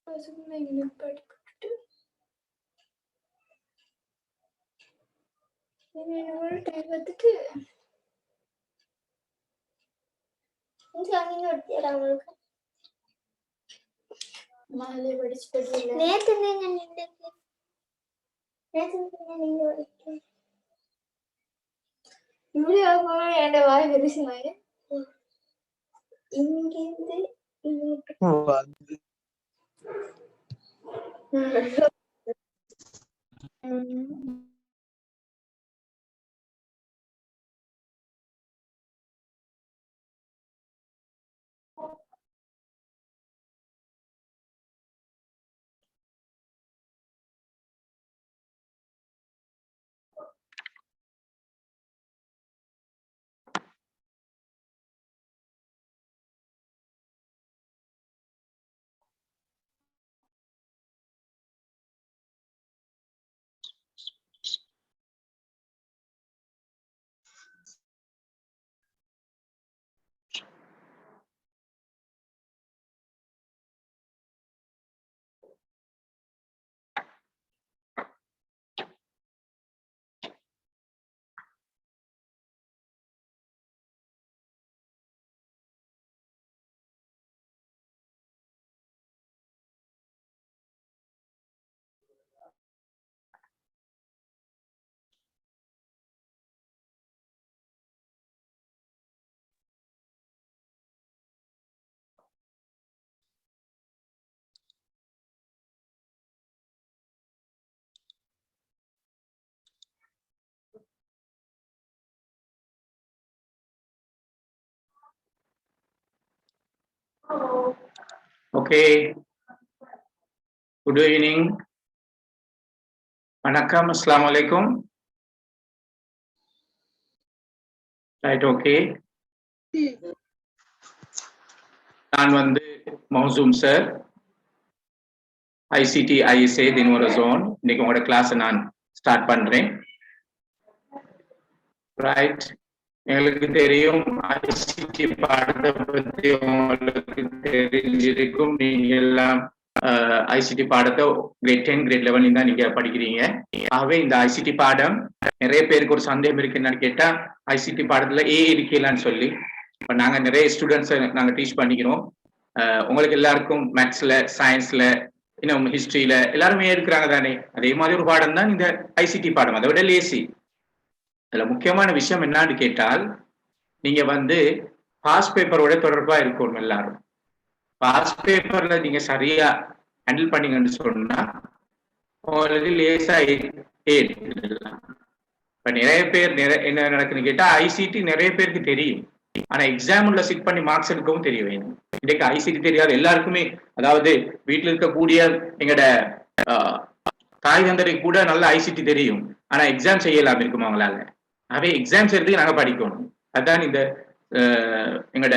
பசுமை நிப்பாட்டி போட்டுட்டு ஒரு டைம் பார்த்துட்டு உங்களுக்கு மாலை படிச்சுட்டு நேற்று நீங்க இப்படி என் வாய் பெருசுனாங்க இங்கிருந்து Okay. Good evening. Vanakkam. Assalamu alaikum. Right. Okay. நான் மௌசூம் சார் ஐசிடி ஐஎஸ்ஏ தினோர ஜோன் இன்னைக்கு உங்களோட கிளாஸ் நான் ஸ்டார்ட் பண்றேன். ரைட். எங்களுக்கு தெரியும் ஐசிடி பாடத்தை பத்தி உங்களுக்கு தெரிஞ்சிருக்கும். நீங்க எல்லாம் ஐசிடி பாடத்தை கிரேட் 10 கிரேட் 11 தான் நீங்க படிக்கிறீங்க. ஆகவே இந்த ஐசிடி பாடம் நிறைய பேருக்கு ஒரு சந்தேகம் இருக்கு என்னன்னு கேட்டா ஐசிடி பாடத்துல இருக்கலான்னு சொல்லி இப்ப நாங்க நிறைய ஸ்டூடெண்ட்ஸ் நாங்க டீச் பண்ணிக்கிறோம். உங்களுக்கு எல்லாருக்கும் மேத்ஸ்ல சயின்ஸ்ல இன்னும் ஹிஸ்டரியில எல்லாருமே இருக்கிறாங்க தானே. அதே மாதிரி ஒரு பாடம் தான் இந்த ஐசிடி பாடம். அதை விட லேசி. அதுல முக்கியமான விஷயம் என்னன்னு கேட்டால் நீங்க பாஸ் பேப்பரோட தொடர்பா இருக்கணும். எல்லாரும் பாஸ் பேப்பர்ல நீங்க சரியா ஹேண்டில் பண்ணீங்கன்னு சொன்னா உங்களுக்கு லேசா இப்ப நிறைய பேர் என்ன நடக்குதுன்னு கேட்டா ஐசிடி நிறைய பேருக்கு தெரியும். ஆனா எக்ஸாம்ல சிட் பண்ணி மார்க்ஸ் எடுக்கவும் தெரிய வேணும். இன்னைக்கு ஐசிடி தெரியாது எல்லாருக்குமே. அதாவது வீட்டுல இருக்கக்கூடிய எங்கட தாய் தந்தருக்கு கூட நல்ல ஐசிடி தெரியும். ஆனா எக்ஸாம் செய்யலாம் இருக்குமா அவங்களால. அவை எக்ஸாம் செய்யறதுக்கு நாங்க படிக்கணும். அதுதான் இந்த எங்கட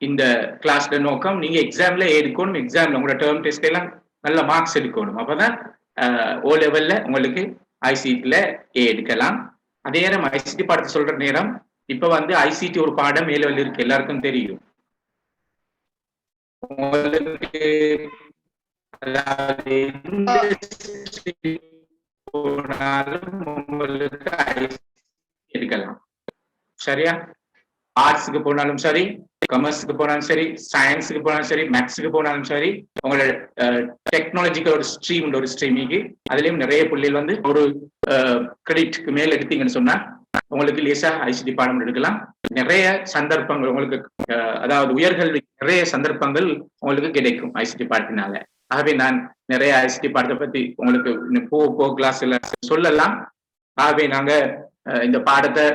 இந்த கிளாஸ்ல நோக்கம். நீங்க எக்ஸாம்ல எடுக்கணும். எக்ஸாம்ல உங்களோட டேர்ம் டெஸ்ட் எல்லாம் நல்ல மார்க்ஸ் எடுக்கணும். அப்பதான் ஓ லெவல்ல உங்களுக்கு ஐசிடில எடுக்கலாம். அதே நேரம் ஐசிடி பாடத்தை சொல்ற நேரம் இப்ப ஐசிடி ஒரு பாடம் ஏ லெவல் இருக்கு, எல்லாருக்கும் தெரியும். உங்களுக்கு உங்களுக்கு எடுக்கலாம். சரியா? ஆர்ட்ஸுக்கு போனாலும் சரி, கமர்ஸுக்கு போனாலும் சரி, சயின்ஸுக்கு போனாலும் சரி, மேத்ஸுக்கு போனாலும் சரி, உங்களோட டெக்னாலஜிக்கு ஒரு ஸ்ட்ரீம் ஒரு ஸ்ட்ரீமிக்கு அதுலயும் நிறைய புள்ளிகள் ஒரு கிரெடிட்க்கு மேல் எடுத்தீங்கன்னு சொன்னா உங்களுக்கு லேசா ஐசிடி பாடம் எடுக்கலாம். நிறைய சந்தர்ப்பங்கள் உங்களுக்கு அதாவது உயர்கல்வி நிறைய சந்தர்ப்பங்கள் உங்களுக்கு கிடைக்கும் ஐசிடி பாடத்தினால. ஆகவே நான் நிறைய ஐசிடி பாடத்தை பத்தி உங்களுக்கு போ கிளாஸ்ல சொல்லலாம். ஆகவே நாங்க இந்த பாடத்தை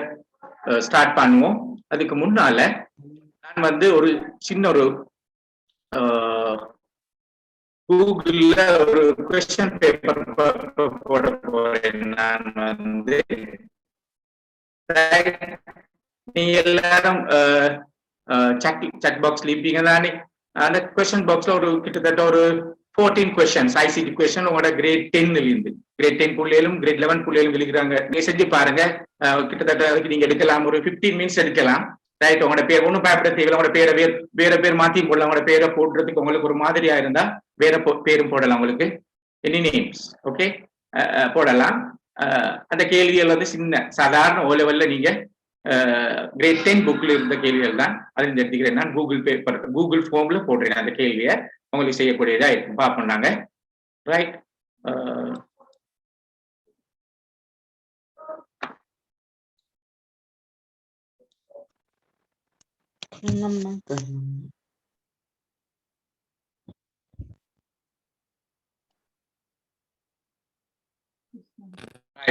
ஸ்டார்ட் பண்ணுவோம். அதுக்கு முன்னால நான் ஒரு சின்ன ஒரு கூகுள்ல ஒரு கொஸ்டின் பேப்பர் போட போறேன். நான் நீங்க எல்லாரும் சட் பாக்ஸ்ல இருப்பீங்க தானே. அந்த கொஸ்டின் பாக்ஸ்ல ஒரு கிட்டத்தட்ட ஒரு 14 கொஸ்டின்ஸ் ஐசிடி கொஸ்டின் உங்களோட கிரேட் 10 இருந்து கிரேட் 10 புள்ளியிலும் கிரேட் 11 புள்ளியிலும் விழுக்கிறாங்க. நீங்க செஞ்சு பாருங்க. கிட்டத்தட்ட அதுக்கு நீங்க எடுக்கலாம் ஒரு 15 மினிட்ஸ் எடுக்கலாம். ரைட். உங்களோட பேர் ஒன்றும் பயப்பட தேவையில்லை. உங்களோட பேரை வேற பேர் மாத்தியும் போடலாம். உங்களோட பேரை போடுறதுக்கு உங்களுக்கு ஒரு மாதிரியா இருந்தா வேற பேரும் போடலாம். உங்களுக்கு எனி நேம்ஸ் ஓகே போடலாம். அந்த கேள்விகள் வந்து சின்ன சாதாரண ஓ லெவல்ல நீங்க கிரேட் 10 புக்ல இருந்த கேள்விகள் தான். அதை எடுத்துக்கிறேன் நான் கூகுள் ஃபார்ம்ல போடுறேன் அந்த கேள்வியை. உங்களுக்கு செய்யக்கூடியதா இருக்கும். பார்ப்போம் நாங்க. ரைட்.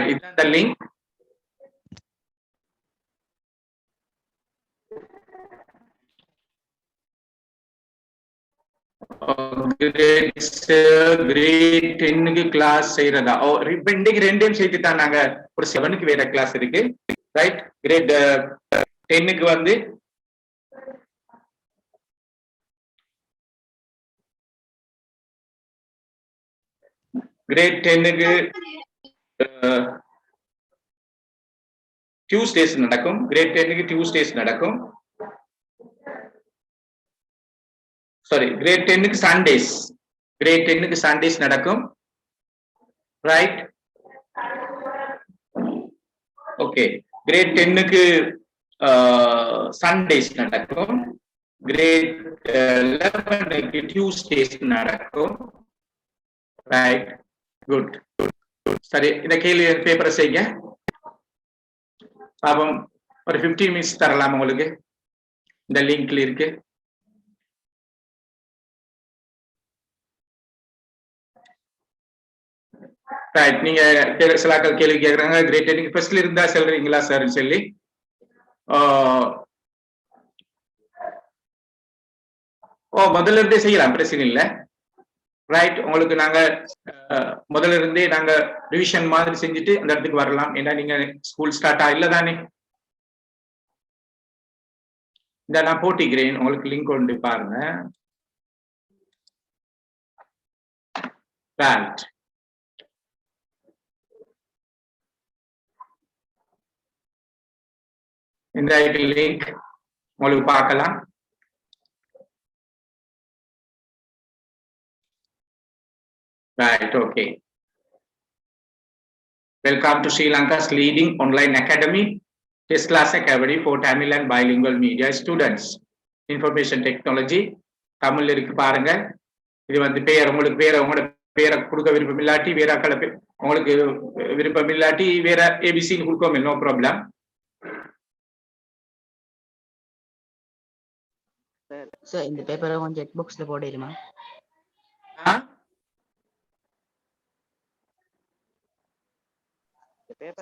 இதுதான் the link. கிரேட் 10க்கு கிளாஸ் செய்யறதா? இப்ப இன்னைக்கு ரெண்டையும் சேர்த்துதான் நாங்க ஒரு 7க்கு வேற கிளாஸ் இருக்கு. ரைட். கிரேட் 10க்கு வந்து கிரேட் 10க்கு டியூஸ்டேஸ் நடக்கும். கிரேட் 10க்கு டியூஸ்டேஸ் நடக்கும். சாரி, கிரேட் 10க்கு சண்டேஸ். கிரேட் 10க்கு சண்டேஸ் நடக்கும். ரைட். ஓகே. கிரேட் 10க்கு சண்டேஸ் நடக்கும். கிரேட் 11க்கு டியூஸ்டேஸ் நடக்கும். ரைட். குட். சரி, இந்த கேள்வி பேப்பரை செய்யுங்க. பாப்போம். ஒரு 15 மினிட்ஸ் தரலாம் உங்களுக்கு. இந்த லிங்க்ல இருக்கு. ரைட். நீங்க சில கேள்வி கேட்கறாங்க. கிரேட் 10க்கு ஃபர்ஸ்ட்ல இருந்தா சொல்றீங்களா சார் சொல்லி. முதல்ல இருந்தே செய்யலாம், பிரச்சனை இல்லை. ரைட். உங்களுக்கு நாங்க முதல்ல இருந்தே நாங்க ரிவிஷன் மாதிரி செஞ்சுட்டு அந்த இடத்துக்கு வரலாம். ஏன்னா நீங்க ஸ்கூல் ஸ்டார்ட் இல்ல தானே. இந்த நான் போட்டிக்கிறேன், உங்களுக்கு லிங்க் கொண்டு பாருங்க. ரைட். இந்த லிங்க் உங்களுக்கு பார்க்கலாம். Right, okay. Welcome to Sri Lanka's leading online academy, Test Class Academy for Tamil and bilingual media students. Information technology, Tamil இருக்கு பாருங்க. இது வந்து பேர் உங்களுக்கு உங்களோட பேரை கொடுக்க விருப்பம் இல்லாட்டி வேற உங்களுக்கு விருப்பம் இல்லாட்டி வேற ஏபிசின்னு கொடுக்கோமே, நோ ப்ராப்ளம். சார் இந்த பேப்பரை கொஞ்சம் செக் பாக்ஸ்ல போடுமா?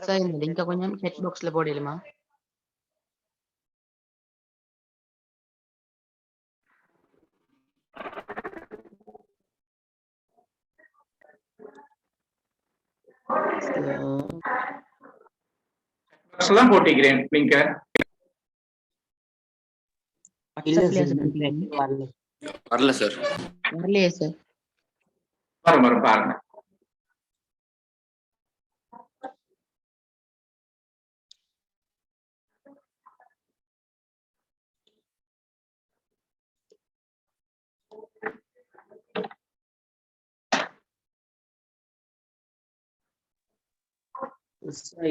சார் இந்த லிங்கை கொஞ்சம் செக் பாக்ஸ்ல போடுமா? எல்லாம் போட்டிக்கிறேன் லிங்க. வரல சார். வரலையே சார். வரும் பாருங்க.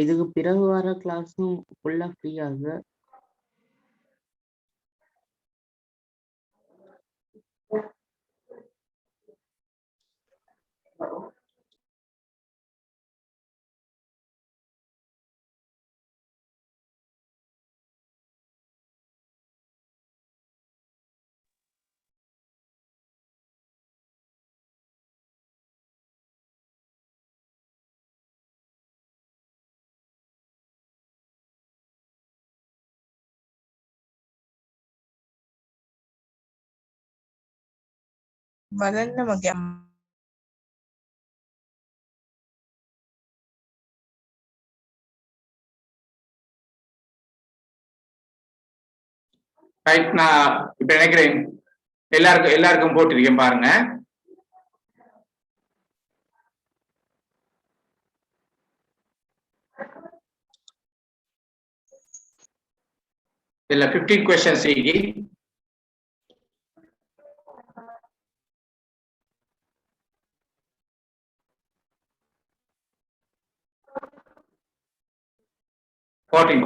இதுக்கு பிறகு வர கிளாஸும் ஃபுல்லா ஃப்ரீயாக. බලන්න මගේ ரைட். நான் இப்ப நினைக்கிறேன் எல்லாருக்கும் போட்டிருக்கேன் பாருங்க. இதுல 15 questions இருக்கு.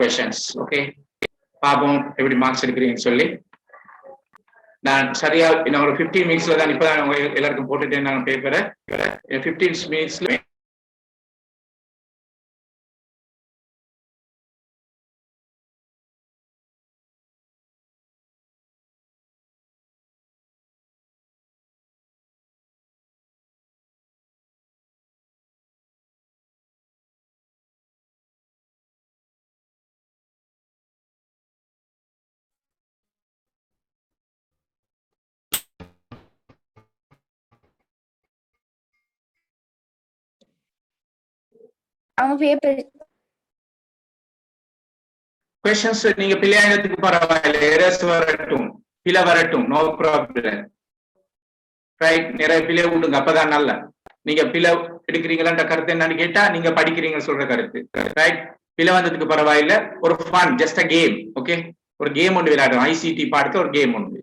questions. Okay. பாப்போம் எப்படி மார்க்ஸ் எடுக்கிறீங்கன்னு சொல்லி. நான் சரியா இன்னும் ஒரு 15 மினிட்ஸ்ல தான் இப்பதான் எல்லாருக்கும் போட்டுட்டேன் நான் பேப்பரை. 15 மினிட்ஸ்ல அவங்க பேப்பர் questions நீங்க பிள்ளையாயிரத்துக்கு பரவாயில்லை, எரர்ஸ் வரட்டும், பிழை வரட்டும், நோ ப்ராப்ளம். ரைட், நிறைய பிழை விடுங்க, அப்பதான் நல்லா. நீங்க பிழை எடுக்கிறீங்களான்ற கருத்து என்னன்னு கேட்டா நீங்க படிக்கிறீங்கன்னு சொல்ற கருத்து. ரைட், பிழை வந்ததுக்கு பரவாயில்லை, ஒரு fun, just a game. Okay, ஒரு கேம் ஒன்று விளையாடுறோம், ஐசிடி பாடத்துல ஒரு கேம் ஒன்று.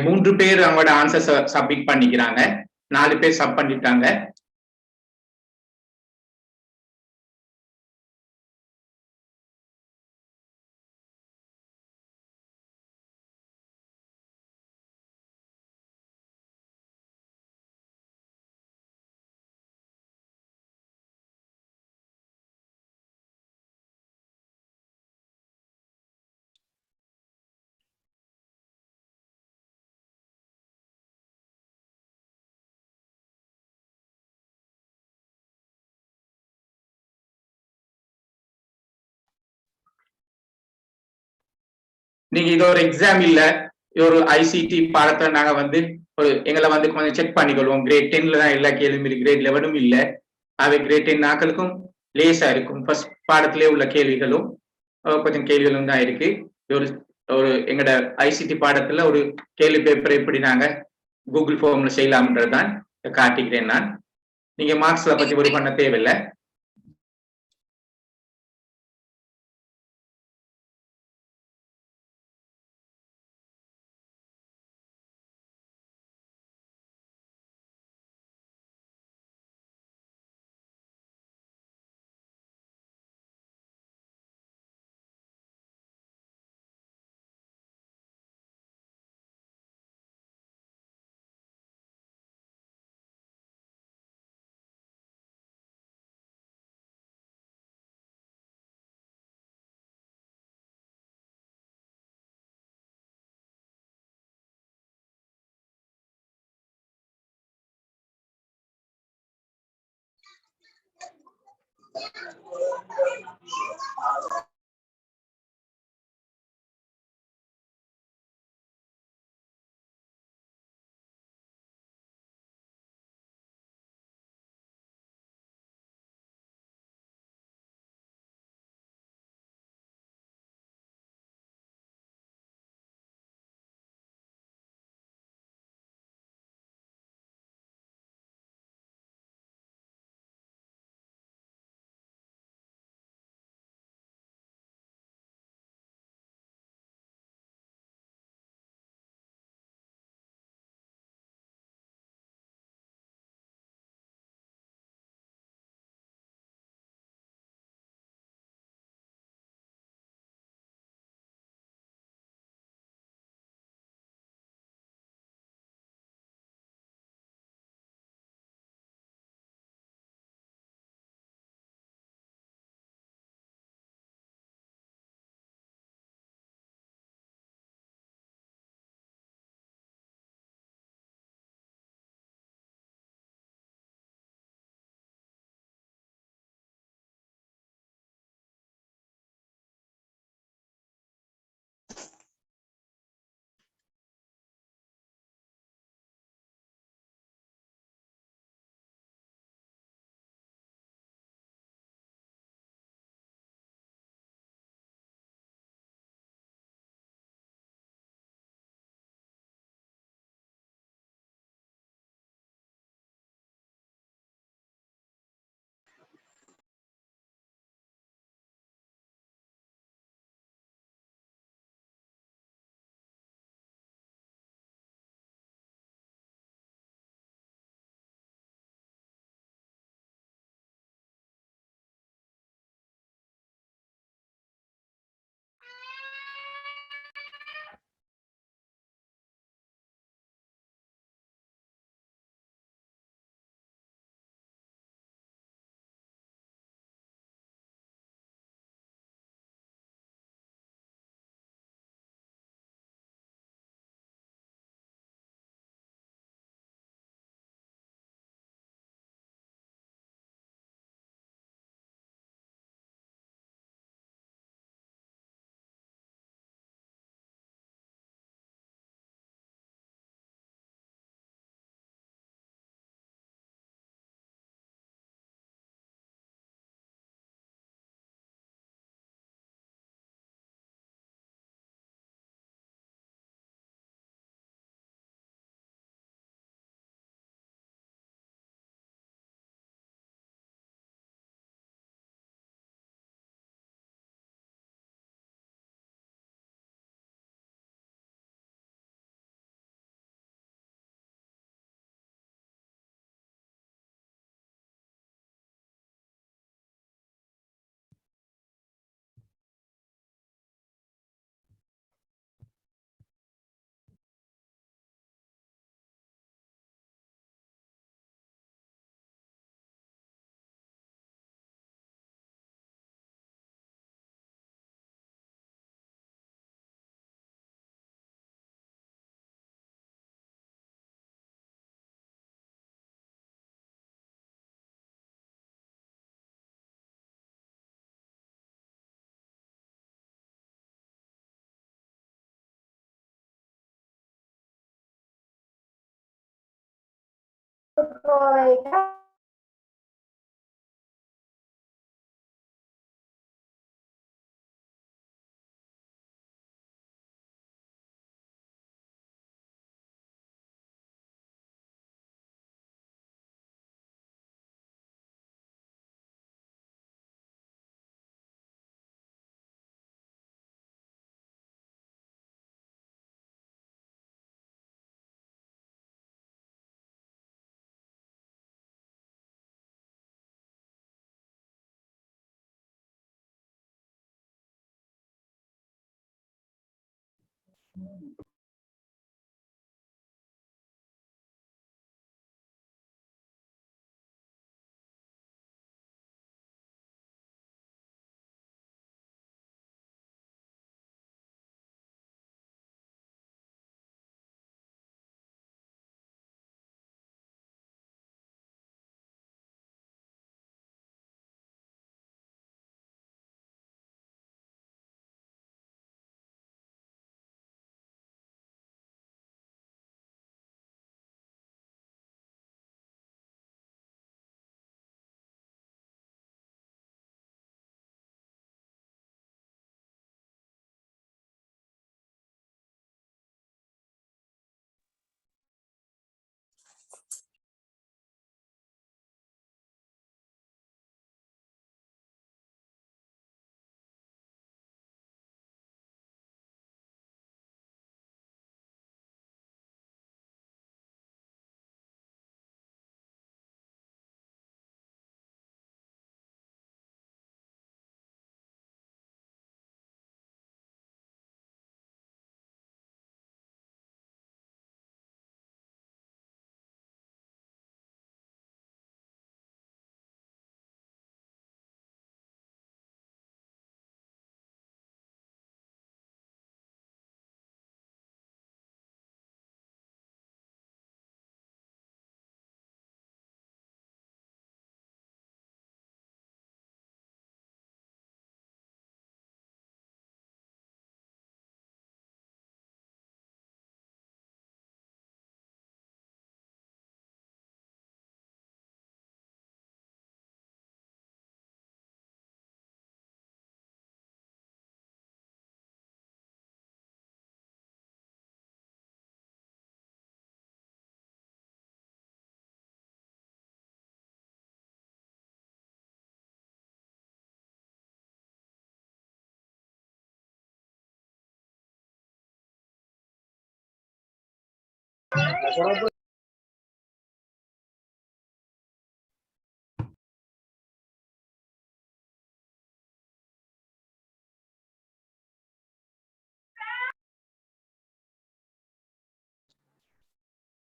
மூன்று பேர் அவங்களோட ஆன்சர்ஸ் சப்மிட் பண்ணிக்கிறாங்க, 4 பேர் சப் பண்ணிட்டாங்க. நீங்க இது ஒரு எக்ஸாம் இல்ல, ஒரு ஐசிடி பாடத்துல நாங்க வந்து ஒரு எங்களை வந்து கொஞ்சம் செக் பண்ணிக்கொள்வோம். கிரேட் 10ல தான் எல்லா கேள்வியும் இருக்கு, கிரேட் 11ம் இல்ல. அவை கிரேட் 10 நாட்களுக்கும் லேசா இருக்கும். ஃபர்ஸ்ட் பாடத்திலே உள்ள கேள்விகளும் கொஞ்சம் கேள்விகளும் தான் இருக்கு. ஒரு ஒரு எங்களோட ஐசிடி பாடத்துல ஒரு கேள்வி பேப்பரை எப்படி நாங்க கூகுள் ஃபார்ம்ல செய்யலாம்ன்றதுதான் காட்டிக்கிறேன் நான். நீங்க மார்க்ஸ்ல பத்தி ஒரு பண்ண தேவையில்லை.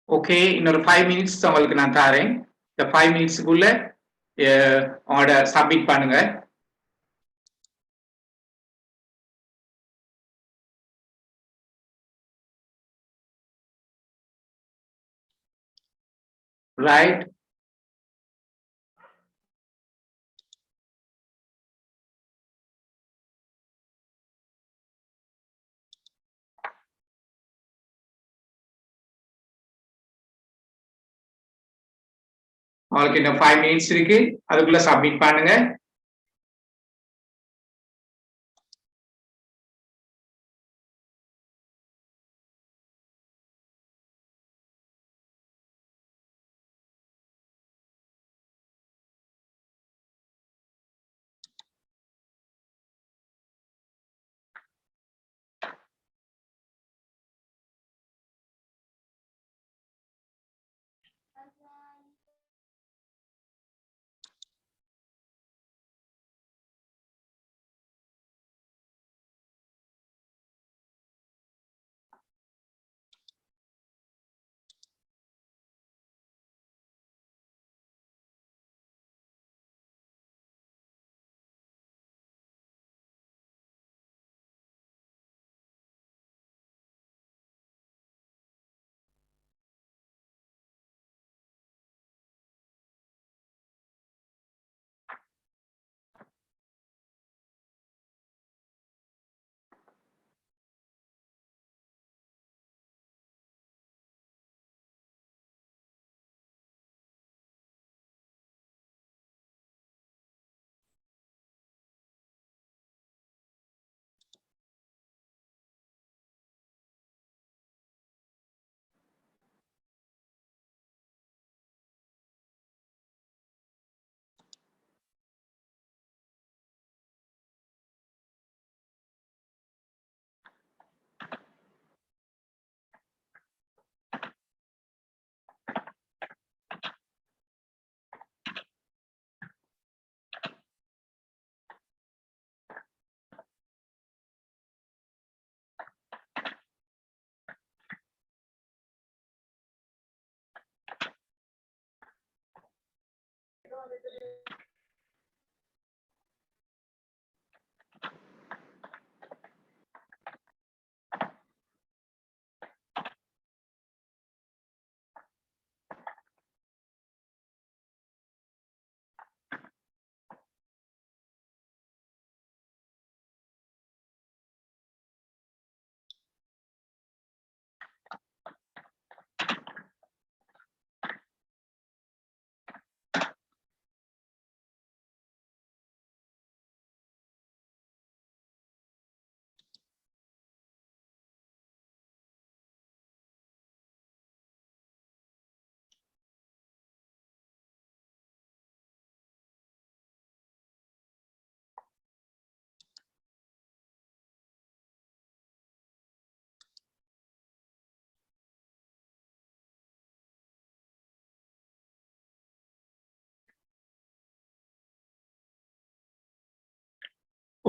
ஓகே, இன்னொரு 5 மினிட்ஸ் உங்களுக்கு நான் தாரேன். இந்த 5 மினிட்ஸ்க்குள்ள உங்களோட சப்மிட் பண்ணுங்க. ரைட், உங்களுக்கு இன்னும் 5 மினிட்ஸ் இருக்கு, அதுக்குள்ள சப்மிட் பண்ணுங்க.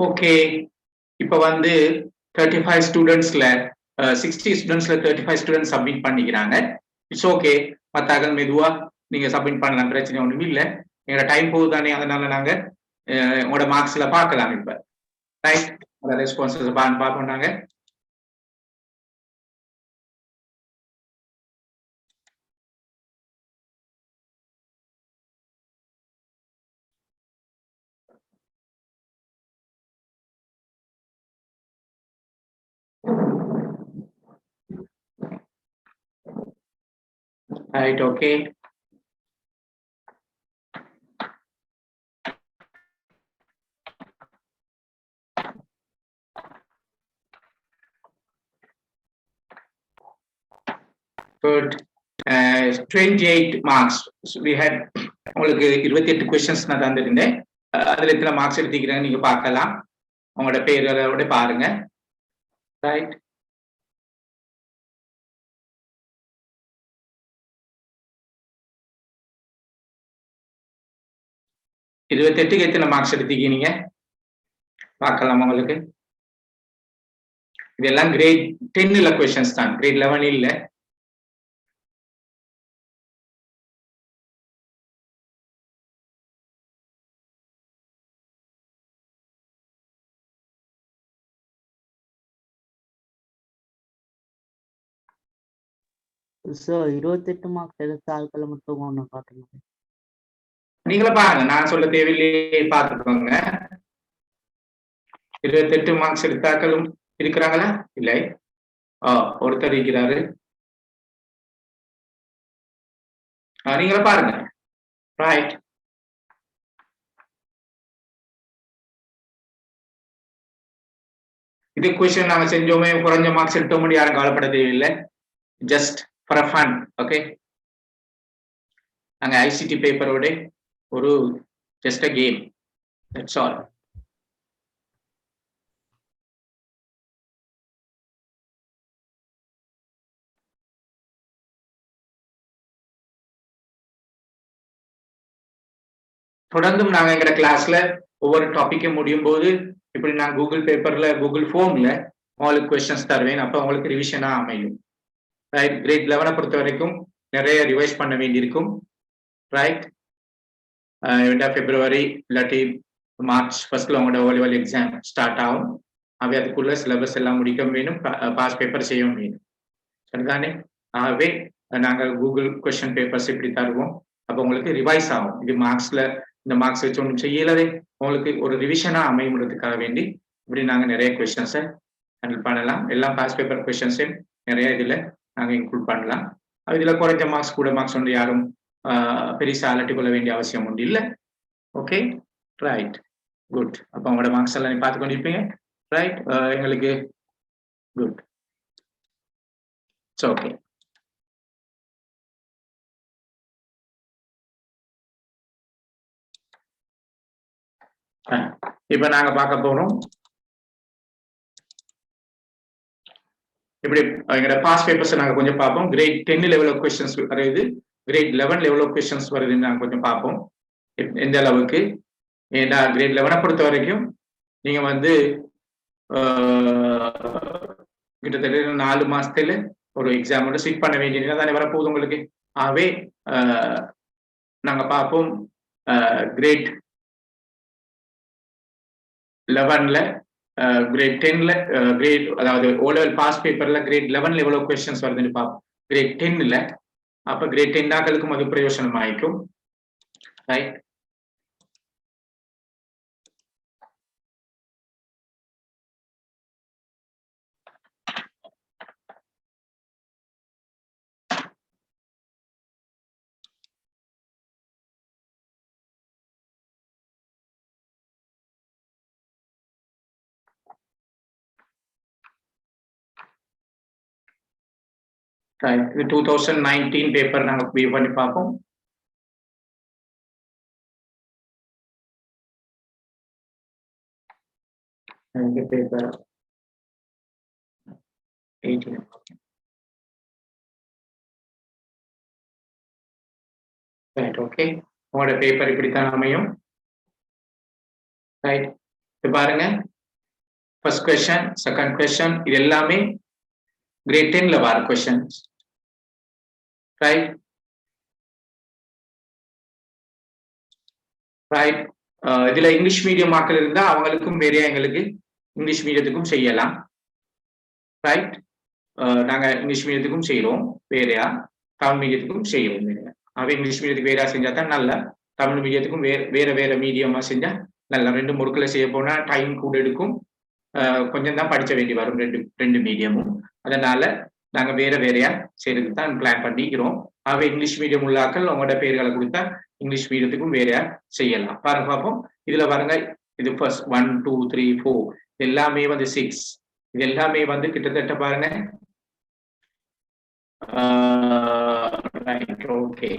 ஓகே, இப்போ வந்து 35 ஸ்டூடெண்ட்ஸ்ல 60 ஸ்டூடெண்ட்ஸ்ல 35 ஸ்டூடெண்ட்ஸ் சப்மிட் பண்ணிக்கிறாங்க. இட்ஸ் ஓகே, மத்தாக்கள் மெதுவா நீங்க சப்மிட் பண்ணலாம், பிரச்சனை ஒண்ணும் இல்லை. எங்களோட டைம் போகுதானே, அதனால நாங்க உங்களோட மார்க்ஸ்ல பார்க்கலாம். இப்ப ரைட், ரெஸ்பான்சஸ் பார்ப்போம் நாங்க. Right, okay. Good. 28 marks. So we had உங்களுக்கு 28 questions நான் தந்திருந்தேன். அதுல எத்தனை மார்க்ஸ் எடுத்துக்கிறேன்னு நீங்க பார்க்கலாம். உங்களோட பேரோட பாருங்க. ரைட், இருபத்தெட்டுக்கு எத்தனை மார்க்ஸ் எடுத்துக்கிறீங்க பார்க்கலாம். உங்களுக்கு இதெல்லாம் கிரேட் 10 கொஸ்டின்ஸ் தான், கிரேட் 11 இல்ல. சார் 28 மார்க்ஸ் எடுத்த ஆட்களை மட்டும் ஒன்று பார்த்துக்கோங்க. நீங்களே பாருங்க, நான் சொல்ல தேவையில்லையே, பார்த்துக்கோங்க. 28 மார்க்ஸ் எடுத்தாக்களும் இருக்கிறாங்களா? இல்லை, ஒருத்தர் இருக்கிறாரு. நீங்களே பாருங்க. ரைட், இது கொஸ்டின் நாங்க செஞ்சோமே, குறைஞ்ச மார்க்ஸ் எடுத்தோம், யாரும் கவலைப்பட தேவையில்லை. Just for fun. ஓகே, நாங்க ஐசிடி பேப்பரோட ஒரு just a game, that's all. தொடர்ந்தும் நாங்க எங்க கிளாஸ்ல ஒவ்வொரு டாபிக்கும் முடியும் போது இப்படி நான் கூகுள் பேப்பர்ல, கூகுள் ஃபார்ம்ல உங்களுக்கு கொஸ்டின்ஸ் தருவேன். அப்ப உங்களுக்கு ரிவிஷனா அமையும். ரைட், கிரேட் 11 பொறுத்த வரைக்கும் நிறைய ரிவைஸ் பண்ண வேண்டியிருக்கும். ரைட், பிப்ரவரி இல்லாட்டி மார்ச் ஃபர்ஸ்ட்ல உங்களோட ஓ லெவல் எக்ஸாம் ஸ்டார்ட் ஆகும். அவை அதுக்குள்ள சிலபஸ் எல்லாம் முடிக்க வேணும், பாஸ் பேப்பர் செய்ய வேணும். சரிதானே? ஆகவே நாங்கள் கூகுள் கொஸ்டின் பேப்பர்ஸ் இப்படி தருவோம். அப்போ உங்களுக்கு ரிவைஸ் ஆகும். இது மார்க்ஸ்ல இந்த மார்க்ஸ் வச்சு ஒன்றும் செய்யலதே, உங்களுக்கு ஒரு ரிவிஷனா அமையுறதுக்காக வேண்டி இப்படி நாங்க நிறைய கொஸ்டின்ஸை ஹேண்டில் பண்ணலாம். எல்லாம் பாஸ் பேப்பர் கொஸ்டின்ஸையும் நிறைய இதுல நாங்க இன்க்ளூட் பண்ணலாம். இதுல குறைஞ்ச மார்க்ஸ் கூட மார்க்ஸ் வந்து யாரும் பெருசா அலட்டி கொள்ள வேண்டிய அவசியம் உண்டு இல்லை. Okay, right, good. அப்போ உங்களோட மார்க்ஸ் எல்லாம் நீ பார்த்து கொண்டிருப்பீங்க. ரைட், எங்களுக்கு குட், இட்ஸ் ஓகே. இப்ப நாங்க பார்க்க போறோம் இப்படி எங்களோட பாஸ் பேப்பர்ஸ் நாங்க கொஞ்சம் பார்ப்போம். கிரேட் 10 லெவல் ஆஃப் கொஸ்டின்ஸ் வருது, கிரேட் 11 லெவல் ஆஃப் கொஸ்டின்ஸ் வருதுன்னு நாங்க கொஞ்சம் பார்ப்போம். எந்த அளவுக்கு, ஏன்னா கிரேட் 11 பொறுத்த வரைக்கும் நீங்க வந்து கிட்டத்தட்ட 4 மாசத்துல ஒரு எக்ஸாமோட ஸ்விட் பண்ண வேண்டியது தானே வரப்போகுது உங்களுக்கு. ஆகவே நாங்க பார்ப்போம் கிரேட் 11ல கிரேட் 10ல கிரேட் அதாவது ஓ லெவல் பாஸ் பேப்பர்ல கிரேட் 11ல எவ்வளவு கொஸ்டின்ஸ் வருதுன்னு பார்ப்போம். கிரேட் 10ல அப்ப கிரேட் 10 ஆக்களுக்கும் அது பிரயோஜனம் ஆயிக்கும். ரைட், இது 2019 பேப்பர் நாங்க வியூ பண்ணி பார்ப்போம். பேப்பர் 18. Right, okay. உங்களோட பேப்பர் இப்படித்தான் அமையும். ரைட், இது பாருங்க, ஃபர்ஸ்ட் கொஸ்டின், செகண்ட் கொஸ்டின், இது எல்லாமே கிரேட் 10ல வர கொஸ்டின்ஸ். Right, right. இதுல இங்கிலீஷ் மீடியம் மக்கள் இருந்தா அவங்களுக்கும் வேறையா எங்களுக்கு இங்கிலீஷ் மீடியத்துக்கும் செய்யலாம். ரைட், நாங்க இங்கிலீஷ் மீடியத்துக்கும் செய்யறோம் வேறையா, தமிழ் மீடியத்துக்கும் செய்யறோம் வேறையா. அவ இங்கிலீஷ் மீடியத்துக்கு வேறையா செஞ்சா தான் நல்ல, தமிழ் மீடியத்துக்கும் வேற மீடியமா செஞ்சா நல்லா. ரெண்டு முறுக்குல செய்ய போனா டைம் கூட எடுக்கும், கொஞ்சம் தான் படிச்ச வேண்டி வரும் ரெண்டு மீடியமும். அதனால நாங்க வேறையா செய்யறதுக்கு தான் பிளான் பண்ணிக்கிறோம். அவை இங்கிலீஷ் மீடியம் உள்ளாக்கள் உங்களோட பேர்களை கொடுத்தா இங்கிலீஷ் மீடியத்துக்கும் வேறையா செய்யலாம். பாருங்க பார்ப்போம். இதுல பாருங்க, இது ஃபர்ஸ்ட் 1 2 3 4 எல்லாமே வந்து 6. இது எல்லாமே வந்து கிட்டத்தட்ட பாருங்க. ஓகே,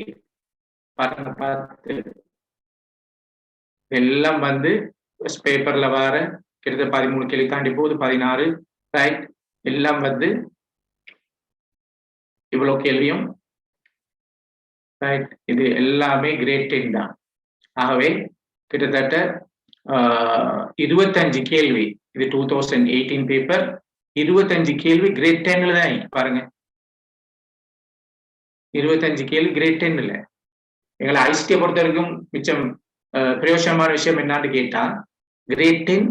பாருங்க பார்த்து எல்லாம் வந்து பேப்பர்ல வர கிட்டத்தட்ட 13 கேள்வி தாண்டி போகுது, 16. ரைட், எல்லாம் வந்து இவ்வளவு கேள்வியும். ரைட், இது எல்லாமே கிரேட் 10 தான். ஆகவே கிட்டத்தட்ட 25 கேள்வி. இது 2018 பேப்பர். 25 கேள்வி கிரேட் 10ல தான். பாருங்க, 25 கேள்வி கிரேட் 10ல. எங்களை ஐசிடியை பொறுத்த வரைக்கும் மிச்சம் பிரயோஜனமான விஷயம் என்னான்னு கேட்டா, கிரேட் 10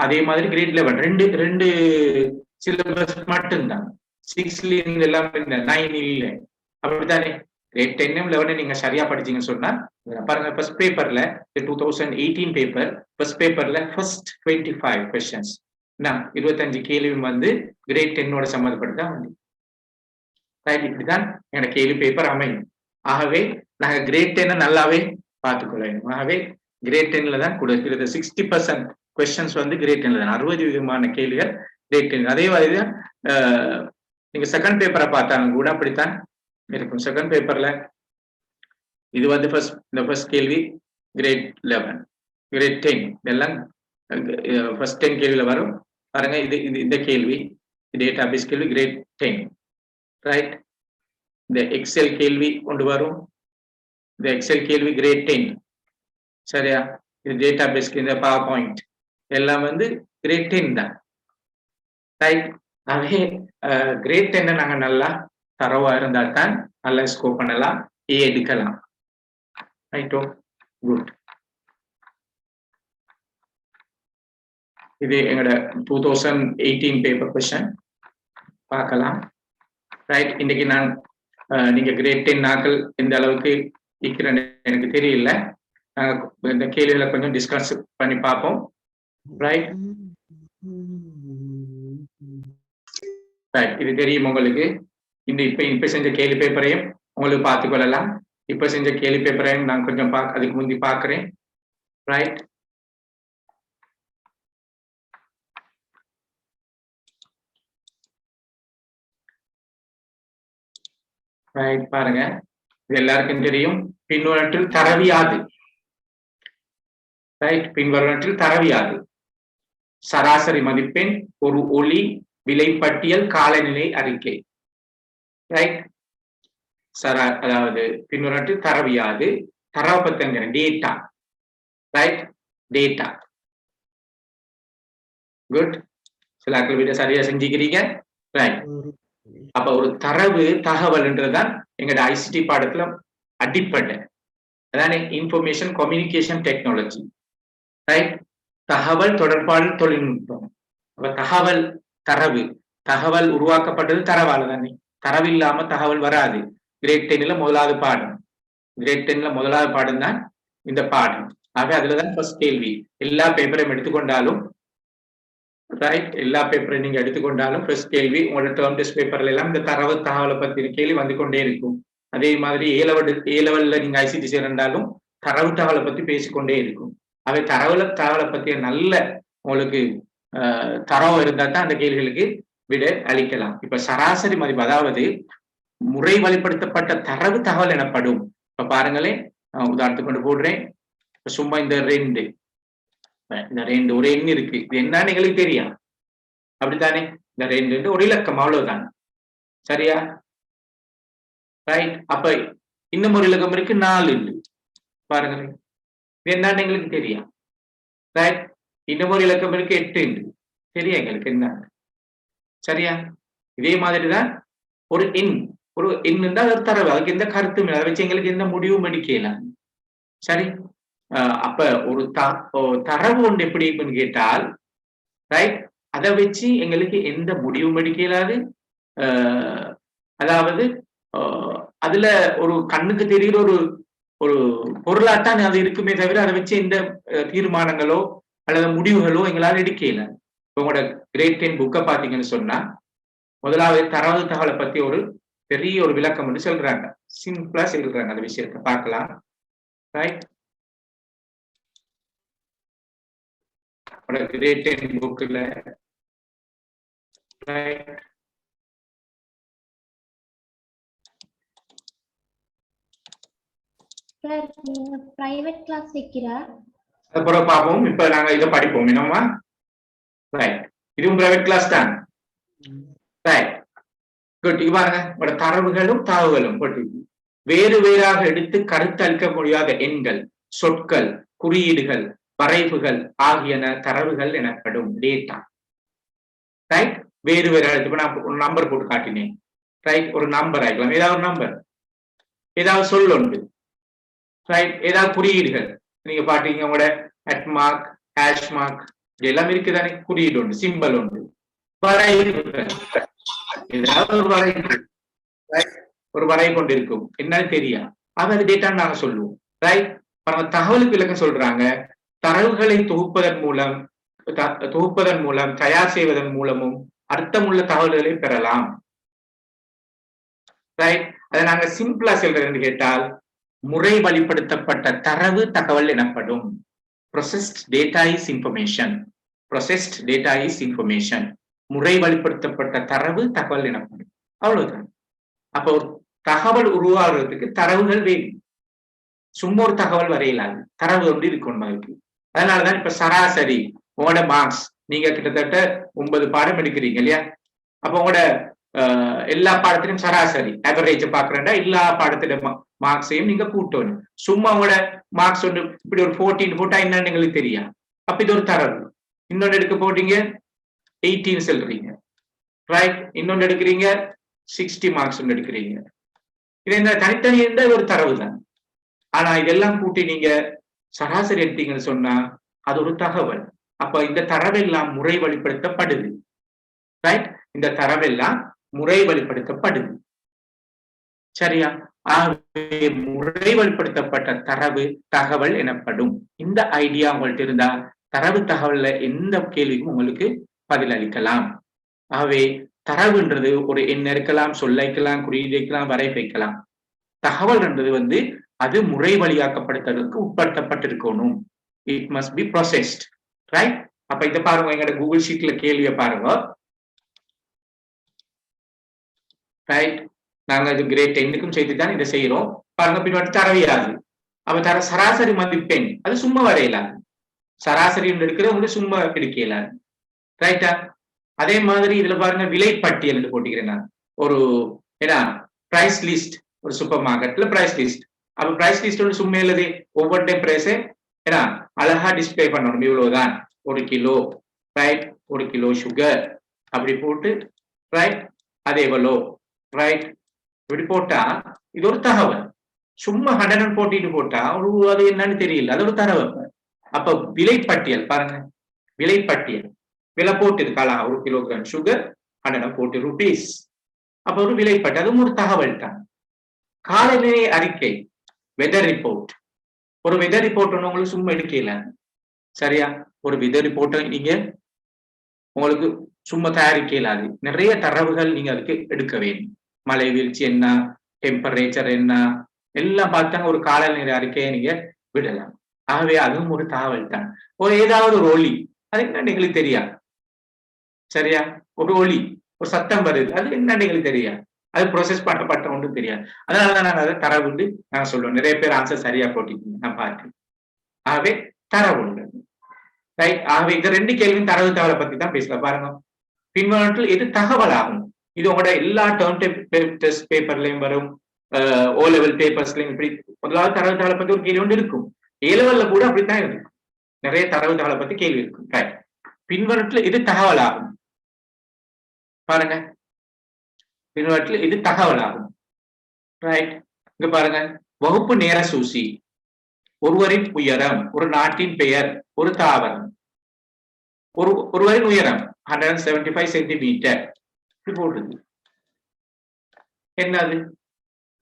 அதே மாதிரி கிரேட் 11 ரெண்டு சிலபஸ் மட்டும்தான். 6ல இருந்து எல்லாமே 9 இல்லை, அப்படித்தானே. கிரேட் 10 11 நீங்க சரியா படிச்சீங்கன்னு சொன்னா பாருங்க, ஃபர்ஸ்ட் பேப்பர்ல 2018 பேப்பர், ஃபர்ஸ்ட் பேப்பர்ல ஃபர்ஸ்ட் 25 கொஸ்டின்ஸ் 25 கேள்வி வந்து கிரேட் 10ஓட சம்மந்தப்பட்டுதான் வந்து. ரைட், இப்படிதான் என்னோட கேள்வி பேப்பர் அமையும். ஆகவே நாங்க கிரேட் 10 நல்லாவே பார்த்துக்கொள்ளணும். ஆகவே கிரேட் 10ல தான் கொடுக்கிறது. 60% கொஸ்டின்ஸ் வந்து கிரேட் 10ல தான். 60 விதமான கேள்விகள் கிரேட் 10. அதே மாதிரி தான் நீங்க செகண்ட் பேப்பரை பார்த்தாலும் கூட அப்படித்தான் இருக்கும். செகண்ட் பேப்பர்ல இது வந்து ஃபர்ஸ்ட் கேள்வி கிரேட் 11, கிரேட் 10 இதெல்லாம் ஃபர்ஸ்ட் 10 கேள்வியில வரும். பாருங்க, இந்த கேள்வி டேட்டாபேஸ் கேள்வி கிரேட் 10. ரைட், இந்த எக்ஸல் கேள்வி கொண்டு வரும். இந்த எக்ஸல் கேள்வி கிரேட் 10. சரியா, இது டேட்டாபேஸ்க்கு இந்த பவர் பாயிண்ட் எல்லாம் வந்து கிரேட் 10 தான். ரைட், ஆகவே கிரேட் 10 நாங்க நல்லா தரவா இருந்தா தான் நல்லா ஸ்கோர் பண்ணலாம், ஏ எடுக்கலாம். ரைட்டோ, குட். இது எங்களோட 2018 பேப்பர் கொஸ்டின் பார்க்கலாம். ரைட், இன்னைக்கு நான் நீங்க கிரேட் 10 நாட்கள் எந்த அளவுக்கு இருக்கிறேன்னு எனக்கு தெரியல. இந்த கேள்விகளை கொஞ்சம் டிஸ்கஸ் பண்ணி பார்ப்போம். ரைட், ரைட், இது தெரியும் உங்களுக்கு. இந்த இப்ப செஞ்ச கேள்வி பேப்பரையும் உங்களுக்கு பார்த்துக்கொள்ளலாம். இப்ப செஞ்ச கேள்வி பேப்பரையும் நான் கொஞ்சம் அதுக்கு முந்தி பார்க்கிறேன். ரைட், ரைட், பாருங்க, இது எல்லாருக்கும் தெரியும். பின்வரற்றில் தரவியாது. ரைட், பின்வரற்றில் தரவியாது. சராசரி மதிப்பெண், ஒரு ஒளி, விலைப்பட்டியல், காலநிலை அறிக்கை. ரைட், அதாவது பின்வரற்றில் தரவியாது. தரவை பத்தங்க டேட்டா. Right, data. குட், சில ஆட்கள் வீட்டை சரியா செஞ்சுக்கிறீங்க. ரைட், அப்ப ஒரு தரவு தகவல்ன்றதுதான் எங்களோட ஐசிடி பாடத்துல அடிப்படை. அதானே இன்ஃபர்மேஷன் கம்யூனிகேஷன் டெக்னாலஜி, ரைட்? தகவல் தொடர்பாடல் தொழில்நுட்பம். அப்ப தகவல், தரவு, தகவல் உருவாக்கப்பட்டது தரவால தானே. தரவு இல்லாம தகவல் வராது. கிரேட் 10ல முதலாவது பாடம், கிரேட் 10ல முதலாவது பாடம் தான் இந்த பாடம். ஆக அதுலதான் ஃபர்ஸ்ட் கேள்வி. எல்லா பேப்பரையும் எடுத்துக்கொண்டாலும், ரைட், எல்லா பேப்பரையும் நீங்க எடுத்துக்கொண்டாலும் ஃபர்ஸ்ட் கேள்வி உங்களோட டேர்ம் டெஸ்ட் பேப்பர்ல எல்லாம் இந்த தரவு தகவலை பத்தின கேள்வி வந்து கொண்டே இருக்கும். அதே மாதிரி ஏ லெவல்ல நீங்க ஐசிடி சேர்ந்தாலும் தரவு தகவலை பத்தி பேசிக்கொண்டே இருக்கும். அவை தகவலை பத்திய நல்ல உங்களுக்கு தரம் இருந்தா தான் அந்த கேள்விகளுக்கு விட அளிக்கலாம். இப்ப சராசரி மதிப்பு, அதாவது முறை வழிப்படுத்தப்பட்ட தரவு தகவல் எனப்படும். இப்ப பாருங்களேன், உதாரணத்துக்கு கொண்டு போடுறேன். சும்மா இந்த ரெண்டு ஒரு எண் இருக்கு, இது என்னன்னு எங்களுக்கு தெரியும், அப்படித்தானே? இந்த ரெண்டு ஒரு இலக்கம், அவ்வளவுதான். சரியா? ரைட். அப்ப இன்னும் ஒரு இலக்கம் இருக்கு, 4 பாருங்களேன், இது என்னன்னு எங்களுக்கு தெரியும். ரைட். இன்னும் ஒரு இலக்கம் இருக்கு, 8 தெரியும் எங்களுக்கு என்ன. சரியா? இதே மாதிரிதான் ஒரு எண் தான் ஒரு தரவு, அதுக்கு எந்த கருத்தும் அதை வச்சு எங்களுக்கு எந்த முடிவும் எடுக்கலாம். சரி. அப்ப ஒரு தரவு ஒன்று எப்படி இருக்குன்னு கேட்டால், ரைட், அதை வச்சு எங்களுக்கு எந்த முடிவும் எடுக்கலாது. அதாவது அதுல ஒரு கண்ணுக்கு தெரிகிற ஒரு பொருளாத்தான் அது இருக்குமே தவிர அதை வச்சு எந்த தீர்மானங்களோ அல்லது முடிவுகளோ எங்களால் எடுக்கல. உங்களோட கிரேட் 10 புக்கை பாத்தீங்கன்னு சொன்னா முதலாவது தரவு தகவலை பத்தி ஒரு பெரிய ஒரு விளக்கம் வந்து சொல்றாங்க, சிம்பிளா சொல்றாங்க. அந்த விஷயத்தை பார்க்கலாம். ரைட். கிரேட் 10 புக்ல பிரைவேட் கிளாஸ் வைக்கிறா, அப்புறம் பார்ப்போம். இப்ப நாங்க இதை படிப்போம் என்னமா. ரைட். இதுவும் பிரைவேட் கிளாஸ் தான். ரைட். குட். இங்க பாருங்க, தரவுகளும் தகவலும் வேறு வேறாக எடுத்து கருத்தளிக்க முடியாத எண்கள், சொற்கள், குறியீடுகள், வரைவுகள் ஆகியன தரவுகள் எனப்படும். டேட்டா. ரைட். வேறு வேற எடுத்து நான் ஒரு நம்பர் போட்டு காட்டினேன். ரைட். ஒரு நம்பர் ஆகிக்கலாம், ஏதாவது ஒரு நம்பர், ஏதாவது சொல் உண்டு. ரைட். ஏதாவது குறியீடுகள் நீங்க பாத்தீங்க, உங்களோட அட் மார்க், ஹேஷ் மார்க் எல்லாம் இருக்குதானே, குறியீடு உண்டு, சிம்பல் உண்டு. வரைவுகள், ஏதாவது ஒரு வரை கொண்டு இருக்கும், என்னன்னு தெரியா, அது டேட்டான்னு நாங்க சொல்லுவோம். ரைட். தகவலுக்கு விளக்கம் சொல்றாங்க, தரவுகளை தொகுப்பதன் மூலம் தயார் செய்வதன் மூலமும் அர்த்தமுள்ள தகவல்களை பெறலாம். ரைட். அதை நாங்க சிம்பிளா சொல்றதுன்னு கேட்டால், முறை வழிப்படுத்தப்பட்ட தரவு தகவல் எனப்படும். Processed data is information. Processed data is information. முறை வழிப்படுத்தப்பட்ட தரவு தகவல் எனப்படும். அவ்வளவுதான். அப்ப ஒரு தகவல் உருவாகிறதுக்கு தரவுகள் வேணும். சும்மா ஒரு தகவல் வரையலாது, தரவு ஒன்று இருக்கணும் அதுக்கு. அதனாலதான் இப்ப சராசரி உங்களோட மார்க்ஸ், நீங்க கிட்டத்தட்ட 9 பாடம் எடுக்கிறீங்க இல்லையா? அப்ப உங்களோட எல்லா பாடத்திலும் சராசரி ஆவரேஜ் பாக்குறேன்டா, எல்லா பாடத்தில மார்க்ஸையும் நீங்க கூட்டணும். சும்மா உங்களோட மார்க்ஸ் ஒன்று இப்படி ஒரு 14 போட்டா என்னன்னு எங்களுக்கு தெரியும். அப்ப இது ஒரு தரவு. இன்னொன்னு எடுக்க போட்டீங்க 18 சொல்றீங்க, ரைட். இன்னொன்னு எடுக்கிறீங்க 60 மார்க்ஸ் ஒன்று எடுக்கிறீங்க. இது இந்த தனித்தனி என்ற ஒரு தரவு தான். ஆனா இதெல்லாம் கூட்டி நீங்க சராசரி எடுத்தீங்கன்னு சொன்னா அது ஒரு தகவல். அப்ப இந்த தரவெல்லாம் முறை வழிப்படுத்தப்படுது. ரைட். இந்த தரவெல்லாம் முறை வழிப்படுத்தப்படுது. சரியா? ஆகவே முறை வழிப்படுத்தப்பட்ட தரவு தகவல் எனப்படும். இந்த ஐடியா உங்கள்ட்ட இருந்தா தரவு தகவல்ல எந்த கேள்விக்கும் உங்களுக்கு பதில் அளிக்கலாம். ஆகவே தரவுன்றது ஒரு எண் இருக்கலாம், சொல்ல வைக்கலாம், குறியீடு வைக்கலாம், வரை வைக்கலாம். தகவல் என்றது அது முறை வழியாக்கப்படுத்துறதுக்கு உட்படுத்தப்பட்டிருக்கணும். It must be processed. Right. அப்ப இதை பாருங்க, எங்களோட கூகுள் ஷீட்ல கேள்வியை பாருங்க. ரைட். நாங்க இது கிரேட் 10க்கும் சேர்த்துதான் இதை செய்யறோம். பாருங்க, பின்னாடி தரவையாது. அப்ப சராசரி மதிப்பெண் அது சும்மா வரையலாம். சராசரி எடுக்கிறவங்க சும்மா எடுக்கலாம். ரைட்டா? அதே மாதிரி இதுல பாருங்க, விலை பட்டியல் போட்டிக்கிறேன் நான். ஒரு பிரைஸ் லிஸ்ட், ஒரு சூப்பர் மார்க்கெட்ல பிரைஸ் லிஸ்ட். அப்ப பிரைஸ் லிஸ்ட் சும்மா எழுதி ஒவ்வொரு டைம் பிரைஸ் அழகா டிஸ்பிளே பண்ணணும். இவ்வளவுதான், 1 கிலோ, ரைட், 1 கிலோ சுகர் அப்படி போட்டு, ரைட், அது எவ்வளோ, ரைட், இப்படி போட்டா இது ஒரு தகவல். சும்மா 142 போட்டா அது என்னன்னு தெரியல, அது ஒரு தரவு. அப்ப விலைப்பட்டியல் பாருங்க, விலைப்பட்டியல் விலை போட்டு காலம் 1 கிலோகிராம் சுகர் 140 rupees. அப்ப ஒரு விலைப்பட்டியல், அதுவும் ஒரு தகவல் தான். காலநிலை அறிக்கை வெதர் ரிப்போர்ட், ஒரு வெதர் ரிப்போர்ட் ஒன்று உங்களுக்கு சும்மா எடுக்கல, சரியா? ஒரு வெதர் ரிப்போர்ட்டை நீங்க உங்களுக்கு சும்மா தயாரிக்க இயலாது, நிறைய தரவுகள் நீங்க அதுக்கு எடுக்க வேண்டும். மழை வீழ்ச்சி என்ன, டெம்பரேச்சர் என்ன, எல்லாம் பார்த்தாங்க ஒரு காலநிலை அறிக்கையை நீங்க விடலாம். ஆகவே அதுவும் ஒரு தகவல் தான். ஒரு ஏதாவது ஒரு ஒளி, அது என்னன்னு எங்களுக்கு தெரியாது, சரியா? ஒரு ஒளி, ஒரு சத்தம் வருது, அது என்னன்னு எங்களுக்கு தெரியாது, அது ப்ரோசஸ் பண்ணப்பட்ட ஒன்றும் தெரியாது. அதனாலதான் நாங்க அதை தரவுண்டு நான் சொல்லுவோம். நிறைய பேர் ஆன்சர் சரியா போட்டிருக்கீங்க, நான் பார்க்கிறேன். ஆகவே தரவு உண்டு, ரைட்? ஆகவே இந்த 2 கேள்வியும் தரவு தகவலை பத்தி தான் பேசலாம். பாருங்க, பின்வருவனவற்றில் எது தகவல் ஆகும்? இது உங்களோட எல்லா டேர்ம் டெஸ்ட் பேப்பர்லயும் வரும், ஓ லெவல் பேப்பர்ஸ்லயும் இப்படி முதலாவது தரவு தகவலை பத்தி ஒரு கேள்வி ஒன்று இருக்கும். ஏ லெவல்ல கூட அப்படித்தான் இருக்கும், நிறைய தரவு தகவலை பத்தி கேள்வி இருக்கும். ரைட், பின்வருவனவற்றில் எது தகவல் ஆகும்? பாருங்க, பின்வருவனவற்றில் எது தகவல் ஆகும்? ரைட், இங்க பாருங்க, வகுப்பு நேர சூசி, ஒருவரின் உயரம், ஒரு நாட்டின் பெயர், ஒரு தாவரம். ஒருவரின் உயரம் 175 சென்டிமீட்டர் போடுறது என்னது?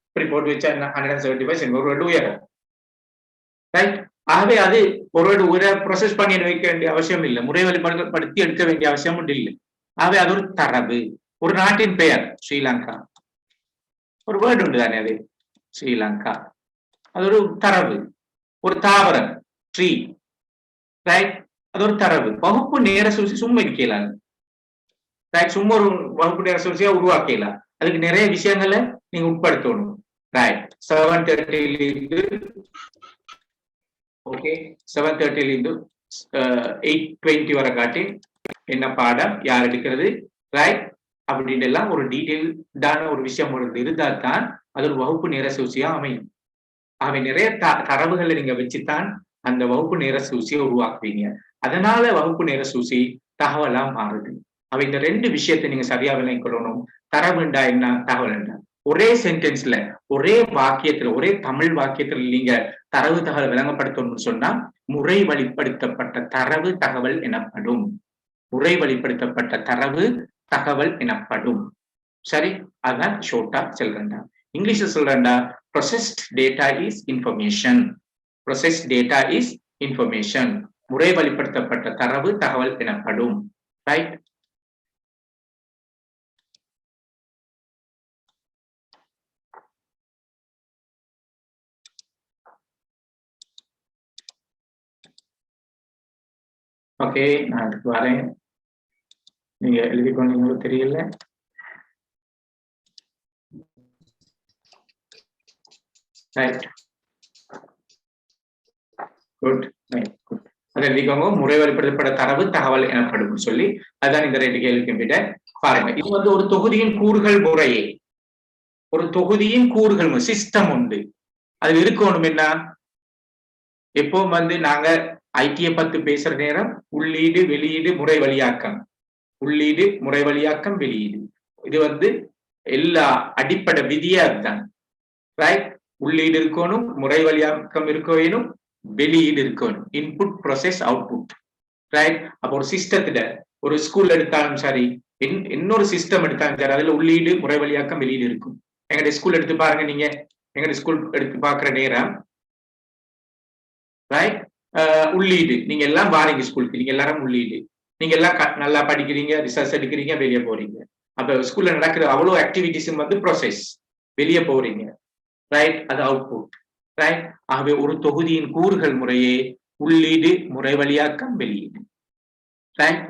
இப்படி போட்டு வச்சா என்ன? 175 சென்டிமீட்டர் ஒருவருடைய உயரம், ரைட்? ஆகவே அது ஒருவருடைய உயரம் ப்ரொசஸ் பண்ணி வைக்க வேண்டிய அவசியம் இல்லை, முறை வழிபடுத்தி எடுக்க வேண்டிய அவசியம் இல்லை. ஆகவே அது ஒரு தரவு. ஒரு நாட்டின் பெயர் ஸ்ரீலங்கா, ஒரு வேர்டு உண்டு தானே அது, ஸ்ரீலங்கா, அது ஒரு தரவு. ஒரு தாவரம் ட்ரீ, ரைட், அது ஒரு தரவு. வகுப்பு நேர சூழ்ச்சி சும்மா இருக்கலாம், ரைட்? சும்மா ஒரு வகுப்பு நேர சூழ்ச்சியா உருவாக்கலாம், அதுக்கு நிறைய விஷயங்களை நீங்க உட்படுத்தணும். ரைட், 7:30 இருந்து ஓகே 7:30 இருந்து 8:20 வரை காட்டி என்ன பாடம், யார் எடுக்கிறது, ரைட், அப்படின்னு எல்லாம் ஒரு டீடைல்டான ஒரு விஷயம் இருந்தா தான் அது ஒரு வகுப்பு நேர சூழ்ச்சியா அமையும். அவை நிறைய தரவுகளை நீங்க வச்சுத்தான் அந்த வகுப்பு நேர சூழ்ச்சியை உருவாக்குவீங்க. அதனால வகுப்பு நேர சூழ்ச்சி தகவலா மாறுது. அவை இந்த 2 விஷயத்தை நீங்க சரியா விளங்கிக் கொள்ளணும். தரவுண்டா என்ன, தகவல் என்ன? ஒரே சென்டென்ஸ்ல, ஒரே வாக்கியத்துல, ஒரே தமிழ் வாக்கியத்துல நீங்க தரவு தகவல் விளங்கப்படுத்தணும்னு சொன்னா முறை வழிப்படுத்தப்பட்ட தரவு தகவல் எனப்படும். முறை வழிப்படுத்தப்பட்ட தரவு தகவல் எனப்படும். சரி, அதான் ஷோர்ட்டா சொல்றேன்டா. இங்கிலீஷ்ல சொல்றேன்டா, processed data is information. processed data is information. முறை வழிப்படுத்தப்பட்ட தரவு தகவல் எனப்படும். ரைட், ஓகே, நான் அதுக்கு வரேன், நீங்க எழுதி கொண்டீங்களோ தெரியல. Right, good, right, good. அதை எழுதிக்கோங்க, முறை வழிப்படுத்தப்பட்ட தரவு தகவல் எனப்படும் சொல்லி. அதான் இந்த 2 கேள்விக்கும் விட. பாருங்க, இது வந்து ஒரு தொகுதியின் கூறுகள் முறையே, ஒரு தொகுதியின் கூறுகள் சிஸ்டம் உண்டு. அது இருக்கணும் என்ன, எப்போ நாங்க ஐடியை பத்தி பேசுற நேரம் உள்ளீடு வெளியீடு முறை வழியாக்கம், உள்ளீடு முறை வழியாக்கம் வெளியீடு, இது எல்லா அடிப்படை விதியே அதுதான். ரைட், உள்ளீடு இருக்கணும், முறை வழியாக்கம் இருக்க வேணும், வெளியீடு இருக்கணும், இன்புட் ப்ராசஸ் அவுட்புட். ரைட், அப்போ ஒரு சிஸ்டத்துல ஒரு ஸ்கூல் எடுத்தாலும் சரி, இன்னொரு சிஸ்டம் எடுத்தாலும் சரி, அதுல உள்ளீடு முறை வழியாக்கம் வெளியீடு இருக்கும். எங்களுடைய ஸ்கூல் எடுத்து பாருங்க, நீங்க எங்களுடைய ஸ்கூல் எடுத்து பாக்குற நேரம், ரைட், உள்ளீடு நீங்க எல்லாம் வாரீங்க ஸ்கூலுக்கு, நீங்க எல்லாரும் உள்ளீடு, நீங்க எல்லாம் நல்லா படிக்கிறீங்க, ரிசர்ச் எடுக்கிறீங்க, வெளியே போறீங்க. அப்ப ஸ்கூல்ல நடக்கிற அவ்வளவு ஆக்டிவிட்டிஸும் ப்ராசஸ், வெளியே போறீங்க, ரைட், அது அவுட்புட். ரைட், ஆகவே ஒரு தொகுதியின் கூறுகள் முறையே உள்ளீடு முறை வழியாக்கம் வெளியீடு. ரைட்,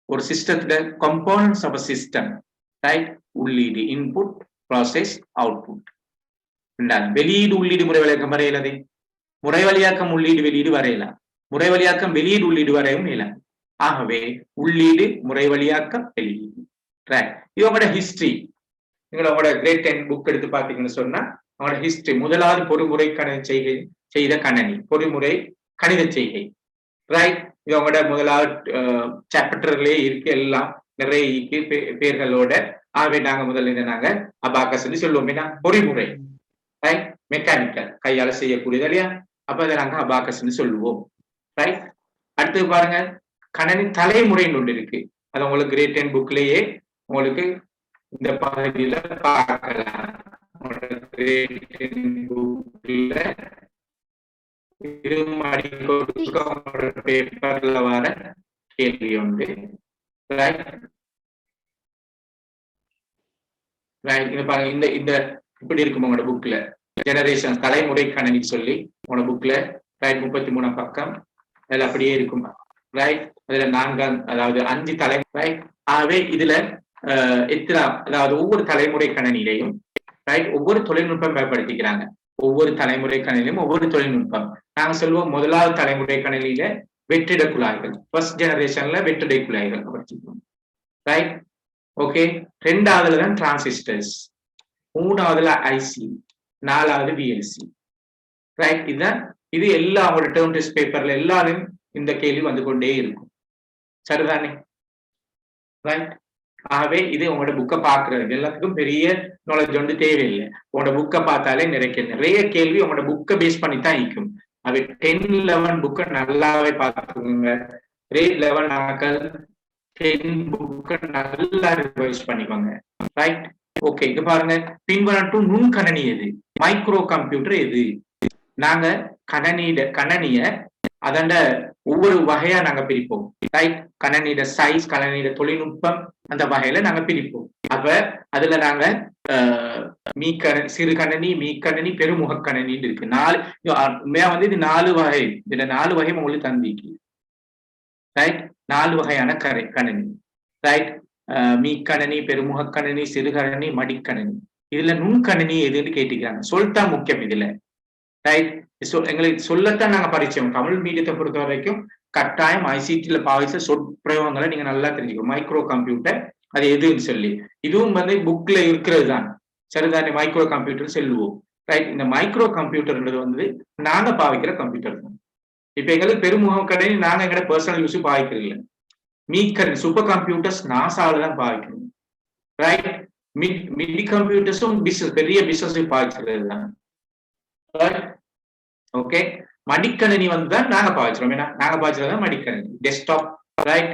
ஒரு சிஸ்டத்துல கம்போனன்ட்ஸ் ஆஃப் சிஸ்டம், ரைட், உள்ளீடு இன்புட் ப்ராசஸ் அவுட்புட். வெளியீடு உள்ளீடு முறை வழியாக்கம் வரையலதே, முறை வழியாக்கம் உள்ளீடு வெளியீடு வரையலாம், முறை வழியாக்கம் வெளியீடு உள்ளீடு வரையும் இல்லை. ஆகவே உள்ளீடு முறை வழியாக்கம் வெளியீடு. ரைட், இது உங்களோட ஹிஸ்டரி. உங்களோட கிரேட் 10 புக் எடுத்து பார்த்தீங்கன்னு சொன்னா அவங்களோட ஹிஸ்டரி, முதலாவது பொறிமுறை கணித செய்கை செய்த கணனி, பொறிமுறை கணித செய்கை. ரைட், இது உங்களோட முதலாவது சாப்டர்லயே இருக்கு, எல்லாம் நிறைய பேர்களோட. ஆகவே நாங்க முதல்ல நாங்க அபாக்கஸ் சொல்லுவோம், பொறிமுறை. ரைட்? மெக்கானிக்கல் கையால செய்யக்கூடியது இல்லையா? அப்ப அதை நாங்க அபாக்கஸ்ன்னு சொல்லுவோம். ரைட்? அடுத்து பாருங்க, கணனி தலைமுறைன்னு ஒன்று இருக்கு. அது உங்களுக்கு கிரேட் 10 புக்லயே உங்களுக்கு இந்த பகுதியில பார்க்கலாம். கிரேட் 10 புக்ல பேப்பர்ல வர கேள்வி உண்டு. ரைட்? ரைட், இது பாருங்க, இந்த இந்த இப்படி இருக்கும் உங்களோட புக்ல ஜெனரேஷன் தலைமுறை கணனி சொல்லி உங்களோட புக்ல ரைட் 33 பக்கம் அதுல அப்படியே இருக்கும். ரைட், அதுல 4 அதாவது 5 தலைமுறை. ஆகவே இதுல எத்தனை அதாவது ஒவ்வொரு தலைமுறை கணனிலையும் ரைட் ஒவ்வொரு தொழில்நுட்பம் பயன்படுத்திக்கிறாங்க. ஒவ்வொரு தலைமுறை கணனிலும் ஒவ்வொரு தொழில்நுட்பம். நாங்க சொல்லுவோம் முதலாவது தலைமுறை கணனியில வெற்றிட குழாய்கள், ஃபர்ஸ்ட் ஜெனரேஷன்ல வெற்றிடை குழாய்கள் படிச்சுக்கோம். Right, okay. ரெண்டாவதுல தான் டிரான்சிஸ்டர்ஸ், மூணாவதுல ஐசி, நாலாவது விஎல்சி. ரைட், இதுதான் இது எல்லா அவங்களோட டேர்ம் டெஸ்ட் பேப்பர்ல எல்லாரும் இந்த கேள்வி வந்து கொண்டே இருக்கும். சரிதானே? ரைட், ஆகவே இது உங்களோட புக்கை பாக்குறது எல்லாத்துக்கும் பெரிய நாலேஜ் வந்து தேவையில்லை. உங்களோட புக்கை பார்த்தாலே நிறைய கேள்வி உங்களோட புக்கை பேஸ் பண்ணி தான் இருக்கும். அவை 10-11 புக்கை நல்லாவே பார்த்துக்கோங்க. கிரேட் 11 ஆக்கள் 10 புக்கை நல்லா ரிவைஸ் பண்ணிக்கோங்க. Right, okay. இது பாருங்க, பின்வரும் நுண்கணனி எது, மைக்ரோ கம்ப்யூட்டர் எது? நாங்க கணனிய அதண்ட ஒவ்வொரு வகையா நாங்க பிரிப்போம். ரைட், கணனியோட சைஸ், கணனியோட தொழில்நுட்பம் அந்த வகையில நாங்க பிரிப்போம். அப்ப அதுல நாங்க சிறு கணனி, மீக்கணனி, பெருமுக கணனின்னு இருக்கு. 4 வந்து இது 4 வகை. இதுல 4 வகை உங்களுக்கு தந்திக்கு. ரைட், 4 வகையான கணனி. ரைட், மீக்கணனி, பெருமுக கணனி, சிறுகணனி, மடிக்கணனி. இதுல நுண்கணனி எதுன்னு கேட்டுக்கிறாங்க. சொல்லித்தான் முக்கியம் இதுல. ரைட், எங்களுக்கு சொல்லத்தான் நாங்க பரிச்சயம். தமிழ் மீடியத்தை பொறுத்த வரைக்கும் கட்டாயம் ஐசிடில பாவிச்ச சொற்பிரயோகங்களை நீங்க நல்லா தெரிஞ்சுக்கணும். மைக்ரோ கம்ப்யூட்டர் அது எதுன்னு சொல்லி, இதுவும் வந்து புக்ல இருக்கிறது தான். சரிதானே? மைக்ரோ கம்ப்யூட்டர் சொல்லுவோம். ரைட், இந்த மைக்ரோ கம்ப்யூட்டர்ன்றது வந்து நாங்க பாவிக்கிற கம்ப்யூட்டர் தான். இப்ப எங்களுக்கு பெருமுகம் கணனி நாங்க எங்கட பர்சனல் யூஸ் பாவிக்கிறது இல்லை. மீக்கணி சூப்பர் கம்ப்யூட்டர்ஸ் நாசால தான் பாவிக்கணும். ரைட், மிடி கம்ப்யூட்டர்ஸும் பெரிய பிசினஸ் பாவிக்கிறது தான். ஓகே, மடிக்கணனி வந்து தான் நாங்க பாவிச்சிரோம். ஏன்னா நாங்க பாவிச்சதான் மடிக்கணனி, டெஸ்க்டாப். ரைட்,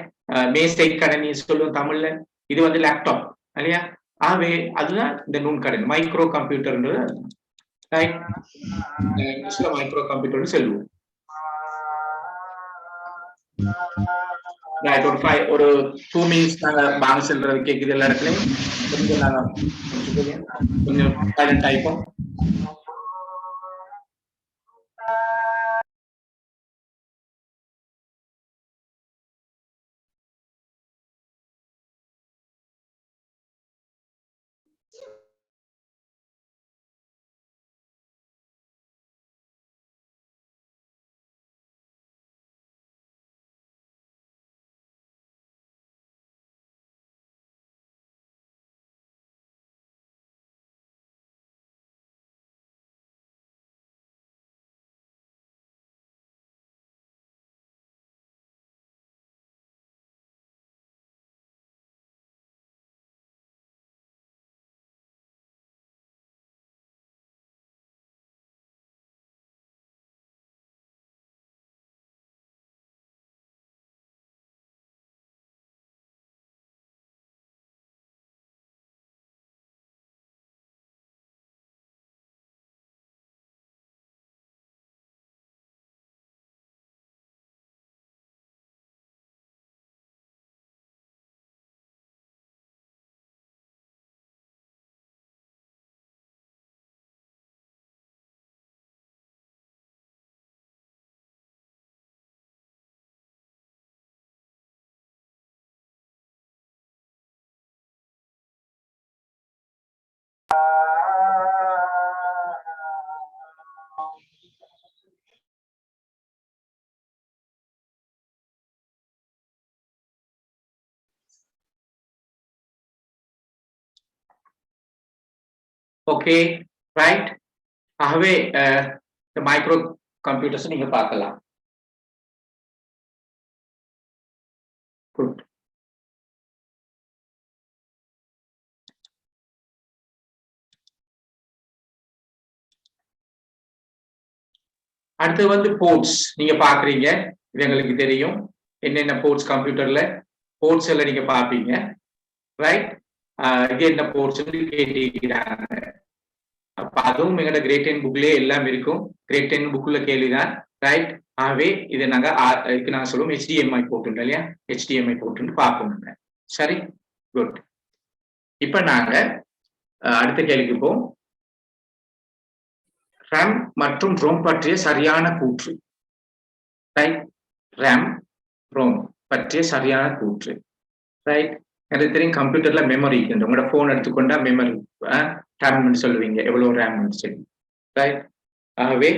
மேசை கணனி சொல்லுவோம் தமிழ்ல. இது வந்து லேப்டாப் இல்லையா? ஆகவே அதுதான் இந்த நுண்கணனி, மைக்ரோ கம்ப்யூட்டர்ன்றது. ரைட், மைக்ரோ கம்ப்யூட்டர்னு சொல்லுவோம். ரைட், ஒரு 2 மினிட்ஸ் நாங்க வாங்க செல்றது கேக்குது எல்லா இடத்துலயும். கொஞ்சம் நாங்க கொஞ்சம் சைலண்ட் ஆயிப்போம். Okay, right. ஆகவே இந்த மைக்ரோ கம்ப்யூட்டர்ஸ் நீங்க பார்க்கலாம். குட். அடுத்து வந்து போர்ட்ஸ் நீங்க பாக்குறீங்க, இது எங்களுக்கு தெரியும் என்னென்ன போர்ட்ஸ் கம்ப்யூட்டர்ல போர்ட்ஸ் எல்லாம் நீங்க பாப்பீங்க, ரைட்? இது என்ன போர்ட்ஸ் கேட்டிருக்கிறாங்க. அப்ப அதுவும் எங்களோட கிரேட் 10 புக்லயே எல்லாம் இருக்கும். கிரேட் 10 புக்ல கேள்விதான், ரைட்? ஆகவே இதை நாங்க இதுக்கு நாங்க சொல்லுவோம் HDMI போர்ட் இல்லையா, HDMI போர்ட் பார்ப்போம். சரி, குட். இப்ப நாங்க அடுத்த கேள்விக்கு போவோம். RAM மற்றும் ROM பற்றிய சரியான கூற்று, ரைட்? RAM ROM பற்றிய சரியான கூற்று, ரைட்? எனக்கு தெரியும் கம்ப்யூட்டர்ல மெமரி இருக்கு. உங்களோட போன் எடுத்துக்கொண்டா மெமரி ரேம் சொல்லுவீங்க, எவ்வளவு ரேம் சொல்லி, ரைட்? ஆகவே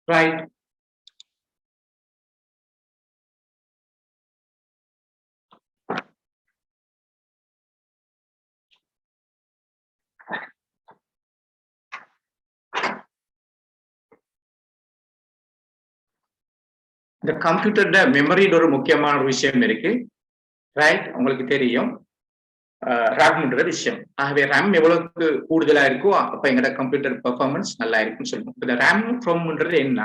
ரைட், இந்த கம்ப்யூட்டர்ல மெமரியில் ஒரு முக்கியமான ஒரு விஷயம் இருக்கு, ரைட்? உங்களுக்கு தெரியும் ரேம்ன்ற விஷயம். ஆகவே ரேம் எவ்வளவுக்கு கூடுதலா இருக்கோ அப்ப எங்களோட கம்ப்யூட்டர் பெர்ஃபார்மன்ஸ் நல்லா இருக்குன்னு சொல்லுவோம். இந்த ரேம் ரோம்ன்றது என்ன,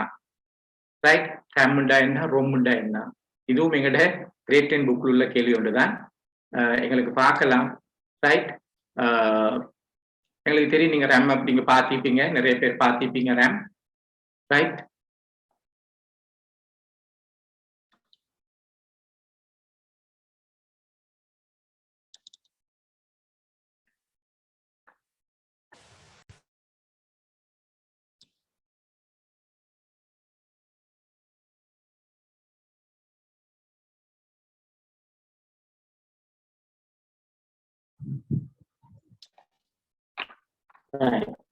ரைட்? ரேம்ண்டா என்ன, ரோம்ண்டா என்ன? இதுவும் எங்களோட கிரேட் 10 புக்ல உள்ள கேள்வி ஒன்றுதான். எங்களுக்கு பார்க்கலாம், ரைட்? எங்களுக்கு தெரியும் நீங்க ரேம் நீங்க பார்த்திருப்பீங்க, நிறைய பேர் பார்த்திருப்பீங்க ரேம், ரைட்?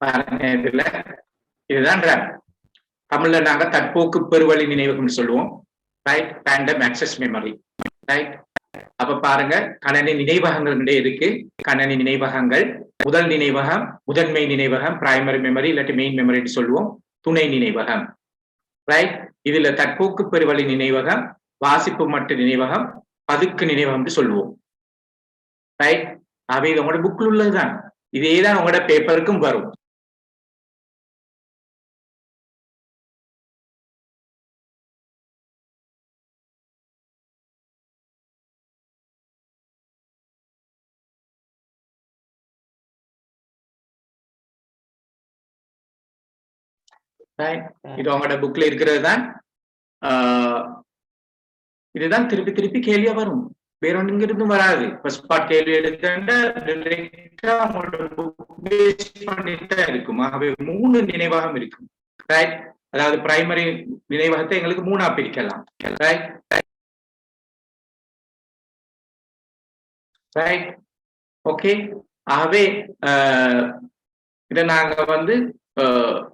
பாருங்க, இதுதான் ரேம். தமிழ்ல நாங்க தற்போக்கு பெருவழி நினைவகம் சொல்லுவோம், right? Random access memory, right? அப்ப பாருங்க, கணனி நினைவகங்கள் இருக்கு. கணனி நினைவகங்கள், முதல் நினைவகம், முதன்மை நினைவகம், பிரைமரி மெமரி இல்லாட்டி மெயின் மெமரின்னு சொல்லுவோம், துணை நினைவகம், ரைட்? இதுல தற்போக்கு பெருவழி நினைவகம், வாசிப்பு மட்டு நினைவகம், பதுக்கு நினைவகம் சொல்லுவோம், ரைட்? அவை இது உங்களோட புக்ல உள்ளதுதான். இதேதான் உங்களோட பேப்பருக்கும் வரும். இது உங்களோட புக்ல இருக்கிறது தான். இதுதான் திருப்பி திருப்பி கேள்வியா வரும், வேற ஒன்றுங்க இருந்தும் வராது. ஃபர்ஸ்ட் பார்ட் கேள்வி எடுத்துட்டா இருக்கும். ஆகவே 3 நினைவகம் இருக்கும், ரைட்? அதாவது பிரைமரி நினைவகத்தை எங்களுக்கு 3ஆ பிரிக்கலாம், ரைட்? Right, okay. ஆகவே இதை நாங்க வந்து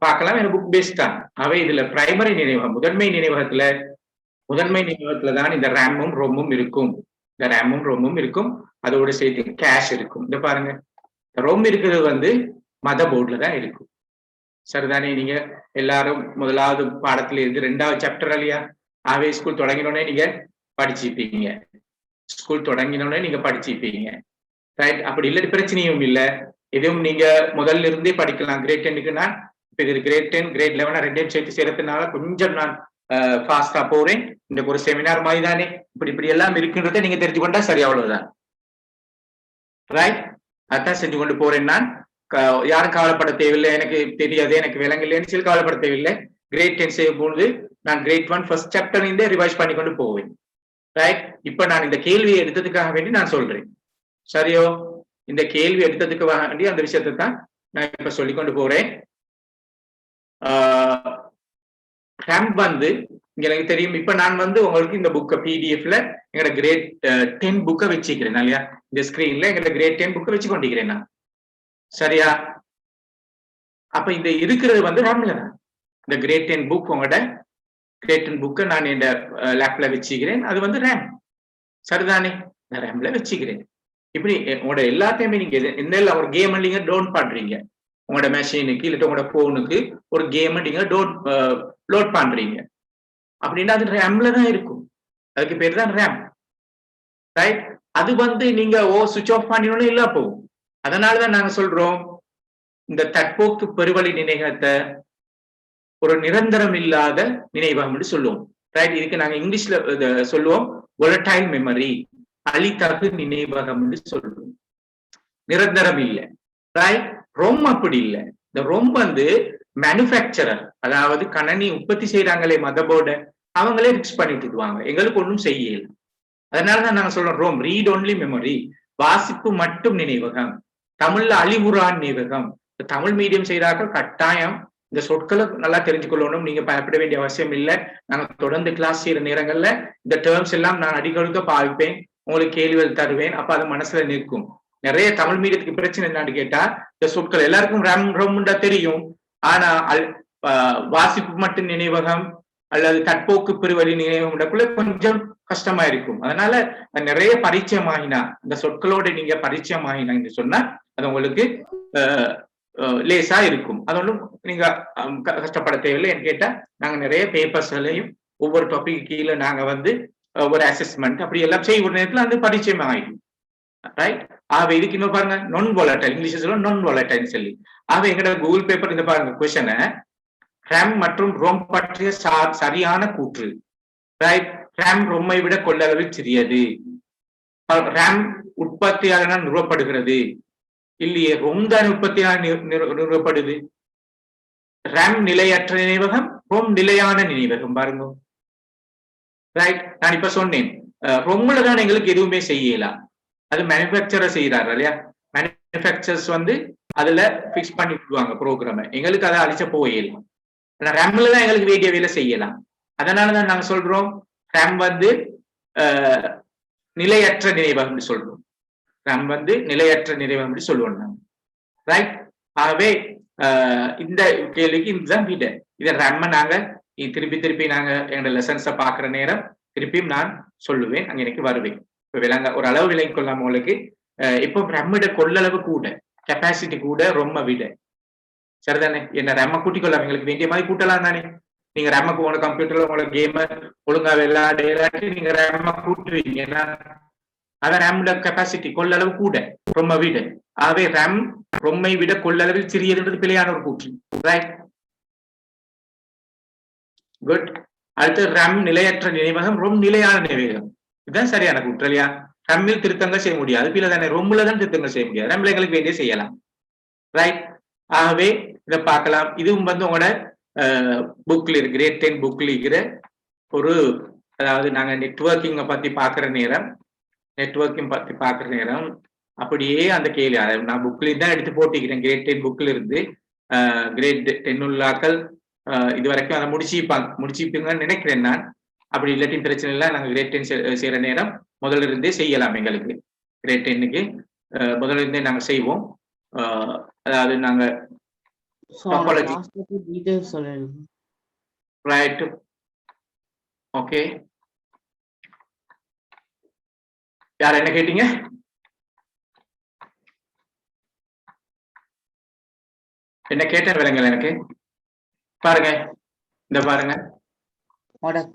பார்க்கலாம், எனக்கு புக் பேஸ்ட் தான். ஆகவே இதுல பிரைமரி நினைவகம், முதன்மை நினைவகத்துல தான் இந்த ரேமும் ரோமும் இருக்கும். இந்த ரேமும் ரோமும் இருக்கும், அதோட சேர்த்து கேஷ் இருக்கும். இந்த பாருங்க, ரோம் இருக்கிறது வந்து மதர் போர்ட்ல தான் இருக்கும், சரிதானே? நீங்க எல்லாரும் முதலாவது பாடத்துல இருந்து 2வது சாப்டர் இல்லையா? ஆகவே ஸ்கூல் தொடங்கினோடனே நீங்க படிச்சுப்பீங்க, ரைட்? அப்படி இல்லாட்டி பிரச்சனையும் இல்லை, எதுவும் நீங்க முதல்ல இருந்தே படிக்கலாம். கிரேட் 10க்கு நான் இப்ப இது கிரேட் 10 கிரேட் 11 ரெண்டையும் சேர்த்து செய்யறதுனால கொஞ்சம் நான் ஃபாஸ்டா போறேன். இந்த ஒரு செமினார் மாதிரி தானே, இப்படி எல்லாம் இருக்குன்றதை நீங்க தெரிஞ்சுக்கொண்டா சரி, அவ்வளவுதான், ரைட்? அதான் செஞ்சு கொண்டு போறேன். நான் யாரும் கவலைப்பட தேவையில்லை, எனக்கு தெரியாது, எனக்கு விளங்கலைன்னு சொல்லி கவலைப்பட தேவையில்லை. கிரேட் 10 செய்யும் போது நான் கிரேட் 1 ஃபர்ஸ்ட் சாப்டர் இருந்தே ரிவைஸ் பண்ணி கொண்டு போவேன், ரைட்? இப்ப நான் இந்த கேள்வியை எடுத்ததுக்காக வேண்டி நான் சொல்றேன், சரியோ? இந்த கேள்வி எடுத்ததுக்கு வேண்டி அந்த விஷயத்தை தான் நான் இப்ப சொல்லிக்கொண்டு போறேன். ரேம் வந்து இங்க எனக்கு தெரியும். இப்ப நான் வந்து உங்களுக்கு இந்த புக்கை பிடிஎஃப்ல எங்களோட கிரேட் 10 புக்கை வச்சுக்கிறேன் இல்லையா? இந்த ஸ்கிரீன்ல எங்களோட கிரேட் 10 புக்கை வச்சு கொண்டிருக்கிறேன் நான், சரியா? அப்ப இந்த இருக்கிறது வந்து ரேம்ல தான். இந்த கிரேட் 10 புக், உங்களோட கிரேட் 10 புக்கை நான் இந்த லேப்ல வச்சுக்கிறேன், அது வந்து ரேம், சரிதானே? நான் ரேம்ல வச்சுக்கிறேன். இப்படி உங்களோட எல்லாத்தையுமே நீங்க என்ன ஒரு கேம் நீங்க டவுன்லோட் பண்றீங்க, உங்களோட மெஷினுக்கு இல்லாட்டி உங்களோட போனுக்கு ஒரு கேம் நீங்க லோட் பண்றீங்க, அப்படின்னா அது ரேம்ல தான் இருக்கும். அதுக்கு பேர் தான் ரேம். ரைட்? அது வந்து நீங்க சுவிட்ச் ஆஃப் பண்ணினோன்னு இல்ல போகும். அதனாலதான் நாங்க சொல்றோம் இந்த தற்போக்கு பெருவழி நினைவகத்தை ஒரு நிரந்தரம் இல்லாத நினைவகம் சொல்லுவோம். ரைட்? இதுக்கு நாங்க இங்கிலீஷ்ல சொல்லுவோம் volatile மெமரி, அழித்தகு நினைவகம் சொல்லுவோம். நிரந்தரம் இல்லை. ரைட்? ரொம் அப்படி இல்லை. இந்த ரொம் வந்து மேனுஃபேக்சரர், அதாவது கணனி உற்பத்தி செய்யறாங்களே மதர்போர்ட, அவங்களே ஃபிக்ஸ் பண்ணிட்டுவாங்க, எங்களுக்கு ஒன்றும் செய்யல. அதனாலதான் நாங்க சொல்றோம் ரோம் ரீட் ஒன்லி மெமரி, வாசிப்பு மட்டும் நினைவகம். தமிழ்ல அழிவுறான் நினைவகம். தமிழ் மீடியம் செய்யறார்கள் கட்டாயம் இந்த சொற்களை நல்லா தெரிஞ்சுக்கொள்ளணும். நீங்க பயப்பட வேண்டிய அவசியம் இல்லை. நாங்க தொடர்ந்து கிளாஸ் செய்யற நேரங்கள்ல இந்த டேர்ம்ஸ் எல்லாம் நான் அடிக்கொடுக்க பாவிப்பேன், உங்களுக்கு கேள்விகள் தருவேன். அப்ப அது மனசுல நிற்கும். நிறைய தமிழ் மீடியத்துக்கு பிரச்சனை என்னன்னு கேட்டா, இந்த சொற்கள் எல்லாருக்கும் ரொம்பா தெரியும், ஆனா வாசிப்பு மட்டும் நினைவகம் அல்லது தற்போக்கு பெருவழி நினைவகம்க்குள்ள கொஞ்சம் கஷ்டமா இருக்கும். அதனால நிறைய பரிச்சயம் ஆகினா, இந்த சொற்களோட நீங்க பரிச்சயம் ஆகினான்னு சொன்னா அது உங்களுக்கு லேசா இருக்கும். அது ஒன்றும் நீங்க கஷ்டப்பட தேவையில்லை. என்று கேட்டா நாங்க நிறைய பேப்பர்ஸ்களையும் ஒவ்வொரு டாபிக் கீழே நாங்க வந்து ஒரு அசஸ்மெண்ட் அப்படி எல்லாம் செய்ய ஒரு நேரத்துல அந்த பரிச்சயம் ஆகிடும். ரைட்? ஆக இதுக்கு இன்னும் பாருங்க நான் வாலடைல், இங்கிலீஷ் சொல்ல நான் வாலடைல் சொல்லி. ஆக எங்கட கூகுள் பேப்பர் இந்த பாருங்க கொஸ்டினை, ரேம் மற்றும் ரோம் பற்றிய சரியான கூற்று. ரைட்? ரேம் ரொம்மை விட கொள்ளளவில் சிறியது. ரேம் உற்பத்தியாளர் நிறுவப்படுகிறது இல்லையே, ரொம் தான் உற்பத்தியாளர் நிறுவப்படுது. ரேம் நிலையற்ற நினைவகம், ரோம் நிலையான நினைவகம். பாருங்க. ரைட்? நான் இப்ப சொன்னேன் ரொம்ல தான் எங்களுக்கு எதுவுமே செய்யலாம், அது மேனுஃபேக்சரர் செய்யறாரு இல்லையா. மேனுஃபேக்சர்ஸ் வந்து அதுல பிக்ஸ் பண்ணி விடுவாங்க ப்ரோக்ராம, எங்களுக்கு அதை அழிச்ச போயிடலாம். ரேம்ல தான் எங்களுக்கு வேண்டிய வேலை செய்யலாம். அதனாலதான் நாங்க சொல்றோம் ரேம் வந்து நிலையற்ற நினைவகம் சொல்றோம். ரேம் வந்து நிலையற்ற நினைவகம் சொல்லுவோம் நாங்க. ரைட்? ஆகவே இந்த கேள்விக்கு இதுதான் விட. இதை ரேம்ம நாங்க திருப்பி திருப்பி நாங்க எங்களோட லெசன்ஸை பாக்குற நேரம் திருப்பியும் நான் சொல்லுவேன், அங்க எனக்கு வருவேன். இப்ப விளங்க ஒரு அளவு விலை கொள்ளாம உங்களுக்கு இப்போ ரம்மிட கொள்ளளவு கூட, கெப்பாசிட்டி கூட ரொம்ப விட. சரிதானே? என்ன ரேம்ம கூட்டிக் கொள்ளாம எங்களுக்கு வேண்டிய மாதிரி கூட்டலாம் தானே. நீங்க ரேம்மக்கு உங்களோட கம்ப்யூட்டர்ல உங்களோட கேம ஒழுங்கா விளையாடி நீங்க ரேம்ம கூட்டுவீங்க. ஏன்னா அதான் ரேமோட கெப்பாசிட்டி கொள்ளளவு கூட ரொம்ப விட. ஆகவே ரேம் ரொம்மை விட கொள்ளளவில் சிறியதுன்றது பிழையான ஒரு கூற்று. ரைட்? குட். அடுத்து ரேம் நிலையற்ற நினைவகம், ரொம் நிலையான நினைவகம். இதுதான் சரியான கூற்று இல்லையா? ரம்மில் திருத்தங்கள் செய்ய முடியாது, பிள்ளை தானே. ரொம்ல தான் திருத்தங்கள் செய்ய முடியாது, ரம்ல எங்களுக்கு வேண்டிய செய்யலாம். ரைட்? ஆகவே இதை பார்க்கலாம். இதுவும் வந்து உங்களோட புக்ல இருக்கு, கிரேட் 10 புக்ல இருக்கிற ஒரு, அதாவது நாங்க நெட்வொர்க்கிங்க பத்தி பாக்குற நேரம், நெட்வொர்க்கிங் பத்தி பாக்குற நேரம் அப்படியே அந்த கேள்வி நான் புக்ல தான் எடுத்து போட்டிக்கிறேன். கிரேட் 10 புக்ல இருந்து கிரேட் 10 உள்ளாக்கள் இது வரைக்கும் அதை முடிச்சுப்பீங்கன்னு நினைக்கிறேன் நான். அப்படி இல்லாட்டி பிரச்சனை இல்லை, நாங்க கிரேட் 10 செய்யற நேரம் முதல்ல இருந்தே செய்யலாம். எங்களுக்கு கிரேட் 10க்கு முதல்ல இருந்தே நாங்க செய்வோம். அதாவது நாங்க ரைட். ஓகே, யார் என்ன கேட்டீங்க? என்ன கேட்டேன் விலங்கல் எனக்கு பாருங்க. இந்த பாருங்க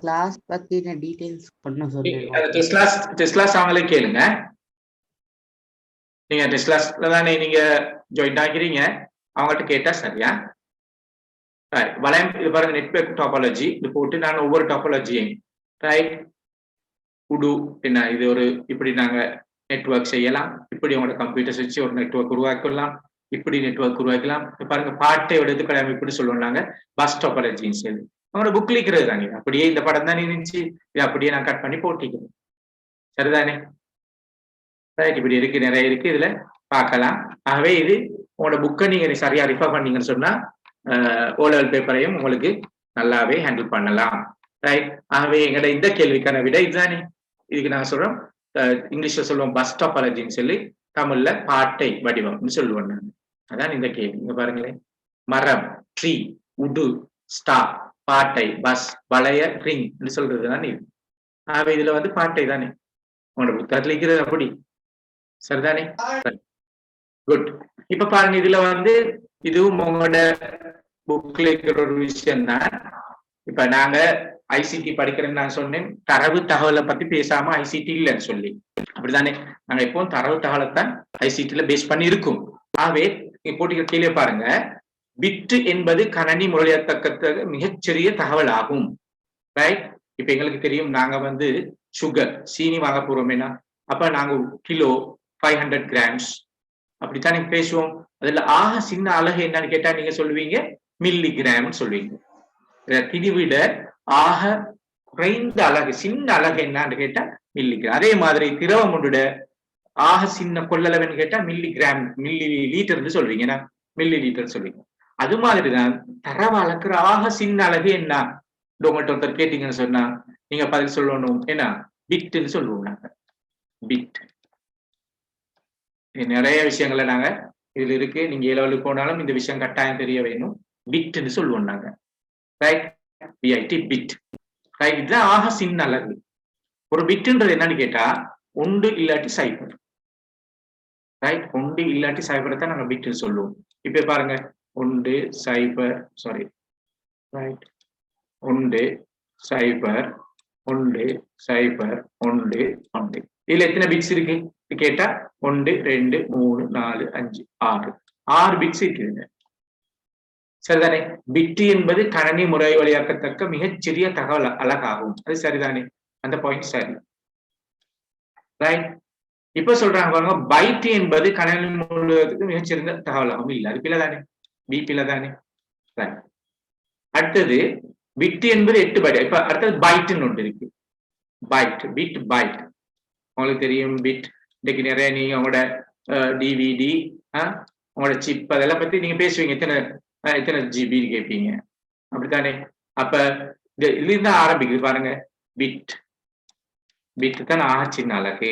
கிளாஸ் பத்தின டீடைல்ஸ் பண்ண சொல்லுங்க. டெஸ்ட் கிளாஸ் அவங்களே கேளுங்க. நீங்க டெஸ்ட் கிளாஸ்ல தானே நீங்க ஜாயின் ஆகிறீங்க, அவங்கள்ட்ட கேட்டா சரியா? வளையம் இது பாருங்க, நெட்வொர்க் டாபாலஜி இது போட்டு நான் ஒவ்வொரு டாபாலஜியும் ரைட் உடு என்ன இது ஒரு இப்படி நாங்க நெட்வொர்க் செய்யலாம், இப்படி உங்களோட கம்ப்யூட்டர்ஸ் வச்சு ஒரு நெட்வொர்க் உருவாக்கலாம், இப்படி நெட்வொர்க் உருவாக்கலாம். பாருங்க பாட்டை எடுத்துக்கலாம், இப்படி சொல்லுவோம் நாங்க பஸ் டாபாலஜின்னு சொல்லி. அவங்களோட புக்ல இருக்கிறது தானே, அப்படியே இந்த படம் தானே இருந்துச்சு, இது அப்படியே நான் கட் பண்ணி போட்டிக்கிறேன். சரிதானே? ரைட். இப்படி இருக்கு, நிறைய இருக்கு, இதுல பார்க்கலாம். ஆகவே இது உங்களோட புக்கை நீங்க சரியா ரிஃபர் பண்ணீங்கன்னு சொன்னா ஓ லெவல் பேப்பரையும் உங்களுக்கு நல்லாவே ஹேண்டில் பண்ணலாம். ரைட். ஆகவே எங்களோட இந்த கேள்விக்கான விட இதுதானே. இதுக்கு நாங்க சொல்றோம், இங்கிலீஷ்ல சொல்லுவோம் பஸ் டாபாலஜின்னு சொல்லி, தமிழ்ல பாட்டை வடிவம்னு சொல்லுவோம் நாங்க. அதான் இந்த கேள்வி. இங்க பாருங்களேன், மரம், ட்ரீ, உடு, ஸ்டாப், பாட்டை, பஸ், வளைய, ரிங் சொல்றது தானே இது. ஆகவே இதுல வந்து பாட்டை தானே உங்களோட புத்தகத்துல இருக்கிறது அப்படி. சரிதானே? குட். இப்ப பாருங்க, இதுல வந்து இதுவும் உங்களோட புக்ல இருக்கிற ஒரு விஷயம் தான். இப்ப இப்ப நாங்க ஐசிடி படிக்கிறேன்னு நான் சொன்னேன், தரவு தகவலை பத்தி பேசாம ஐசிடி இல்லைன்னு சொல்லி. அப்படித்தானே? நாங்க எப்பவும் தரவு தகவலைத்தான் ஐசிடில பேஸ் பண்ணி இருக்கும். ஆகவே நீங்க போட்டிக்கிற கேள்வியை பாருங்க. பிட் என்பது கணனி முறையத்தக்க மிகச்சிறிய தகவல் ஆகும். ரைட்? இப்ப எங்களுக்கு தெரியும், நாங்க சுகர் சீனி வாங்க போறோமேனா, அப்ப நாங்க கிலோ 500 கிராம்ஸ் அப்படித்தானே பேசுவோம். அதுல ஆக சின்ன அலகு என்னன்னு கேட்டா நீங்க சொல்லுவீங்க மில்லிகிராம் சொல்லுவீங்க. இதை விட ஆக குறைந்த அலகு, சின்ன அலகு என்னன்னு கேட்டா மில்லிகிராம். அதே மாதிரி திரவம் ஒன்றுட ஆக சின்ன கொள்ளளவுன்னு கேட்டா மில்லிகிராம், மில்லி லீட்டர்னு சொல்றீங்கன்னா மில்லி லிட்டர் சொல்றீங்க. அது மாதிரிதான் தரவு அளக்குற ஆக சின்ன அலகு என்ன உங்கள்கிட்ட ஒருத்தர் கேட்டீங்கன்னு சொன்னா நீங்க பதில் சொல்லணும் என்ன, பிட்ன்னு சொல்லுவோம். நாங்க பிட். நிறைய விஷயங்களை நாங்க இதுல இருக்கு. நீங்க ஏலவலுக்கு போனாலும் இந்த விஷயம் கட்டாயம் தெரிய வேணும். பிட்ன்னு சொல்லுவோம் நாங்க. ரைட்? PID bit. ரைட்? இதுதான் ஆக சின்ன அலகு. ஒரு பிட்ன்றது என்னன்னு கேட்டா 1 இல்லாட்டி 0. ரைட்? 1 இல்லாட்டி 0 தான் நாங்க பிட்ன்னு சொல்லுவோம். இப்ப பாருங்க 1 0 சாரி ரைட் 1 0 1 0 1 1. இதுல எத்தனை பிட்ஸ் இருக்கு கேட்டா 1 2 3 4 5 6 பிட்ஸ் இருக்குதுங்க. சரிதானே? பிட் என்பது கணனி முறை வழியாக்கத்தக்க மிகச்சிறிய தகவல் அலகாகும். அது சரிதானே? அந்த பாயிண்ட் சரி. ரைட்? இப்ப சொல்றாங்க பாருங்க, பைட் என்பது கணனி முழுவதுக்கு மிகச்சிறந்த தகவலாகும். இல்ல, அது பிள்ளை தானே? பி பிள்ளை தானே? அடுத்தது பிட் என்பது 8 பைட். இப்ப அடுத்தது பைட்ன்னு ஒன்று இருக்கு. Byte, bit, byte. உங்களுக்கு தெரியும் பிட். இன்னைக்கு நிறைய நீங்க உங்களோட டிவிடி, உங்களோட சிப் அதெல்லாம் பத்தி நீங்க பேசுவீங்க. எத்தனை ஜிபி கேட்பீங்க, அப்படித்தானே? அப்ப இதுல இருந்து ஆரம்பிக்குது பாருங்க. பிட், பிட் தான் ஆக சின்ன அலகு.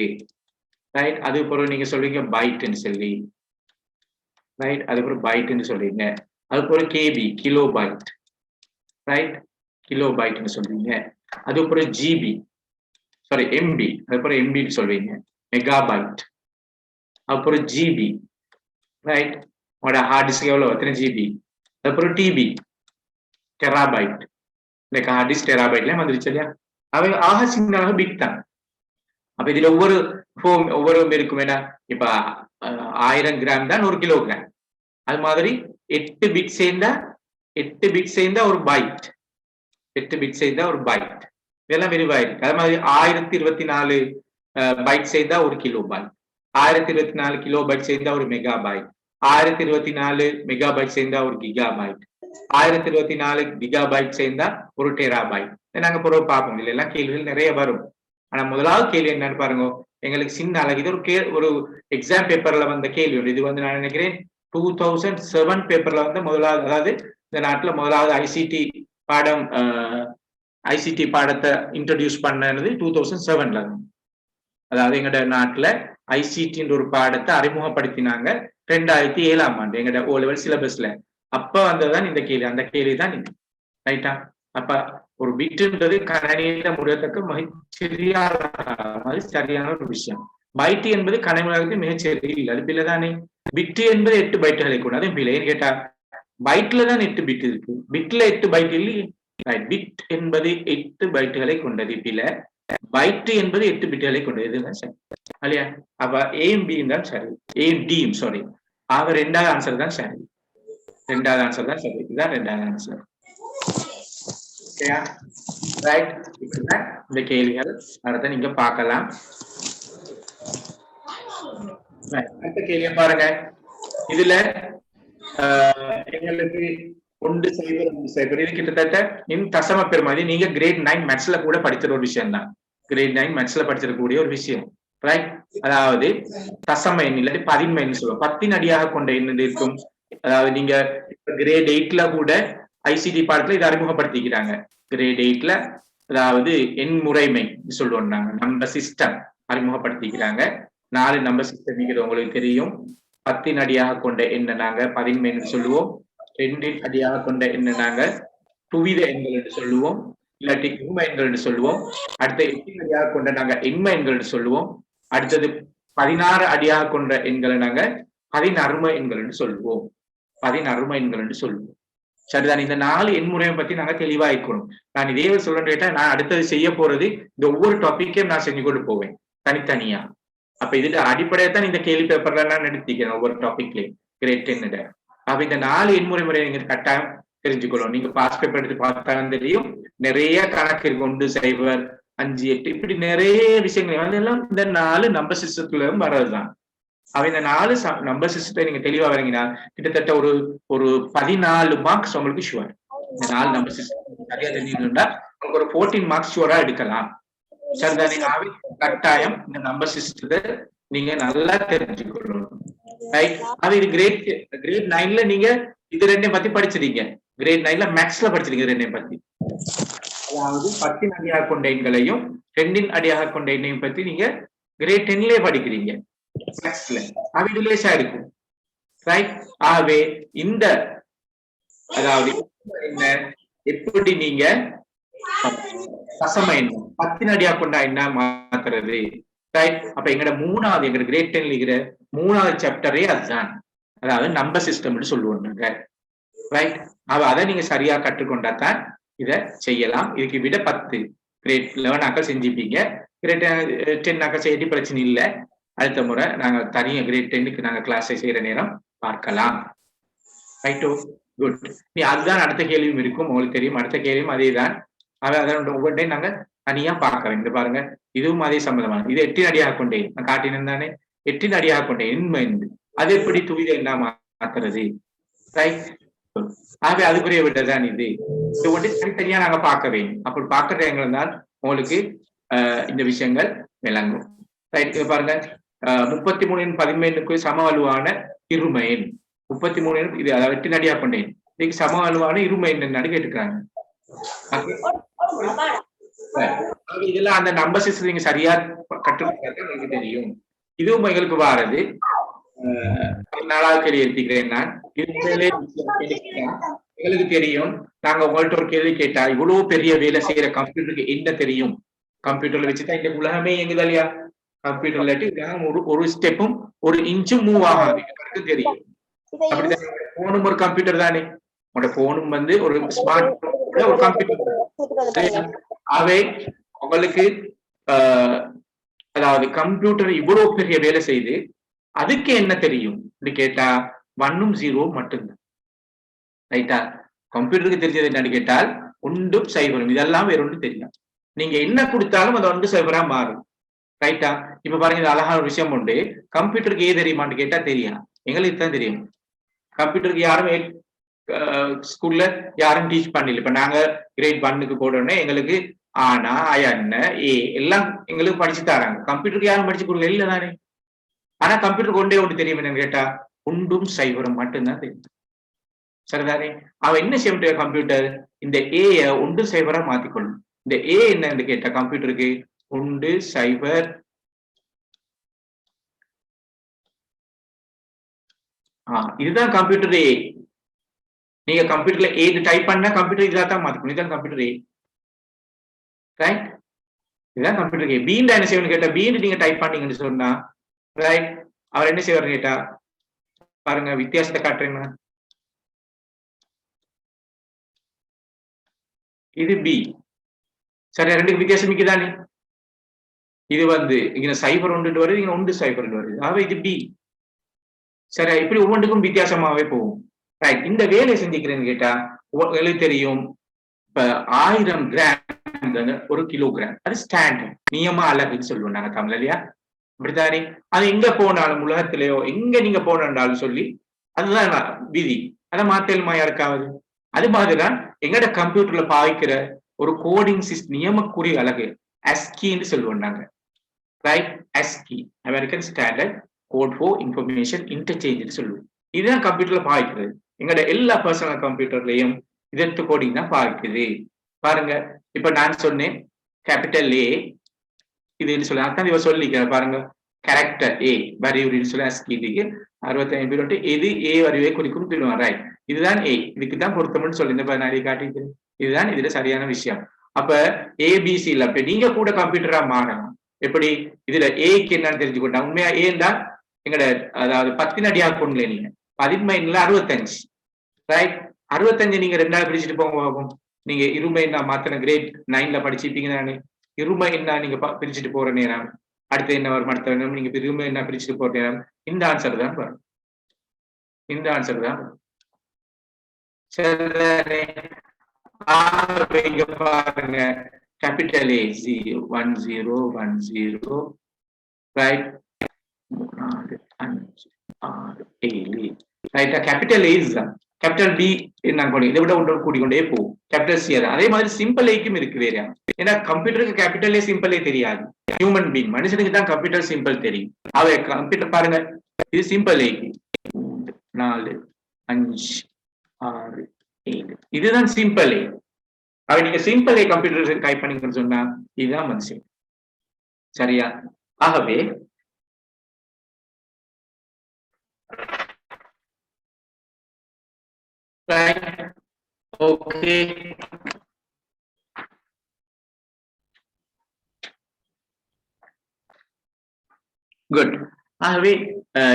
ரைட்? அது பிறகு நீங்க சொல்றீங்க பைட்ன்னு சொல்லி. ரைட்? அது பிறகு பைட்ன்னு சொல்றீங்க. அது பிறகு KB, kilo byte. Right? Kilo பைட்னு சொல்றீங்க. அது பிறகு ஜிபி, சாரி எம்பி, அதுக்கப்புறம் எம்பின்னு சொல்வீங்க. மெகாபைட், அப்புறம் ஜிபி. ரைட்? உங்களோட ஹார்ட் டிஸ்க் எவ்வளவு, எத்தனை ஜிபி. அதுக்கப்புறம் டிபி, டெராபைட். இந்த ஹார்ட் டிஸ்க் டெராபைட்ல வந்துருச்சு இல்லையா? அவை ஆக சின்ன பிட் தான். அப்ப இதுல ஒவ்வொரு இருக்கும். ஏன்னா இப்ப 1000 கிராம் தான் 1 கிலோகிராம். அது மாதிரி 8 பிட் சேர்ந்தா ஒரு பைட். 8 பிட் சேர்ந்தா ஒரு பைட். இதெல்லாம் விரிவாயிருக்கு. அது மாதிரி 1024 பைட் சேர்ந்தா 1 கிலோ பைட். 1024 கிலோ பைட் சேர்ந்தா ஒரு மெகா பைட். 1024 மெகா பைட் சேர்ந்தா ஒரு கிகா பைட். 1024 கிகா பைட் சேர்ந்தா ஒரு டெரா பைட். நாங்க பிறகு பார்ப்போம். இல்ல எல்லாம் கேள்விகள் நிறைய வரும். ஆனா முதலாவது கேள்வி என்னன்னு பாருங்க. எங்களுக்கு சின்ன அழகு. இது ஒரு எக்ஸாம் பேப்பர்ல வந்த கேள்வி. இது நான் நினைக்கிறேன் 2007 பேப்பர்ல வந்து முதலாவது, அதாவது இந்த நாட்டுல முதலாவது ஐசிடி பாடம், ஐசிடி பாடத்தை இன்ட்ரோடியூஸ் பண்ணது 2007ல. அதாவது எங்கட நாட்டுல ஐசிடின்ற ஒரு பாடத்தை அறிமுகப்படுத்தினாங்க 2007ஆம் ஆண்டு எங்கட ஓ லெவல் சிலபஸ்ல. அப்ப வந்ததுதான் இந்த கேள்வி. அந்த கேள்விதான் இது. ரைட்டா? அப்ப ஒரு பிட்ன்றது கணனியில முடியத்தக்க சரியான ஒரு விஷயம். பைட் என்பது கணனி மிகச்சரி இல்லை, அது பிள்ளை தானே? பிட் என்பது 8 பைட்டுகளை கூட, அது பிள்ளைன்னு கேட்டா பைட்ல தான் 8 பிட் இருக்கு. பிட்ல 8 பைட் இல்லையே. பிட் என்பது 8 பைட்டுகளை கொண்டது. பில பைட் என்பது 8 பிட்டுகளை கொண்டது. இதுதான் சரி இல்லையா? அப்ப ஏம் பி தான் சரி, ஏம் டி சாரி. ஆக 2வது ஆன்சர் தான் சரி. 2வது ஆன்சர் தான் சரி. இதுதான் 2வது ஆன்சர். ஓகேயா? ரைட்? இப்படிதான் இந்த கேள்விகள். அடுத்த நீங்க பார்க்கலாம். அடுத்த கேள்வியை பாருங்க. இதுல எங்களுக்கு 1 0 1 0 இது கிட்டத்தட்ட தசம பெருமதி. நீங்க கிரேட் 9 மேத்ஸ்ல கூட படிக்கிற ஒரு விஷயம் தான். கிரேட் 9 மேத்ஸ்ல படிச்சிருக்கக்கூடிய ஒரு விஷயம். ரைட்? அதாவது தசம எண் இல்லாட்டி பதின்ம எண் சொல்லுவோம். 10 அடியாக கொண்ட எண் இருக்கும். அதாவது நீங்க கிரேட் 8ல கூட ஐசிடி பாடத்துல இதை அறிமுகப்படுத்திக்கிறாங்க. கிரேட் 8ல அதாவது எண் முறைமை சொல்லுவோம் நாங்க, நம்பர் சிஸ்டம் அறிமுகப்படுத்திக்கிறாங்க. 4 நம்பர் சிஸ்டம் உங்களுக்கு தெரியும். 10 அடியாக கொண்ட எண்ணை நாங்க பதின்ம எண் சொல்லுவோம். 2 அடியாக கொண்ட எண்ணை நாங்க துவித எண்கள் என்று சொல்லுவோம், இல்லாட்டி உண்மை எண்கள் என்று சொல்லுவோம். அடுத்த 8 அடியாக கொண்ட நாங்க எண்மை எண்கள் என்று சொல்லுவோம். அடுத்தது 16 அடியாக கொண்ட எண்களை நாங்க பதினரும எண்கள் என்று சொல்லுவோம். பதினரும எண்கள் என்று சொல்லுவோம். சரிதான். இந்த 4 எண்முறையை பத்தி நாங்க தெளிவா இருக்கணும். நான் இதே சொல்றேன்னு கேட்டா நான் அடுத்தது செய்ய போறது இந்த ஒவ்வொரு டாபிக்கையும் நான் செஞ்சு கொண்டு போவேன் தனித்தனியா. அப்ப இதுல அடிப்படையை தான் இந்த கேள்வி பேப்பர்ல நான் எடுத்திக்கிறேன் ஒவ்வொரு டாபிக்லயும் கிரேட் 10. அப்ப இந்த 4 எண்முறை முறையை நீங்க கட்டாயம் தெரிஞ்சுக்கணும். நீங்க பாஸ் பேப்பர் எடுத்து பார்த்தாலும் தெரியும், நிறைய கணக்கு இருக்கு. 1, 0, 5, 8 இப்படி நிறைய விஷயங்கள் அதெல்லாம் இந்த 4 நம்பர் சிஸ்டத்துல வர்றதுதான். அவ இந்த 4 நம்பர் சிஸ்டத்தை நீங்க தெளிவா வரீங்கன்னா கிட்டத்தட்ட ஒரு 14 மார்க்ஸ் உங்களுக்கு ஷுவர். இந்த 4 நம்பர் சிஸ்டம் சரியா தெரிஞ்சுக்கணும்னா உங்களுக்கு ஒரு 14 மார்க்ஸ் ஷுவரா எடுக்கலாம். சரிதானே? கட்டாயம் இந்த நம்பர் சிஸ்டத்தை நீங்க நல்லா தெரிஞ்சுக்கணும். ரைட்? அது இது கிரேட் 9ல நீங்க இது ரெண்டையும் பத்தி படிச்சிருக்கீங்க. கிரேட் 9ல மேக்ஸ்ல படிச்சிருக்கீங்க இது ரெண்டையும் பத்தி. அதாவது 10 அடியாக கொண்ட எண்களையும் 2 அடியாக கொண்ட எண்ணையும் பத்தி நீங்க கிரேட் 10லயே படிக்கிறீங்க. இது லேசா இருக்கும். ரைட்? ஆகவே இந்த அதாவது என்ன எப்படி நீங்க தசம எண்ணம் 10 அடியா கொண்டா என்ன மாத்துறது. ரைட்? அப்ப எங்கட எங்க கிரேட் 10 இருக்கிற 3வது சாப்டரே அதுதான். அதாவது நம்பர் சிஸ்டம் சொல்லுவோம். ரைட்? அதை நீங்க சரியா கற்றுக்கொண்டா தான் இதை செய்யலாம். இதுக்கு விட 10 கிரேட் 11 ஆக்கள் செஞ்சுப்பீங்க. கிரேட் 10 ஆக்கள் செய்ய பிரச்சனை இல்லை. அடுத்த முறை நாங்க தனியா கிரேட் 10க்கு நாங்க கிளாஸை செய்யற நேரம் பார்க்கலாம். ரைட்டோ? குட். நீ அதுதான் அடுத்த கேள்வியும் இருக்கும், உங்களுக்கு தெரியும். அடுத்த கேள்வியும் அதே தான். அதோட ஒவ்வொன்றையும் நாங்க தனியா பார்க்க வேண்டும். பாருங்க, இதுவும் அதே சம்பந்தமானது. இது 8 அடியாக கொண்டேன் நான் காட்டினேன் தானே. 8 அடியாக கொண்டேன் எண்மைந்து அது எப்படி துவித என்ன மாத்துறது. ரைட்? ஆகவே அதுக்குரிய விட்டதான் இது. ஒன்று தனித்தனியா நாங்க பார்க்க வேண்டும். அப்படி பார்க்கற எங்கள் தான் உங்களுக்கு இந்த விஷயங்கள் விளங்கும். ரைட்? பாருங்க, 33 சம வலுவான இருமை எண் 33 இது அதாவது 8 அடியா கொண்டேன் இதுக்கு சம வலுவான இருமை எண் என்னன்னு கேட்டுக்கிறாங்க. இதெல்லாம் அந்த நம்பர் சிஸ்டம் நீங்க சரியா கற்றுக்கொண்டா உங்களுக்கு தெரியும். இதுவும் எங்களுக்கு வாரது 4வது கேள்வி எடுத்துக்கிறேன் நான். எங்களுக்கு தெரியும், நாங்க உங்கள்ட்ட ஒரு கேள்வி கேட்டா இவ்வளவு பெரிய வேலை செய்யற கம்ப்யூட்டருக்கு என்ன தெரியும்? கம்ப்யூட்டர்ல வச்சுதான் இந்த உலகமே எங்குதா இல்லையா? கம்ப்யூட்டர் இல்லாட்டி ஒரு ஸ்டெப்பும் ஒரு இன்ச்சும் மூவ் ஆகாது தெரியும். அப்படிதான் போனும் ஒரு கம்ப்யூட்டர் தானே. உங்களோட போனும் ஒரு ஸ்மார்ட் ஒரு கம்ப்யூட்டர். அவை உங்களுக்கு அதாவது கம்ப்யூட்டர் இவ்வளவு பெரிய வேலை செய்து அதுக்கு என்ன தெரியும் கேட்டா 1ம் 0ம் மட்டும்தான். ரைட்டா? கம்ப்யூட்டருக்கு தெரிஞ்சது என்னன்னு கேட்டால் 1ம் 0ம், இதெல்லாம் வேற ஒன்று தெரியும். நீங்க என்ன கொடுத்தாலும் அது 1 0 மாறும். ரைட்டா? இப்ப பாருங்க, இது அழகான ஒரு விஷயம் உண்டு. கம்ப்யூட்டருக்கு ஏ தெரியுமான்னு கேட்டா தெரியும். எங்களுக்கு தான் தெரியும். கம்ப்யூட்டருக்கு யாரும் ஸ்கூல்ல யாரும் டீச் பண்ணல. இப்ப நாங்க கிரேட் 1க்கு போடணும்னா எங்களுக்கு ஆனா அயன்ன ஏ எல்லாம் எங்களுக்கு படிச்சு தராங்க. கம்ப்யூட்டருக்கு யாரும் படிச்சு கொடுக்கல இல்ல தானே. ஆனா கம்ப்யூட்டருக்கு ஒன்று தெரியும் என்னன்னு கேட்டா 1ம் 0ம் மட்டும்தான் தெரியும். சரிதானே? அவன் என்ன செய்ய முடியும்? கம்ப்யூட்டர் இந்த ஏ 1 0 மாத்திக்கொள்ளும். இந்த ஏ என்னன்னு கேட்டா கம்ப்யூட்டருக்கு 1 0 இதுதான் கம்ப்யூட்டர் ஏ. நீங்க கம்ப்யூட்டர்ல ஏ டைப் பண்ணா கம்ப்யூட்டர் இதான் மாத்திக்கணும். இதுதான் கம்ப்யூட்டர் ஏ. ரைட்? இதுதான் கம்ப்யூட்டர் ஏ. பீண்டா என்ன செய்யணும்னு கேட்டா பீண்டு நீங்க டைப் பண்ணீங்கன்னு சொன்னா ரைட் அவர் என்ன செய்வார் கேட்டா பாருங்க, வித்தியாசத்தை காட்டுறேன்னா இது பி. சரி, ரெண்டுக்கு வித்தியாசம் மிக்கதானே. இது இங்க 0 1 வருது, இங்க 1 0 வருது. ஆகவே இது பி. சரி, இப்படி ஒவ்வொன்றுக்கும் வித்தியாசமாவே போகும். ரைட்? இந்த வேலை செஞ்சுக்கிறேன்னு கேட்டா உங்களுக்கு தெரியும், இப்ப 1000 கிராம் 1 கிலோகிராம் அது ஸ்டாண்டர்ட் நியம அலகுன்னு சொல்லுவோம் நாங்க தமிழ் இல்லையா? அப்படித்தானே? அது எங்க போனாலும் உலகத்திலேயோ எங்க நீங்க போனாலும் சொல்லி அதுதான் விதி. அதை மாத்தலுமா யாருக்காவது? அது மாதிரிதான் எங்கட கம்ப்யூட்டர்ல பாவிக்கிற ஒரு கோடிங் சிஸ்டம் நியமக்குறி அலகு ASCII சொல்லுவோம் நாங்க. Right? ASCII American standard code for information interchange சொல்லுவோம். இதுதான் கம்ப்யூட்டர்ல பாவிக்கிறது. எங்கட எல்லா பர்சனல் கம்ப்யூட்டர்லயும் இதற்கு கோடிங் தான் பாவிக்குது. பாருங்க, இப்ப நான் சொன்னேன் கேபிட்டல் ஏ இதுன்னு சொல்லி அதான் இவ சொல்லிக்கிற பாருங்க, கேரக்டர் ஏ வரியுரின்னு சொல்லி ASCII 65 எது ஏ வரிவை குறிக்கும் சொல்லுவாங்க. ரைட்? இதுதான் ஏ, இதுக்குதான் பொருத்தம்னு சொல்லி இந்த நான் காட்டிட்டு இதுதான் இதுல சரியான விஷயம். அப்ப ஏபிசி இல்ல. இப்ப நீங்க கூட கம்ப்யூட்டரா மாறணும். எப்படி? இதுல ஏக்கு என்னன்னு தெரிஞ்சுக்கிட்டா உண்மையா ஏன்னா எங்கட அதாவது 10 அடியாக கொண்டு நீங்க 15 65. ரைட்? 65 நீங்க 2ஆல பிரிச்சுட்டு போங்க பார்ப்போம். நீங்க இருமை என்ன மாத்தின கிரேட் 9ல படிச்சிருப்பீங்க தானே. இருமை என்ன நீங்க பிரிச்சுட்டு போற நேரம், அடுத்து என்ன வரும், அடுத்த நேரம் நீங்க இருமை என்ன பிரிச்சுட்டு போற நேரம், இந்த ஆன்சர் தான் வரும். இந்த ஆன்சர் தான் வரும். சரிதானே? இங்க பாருங்க, கேபிட்டல் A 1010 ரைட், 4 5 6 7 ரைட்டா. கேபிட்டல் A தான். கேபிட்டல் B என்ன இதை விட ஒன்று கூடிக்கொண்டே போகும். கேபிட்டல் C அதே மாதிரி சிம்பிள் ஏக்கும் இருக்கு வேற. ஏன்னா கம்ப்யூட்டருக்கு கேபிட்டல் A சிம்பிளே தெரியாது. ஹியூமன் பீங் மனுஷனுக்கு தான் கம்ப்யூட்டர் சிம்பிள் தெரியும். அவை கம்ப்யூட்டர் பாருங்க, இது சிம்பிள் ஏக்கு 4 5 6 7 இதுதான் சிம்பிள் ஏ. அவை நீங்க சிம்பிள் ஏ கம்ப்யூட்டர் டைப் பண்ணீங்கன்னு சொன்னா இதுதான் மனுஷன். சரியா? ஆகவே ஓகே, குட். ஆகவே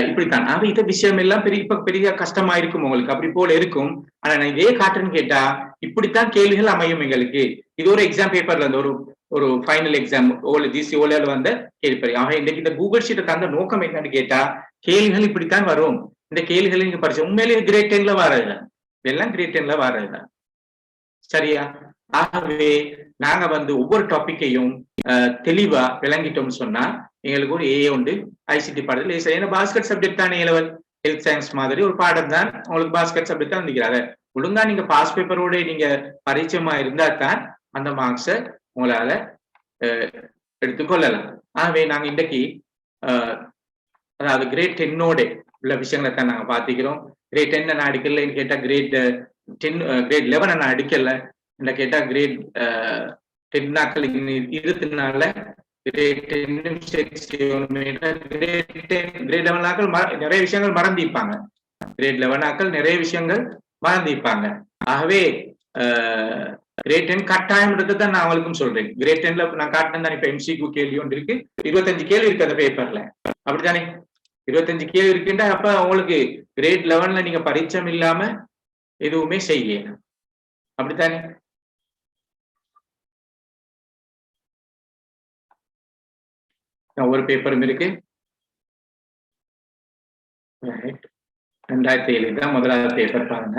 இப்படித்தான். ஆகவே இந்த விஷயம் எல்லாம் பெரிய கஷ்டமா இருக்கும் உங்களுக்கு, அப்படி போல இருக்கும். ஆனா நான் இதே காட்டுன்னு கேட்டா இப்படித்தான் கேள்விகள் அமையும் எங்களுக்கு. இது ஒரு எக்ஸாம் பேப்பர்ல இருந்து ஒரு ஃபைனல் எக்ஸாம் ஓல வந்த கேள்வி. ஆக இன்றைக்கு இந்த கூகுள் ஷீட்டை தந்த நோக்கம் என்னன்னு கேட்டா, கேள்விகள் இப்படித்தான் வரும். இந்த கேள்விகள் நீங்க படிச்சு உண்மையிலேயே கிரேட் 10ல வர்றதுதான், எல்லாம் கிரேட் 10ல வர்றதுதான். சரியா? ஆகவே நாங்க ஒவ்வொரு டாபிக்கையும் தெளிவா விளங்கிட்டோம்னு சொன்னா எங்களுக்கு ஒரு ஏ உண்டு ஐசிடி பாடத்தில். ஏன்னா பாஸ்கெட் சப்ஜெக்ட் தான் A-level ஹெல்த் சயின்ஸ் மாதிரி ஒரு பாடம் தான் உங்களுக்கு பாஸ்கெட் சப்ஜெக்ட் தான் நிற்கிறாரு. ஒழுங்கா நீங்க பாஸ் பேப்பரோட நீங்க பரிச்சயமா இருந்தா தான் அந்த மார்க்ஸை உங்களால எடுத்துக்கொள்ளலாம். ஆகவே நாங்க இன்றைக்கு அதாவது கிரேட் 10ஓட உள்ள விஷயங்களை தான் நாங்க பாத்துக்கிறோம். கிரேட் 10 நான் அடிக்கலன்னு கேட்டா கிரேட் 11 நான் அடிக்கல என்ன கேட்டா கிரேட் 10 நாட்கள் இருந்ததுனால கிரேட் 11 நாட்கள் நிறைய விஷயங்கள் மறந்திருப்பாங்க. கிரேட் 11 நாட்கள் நிறைய விஷயங்கள் மறந்திருப்பாங்க. ஆகவே கிரேட் 10 கட்டாயம்ன்றது தான் நான் அவங்களுக்கும் சொல்றேன். கிரேட் 10ல நான் காட்டினேன் தான். இப்ப MCQ கேள்வி ஒன்று இருக்கு, 25 கேள்வி இருக்கு அந்த பேப்பர்ல, அப்படித்தானே? 25 கேள்வி இருக்குன்னா அப்ப உங்களுக்கு கிரேட் 11ல நீங்க பரிச்சயம் இல்லாம எதுவுமே செய்யணும், அப்படித்தானே? ஒரு பேப்பரும் இருக்கு. 2007 தான் முதலாவது பேப்பர் பாருங்க.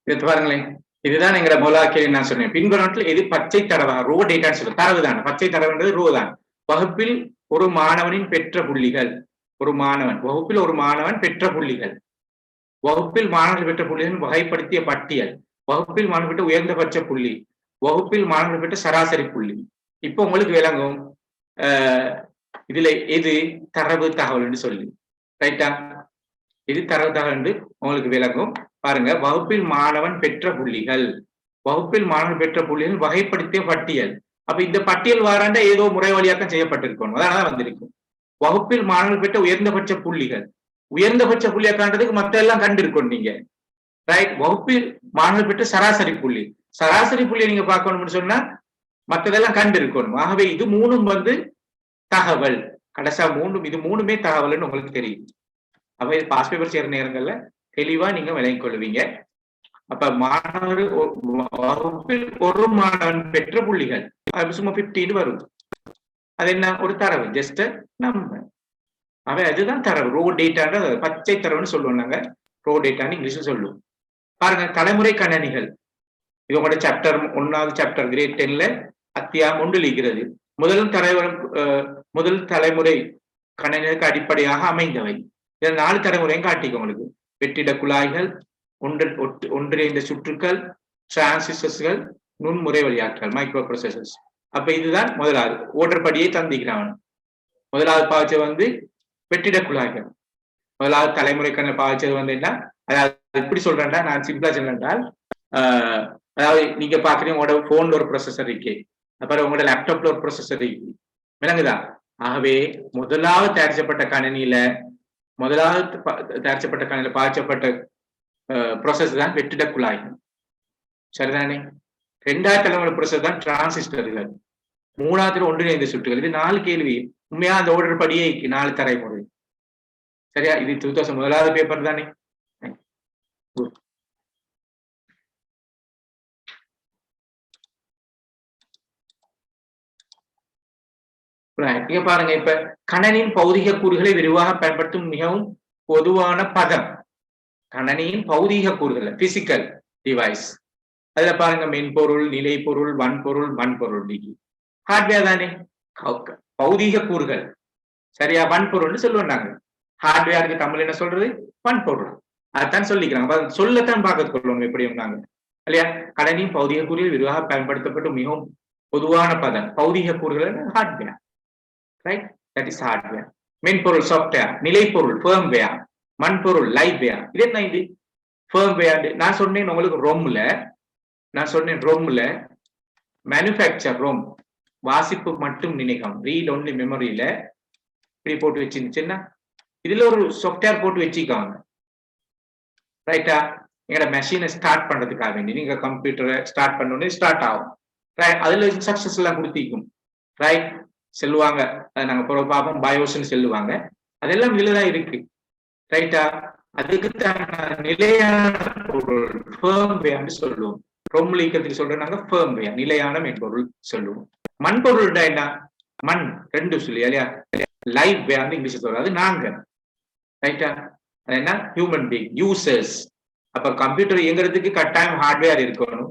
இது பாருங்களேன், இதுதான் எங்க மொலாக்கேரி நான் சொன்னேன். பின்வரத்தில் எது பச்சை தரவா ரோ டேட்டான்னு சொல்ல தரவு தான். பச்சை தரவுன்றது ரோ தான். வகுப்பில் ஒரு மாணவனின் பெற்ற புள்ளிகள், ஒரு மாணவன் வகுப்பில் ஒரு மாணவன் பெற்ற புள்ளிகள், வகுப்பில் மாணவர்கள் பெற்ற புள்ளிகள் வகைப்படுத்திய பட்டியல், வகுப்பில் மாணவர்கள் பெற்ற உயர்ந்தபட்ச புள்ளி, வகுப்பில் மாணவர்கள் பெற்ற சராசரி புள்ளி. இப்போ உங்களுக்கு விளங்கும் இதுல எது தரவு தகவல் சொல்லி, ரைட்டா? இது தரவு தகவல் என்று உங்களுக்கு விளங்கும். பாருங்க, வகுப்பில் மாணவன் பெற்ற புள்ளிகள், வகுப்பில் மாணவன் பெற்ற புள்ளிகள் வகைப்படுத்திய பட்டியல். அப்ப இந்த பட்டியல் வாராண்ட ஏதோ முறை வழியாக்கம் செய்யப்பட்டிருக்கணும், அதனால வந்திருக்கும். வகுப்பில் மாணவர்கள் பெற்ற உயர்ந்தபட்ச புள்ளிகள், உயர்ந்தபட்ச புள்ளியை காண்றதுக்கு மத்த எல்லாம் கண்டிருக்கணும் நீங்க, ரைட்? வகுப்பில் மாணவர்கள் பெற்ற சராசரி புள்ளி, சராசரி புள்ளியை நீங்க பார்க்கணும்னு சொன்னா மற்றதெல்லாம் கண்டு இருக்கணும். ஆகவே இது மூணும் தகவல், கடைசா இது மூணுமே தகவல்னு உங்களுக்கு தெரியும். அப்ப இது பாஸ் பேப்பர் செய்யற நேரங்கள்ல தெளிவா நீங்க விளங்கிக் கொள்வீங்க. அப்ப மாணவர் வகுப்பில் ஒரு மாணவன் பெற்ற புள்ளிகள் சும்மா 15 வரும். அது என்ன? ஒரு தரவு, ஜஸ்ட் நம்பர். அவை அதுதான் தரவு. ரோ டேட்டான்ற பச்சை தரவுன்னு சொல்லுவோம் நாங்க, ரோ டேட்டான்னு இங்கிலீஷ்ல சொல்லுவோம். பாருங்க, தலைமுறை கணனிகள், இது உங்களோட சாப்டர் 1வது சாப்டர் கிரேட் 10ல அத்தியாயம் 1 இருக்கிறது. முதல் தலைமுறை கணனிகளுக்கு அடிப்படையாக அமைந்தவை. இதில் 4 தலைமுறையும் காட்டிக்கும் உங்களுக்கு. வெற்றிட குழாய்கள், ஒன்றிணைந்த சுற்றுக்கள், டிரான்சிஸ்டர்கள், நுண்முறை வழியாற்றல், மைக்ரோ ப்ரோசஸர்ஸ். அப்ப இதுதான் முதலாவது ஓட்டர் படியை தந்திக்கிறான். முதலாவது பாய்ச்சல் வந்து வெற்றிட குழாய்கள். முதலாவது தலைமுறைக்கான பாய்ச்சல் வந்து என்ன, அதாவது எப்படி சொல்றேன்டா, நான் சிம்பிளா சொல்றேன். அதாவது நீங்க பாக்குறீங்க உங்களோட போன்ல ஒரு ப்ரொசஸர் இருக்கு, அப்புறம் உங்களோட லேப்டாப்ல ஒரு ப்ரொசஸர் இருக்கு, விளங்குதா? ஆகவே முதலாவது தயாரிக்கப்பட்ட கணினியில பாய்ச்சப்பட்ட ப்ரோசஸ் தான் வெற்றிட குழாய்கள், சரிதானே? 2வது தலைமுறை ப்ரோசஸ் தான் டிரான்சிஸ்டர்கள், 3வது ஒன்றிணைந்த சுற்றுகள். இது 4 கேள்வி. உண்மையா அந்த ஓர்டர் படியே 4 தலைமுறை, சரியா? இது 2000 முதலாவது பேப்பர் தானே. இங்க பாருங்க, இப்ப கணனியின் பௌதிக கூறுகளை விரிவாக பயன்படுத்தும் மிகவும் பொதுவான பதம் கணனியின் பௌதிக கூறுகள், பிசிக்கல் டிவைஸ். அதுல பாருங்க மென்பொருள், நிலைப்பொருள், வன்பொருள், மண்பொருள். ஹார்ட்வேர் தானே பௌதிக கூறுகள், சரியா? வன்பொருள்னு சொல்லுவோம் நாங்க. ஹார்ட்வேருக்கு தமிழ் என்ன சொல்றது? வன்பொருள். அதான் சொல்லிக்கிறாங்க, சொல்லத்தான் பார்க்க கொள்ளுவோம் எப்படியும் நாங்க, இல்லையா? கணனியின் பௌதிக கூறுகள் விரிவாக பயன்படுத்தப்பட்டு மிகவும் பொதுவான பதம் பௌதிக கூறுகள் hardware, right? That is hardware. மென்பொருள் சாஃப்ட்வேர், நிலைப்பொருள் ஃபர்ம்வேர், மண்பொருள் லைவ்வேர். இது என்ன? இது ஃபர்ம்வேர். நான் சொன்னேன் உங்களுக்கு ரோம்ல மேனுஃபேக்சர் ரோம் வாசிப்பு மட்டும் நினைக்கும், ரீட் ஒன்லி மெமரியில இப்படி போட்டு வச்சிருந்துச்சுன்னா இதுல ஒரு சாஃப்ட்வேர் போட்டு வச்சுக்காங்க, ரைட்டா? எங்களோட மெஷினை ஸ்டார்ட் பண்றதுக்காக வேண்டி நீங்க கம்ப்யூட்டரை ஸ்டார்ட் பண்ணோடனே ஸ்டார்ட் ஆகும், ரைட்? அதுல இன்ஸ்ட்ரக்ஷன்ஸ் எல்லாம் கொடுத்திருக்கும், ரைட்? செல்லுவாங்க, நாங்க பார்ப்போம், பயோஸ்ன்னு செல்லுவாங்க, அதெல்லாம் இதுலதான் இருக்கு, ரைட்டா? அதுக்கு நிலையான பொருள் ஃபர்ம்வேர்னு சொல்லுவோம். ரொம்ப இயக்கத்துக்கு சொல்றோம் நாங்க ஃபர்ம்வேர், நிலையான மென்பொருள் சொல்லுவோம். மண்பொருள் என்ன? மண் 2 சொல்லி, இல்லையா? லைவ் வேர் இங்கிலீஷ் சொல்றது நாங்க, ரைட்டா? அது என்ன? Human being, users. அப்ப கம்ப்யூட்டர் இயங்குறதுக்கு கட்டாயம் ஹார்ட்வேர் இருக்கணும்,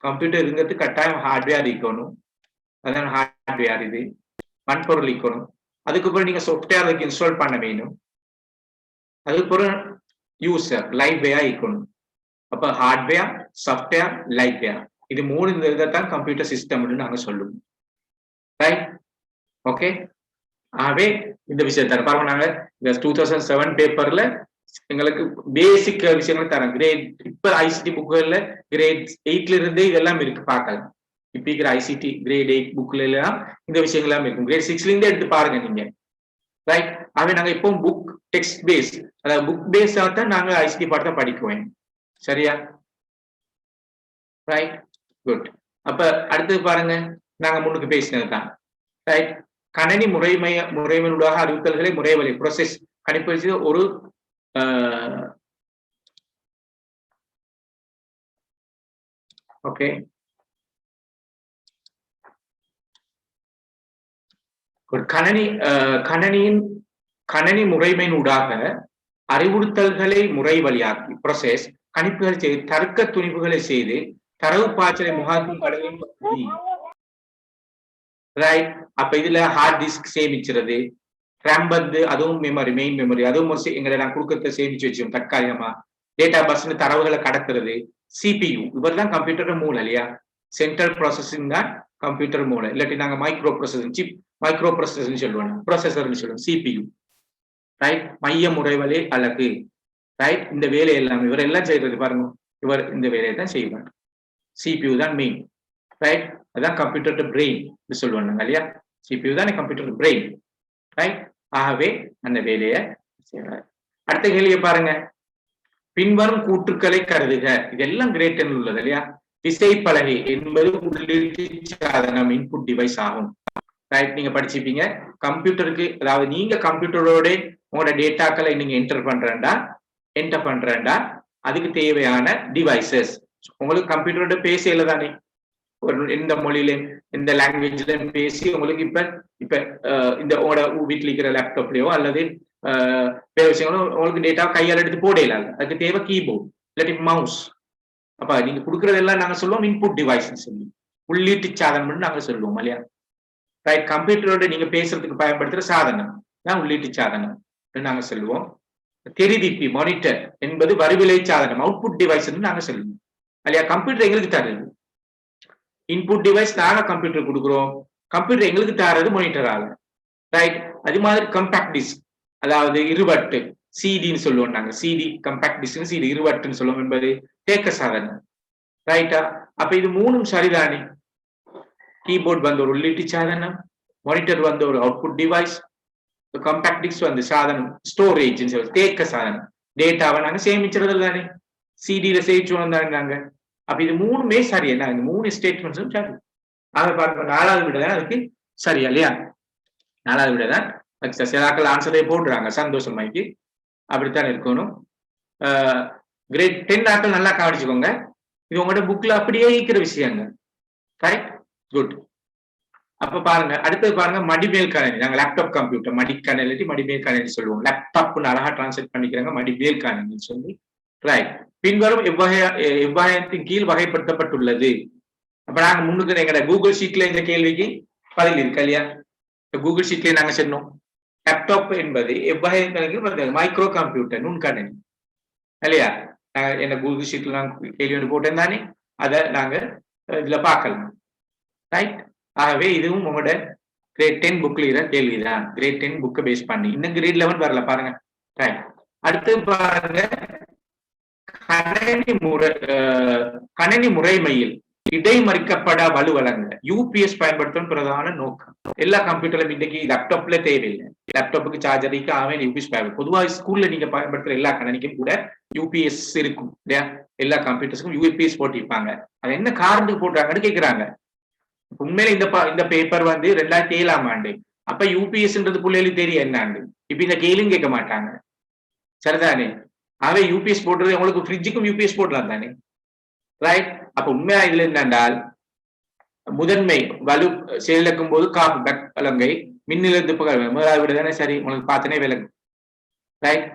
கம்ப்யூட்டர் இருக்கிறதுக்கு கட்டாயம் ஹார்ட்வேர் இருக்கணும், அதான் ஹார்ட்வேர். இது வன்பொருள் இருக்கணும், அதுக்கப்புறம் நீங்க சாஃப்ட்வேர் அதுக்கு இன்ஸ்டால் பண்ண வேணும், அதுக்கப்புறம் யூசர் லைவ்வேர் இருக்கணும். அப்ப ஹார்ட்வேர், சாஃப்ட்வேர், லைவ்வேர், இது 3 இந்த இதைத்தான் கம்ப்யூட்டர் சிஸ்டம்னு நாங்க சொல்லுவோம், ரைட்? ஓகே. ஆகவே இந்த விஷயத்த பாருங்க, நாங்க இந்த 2007 பேப்பர்ல எங்களுக்கு பேசிக் விஷயங்கள் தரோம். கிரேட் இப்ப ஐசிடி புக்குகள்ல கிரேட் 8ல இருந்தே இதெல்லாம் இருக்கு, பார்க்கலாம். இப்ப இருக்கிற ஐசிடி கிரேட் 8 புக்ல எல்லாம் இந்த விஷயங்கள் எல்லாம் இருக்கும். கிரேட் 6ல இருந்தே எடுத்து பாருங்க நீங்க, ரைட்? ஆகவே நாங்க இப்போ புக் டெக்ஸ்ட் பேஸ், அதாவது புக் பேஸா தான் நாங்க ஐசிடி பாடத்தை படிக்குவோம், சரியா? Right, good. அப்ப அடுத்தது பாருங்க, நாங்க முன்னுக்கு பேசினது தான், ரைட்? கணனி முறைமையூடாக அறிவுறுத்தல்களை முறைவழி ப்ரோசஸ் கணிப்பொறிச்சு ஒரு ஓகே, ஒரு கணனி முறைமையினூடாக அறிவுறுத்தல்களை முறை வழியாக்கி ப்ரோசஸ் கணிப்புகள் செய்து தர்க்க துணிவுகளை செய்து தரவு பாய்ச்சலை முகாக்கும் கடலின், ரைட்? அப்ப இதுல ஹார்ட் டிஸ்க் சேமிக்கிறது, ரேம் வந்து அதுவும் மெமரி, மெயின் மெமரி, அதுவும் எங்களை நான் கொடுக்கறத சேமிச்சு வச்சோம் தற்காலிகமா. டேட்டா பஸ்ல தரவுகளை கடத்துறது, சிபியு இவர்தான் கம்ப்யூட்டர் மூளை, இல்லையா? சென்ட்ரல் ப்ராசஸிங் தான் கம்ப்யூட்டர் மூளை, இல்லாட்டி நாங்க மைக்ரோ ப்ராசஸிங், சிப் மைக்ரோ ப்ராசஸர்னு சொல்லுவோம், ப்ராசஸர்னு சொல்லுவோம், சிபியு, ரைட்? மைய முறைவழி அலகு, ரைட்? இந்த வேலை எல்லாம் இவர் எல்லாம் செய்யறது பாருங்க, இவர் இந்த வேலையை தான் செய்வார். சிபியு தான் மெயின், ரைட்? அதான் கம்ப்யூட்டர் பிரெயின் சொல்லுவாங்க, இல்லையா? சிபியு தான் கம்ப்யூட்டர் பிரெயின், ரைட்? ஆகவே அந்த வேலையை செய்வார். அடுத்த கேள்வியை பாருங்க, பின்வரும் கூற்றுக்களை கருதுக. இதெல்லாம் கிரேட் 10 உள்ளது, இல்லையா? விசைப்பலகை என்பது உள்ளீட்டு சாதனம், இன்புட் டிவைஸ் ஆகும், ரைட்? நீங்க படிச்சிருப்பீங்க. கம்ப்யூட்டருக்கு, அதாவது நீங்க கம்ப்யூட்டரோட உங்களோட டேட்டாக்களை நீங்க என்டர் பண்றேன்டா அதுக்கு தேவையான டிவைசஸ். உங்களுக்கு கம்ப்யூட்டரோட பேசல தானே, எந்த மொழியில எந்த லாங்குவேஜ்ல பேசி உங்களுக்கு இப்ப இந்த உங்களோட வீட்டுல இருக்கிற லேப்டாப்லயோ அல்லது வேற விஷயங்களோ உங்களுக்கு டேட்டா கையால் எடுத்து போடல, அதுக்கு தேவை கீபோர்ட் இல்லாட்டி மவுஸ். அப்ப நீங்க கொடுக்கறதெல்லாம் நாங்க சொல்லுவோம் இன்புட் டிவைஸ் சொல்லி, உள்ளீட்டு சாதனம்னு நாங்க சொல்லுவோம், இல்லையா? ரைட்? கம்ப்யூட்டரோட நீங்க பேசுறதுக்கு பயன்படுத்துற சாதனம் தான் உள்ளீட்டு சாதனம் நாங்க சொல்லுவோம், தெரிவிப்பி மானிட்டர் என்பது வரிவிலை சாதனம், அவுட்புட் டிவைஸ் நாங்க சொல்லுவோம் இல்லையா. கம்ப்யூட்டர் எங்களுக்கு தருது, இன்புட் டிவைஸ் நாங்க கம்ப்யூட்டர் கொடுக்குறோம், கம்ப்யூட்டர் எங்களுக்கு தரது மானிட்டர் ஆகும். ரைட். அது மாதிரி கம்பேக்ட் டிஸ்க், அதாவது இருவட்டு சிடின்னு சொல்லுவோம் நாங்க. சிடி கம்பேக்ட் டிஸ்க், சிடி இருவட்டுன்னு சொல்லுவோம் என்பது தேக்க சாதனம். ரைட்டா. அப்ப இது மூணும் சரிதானே. கீபோர்ட் வந்து ஒரு உள்ளீட்டு சாதனம், மானிட்டர் வந்து ஒரு அவுட்புட் டிவைஸ், கம்பேக்ட் டிஸ்க் வந்து சாதனம் ஸ்டோரேஜ் தேக்க சாதனம், டேட்டாவை நாங்க சேமிச்சுறது தானே, சிடியில சேமிச்சோம் தானே நாங்க. அப்ப இது மூணுமே சரி என்ன, இந்த மூணு ஸ்டேட்மெண்ட்ஸும் சரி. அதை பார்க்க 4வது விட தான் அதுக்கு சரியா இல்லையா. 4வது விட தான் சிலாக்கள் ஆன்சரே போடுறாங்க சந்தோஷமாய்க்கு, அப்படித்தான் இருக்கணும். கிரேட் 10 ஆக்கள் நல்லா கவனிச்சுக்கோங்க, இது உங்களோட புக்ல அப்படியே இருக்கிற விஷயங்க. Correct, good. அப்ப பாருங்க, அடுத்தது பாருங்க மடிமேல் கணினி. நாங்க லேப்டாப் கம்ப்யூட்டர் மடிக்கணினி, மடிமேல் கணினி சொல்லுவோம். லேப்டாப்னு அழகா டிரான்ஸ்லேட் பண்ணிக்கிறாங்க மடிமேல் கணினி சொல்லி. ரைட். பின்வரும் எவ்வாயத்தின் கீழ் வகைப்படுத்தப்பட்டுள்ளது. அப்ப நாங்க முன்னுக்கு எங்கட கூகுள் ஷீட்ல இந்த கேள்விக்கு பதில் இருக்கு இல்லையா. கூகுள் ஷீட்ல நாங்க சொன்னோம் லேப்டாப் என்பது எவ்வாறு மைக்ரோ கம்ப்யூட்டர் நுண்கணினி இல்லையா. என்ன கூகுள் ஷீட்ல நாங்க கேள்வி ஒன்று போட்டேன் தானே, அதை நாங்க இதுல பார்க்கலாம். ரைட். ஆகவே இதுவும் உங்களோட கிரேட் 10 புக்ல இத கேள்விதான். கிரேட் 10 புக்கை பேஸ் பண்ணி இன்னும் கிரேட் 11 வரல பாருங்க. ரைட். அடுத்து பாருங்க கணினி முறைமையில் இடைமறிக்கப்பட வலுவலங்க யூபிஎஸ் பயன்படுத்தும் பிரதான நோக்கம். எல்லா கம்ப்யூட்டர்ல இன்னைக்கு லேப்டாப்ல தேவையில்லை, லேப்டாப்புக்கு சார்ஜருக்கு அவன் யூபிஎஸ் பயன்படுத்தும். பொதுவாக ஸ்கூல்ல நீங்க பயன்படுத்துற எல்லா கணினிக்கும் கூட யூபிஎஸ் இருக்கும் இல்லையா. எல்லா கம்ப்யூட்டர்ஸுக்கும் யூபிஎஸ் போட்டிருப்பாங்க. அது என்ன காரணத்துக்கு போட்டாங்கன்னு கேட்கிறாங்க. உண்மையில இந்த பேப்பர் வந்து 2007ஆம் ஆண்டு. அப்ப யூபிஎஸ்ன்றது பிள்ளைகளுக்கு தெரியும் என்னாண்டு. இப்ப இந்த கேள்வியும் கேட்க மாட்டாங்க, சரிதானே. ஆகவே யூபிஎஸ் போடுறது உங்களுக்கு ஃப்ரிட்ஜுக்கும் யூபிஎஸ் போடலாம் தானே. ரைட். அப்ப உண்மையா இதுல என்னென்றால் முதன்மை வலு செயலிழக்கும் போது காப்பு பேக் வலங்கை மின்னிலிருந்து விட தானே சரி, உங்களுக்கு பார்த்தனே விலங்கு. ரைட்.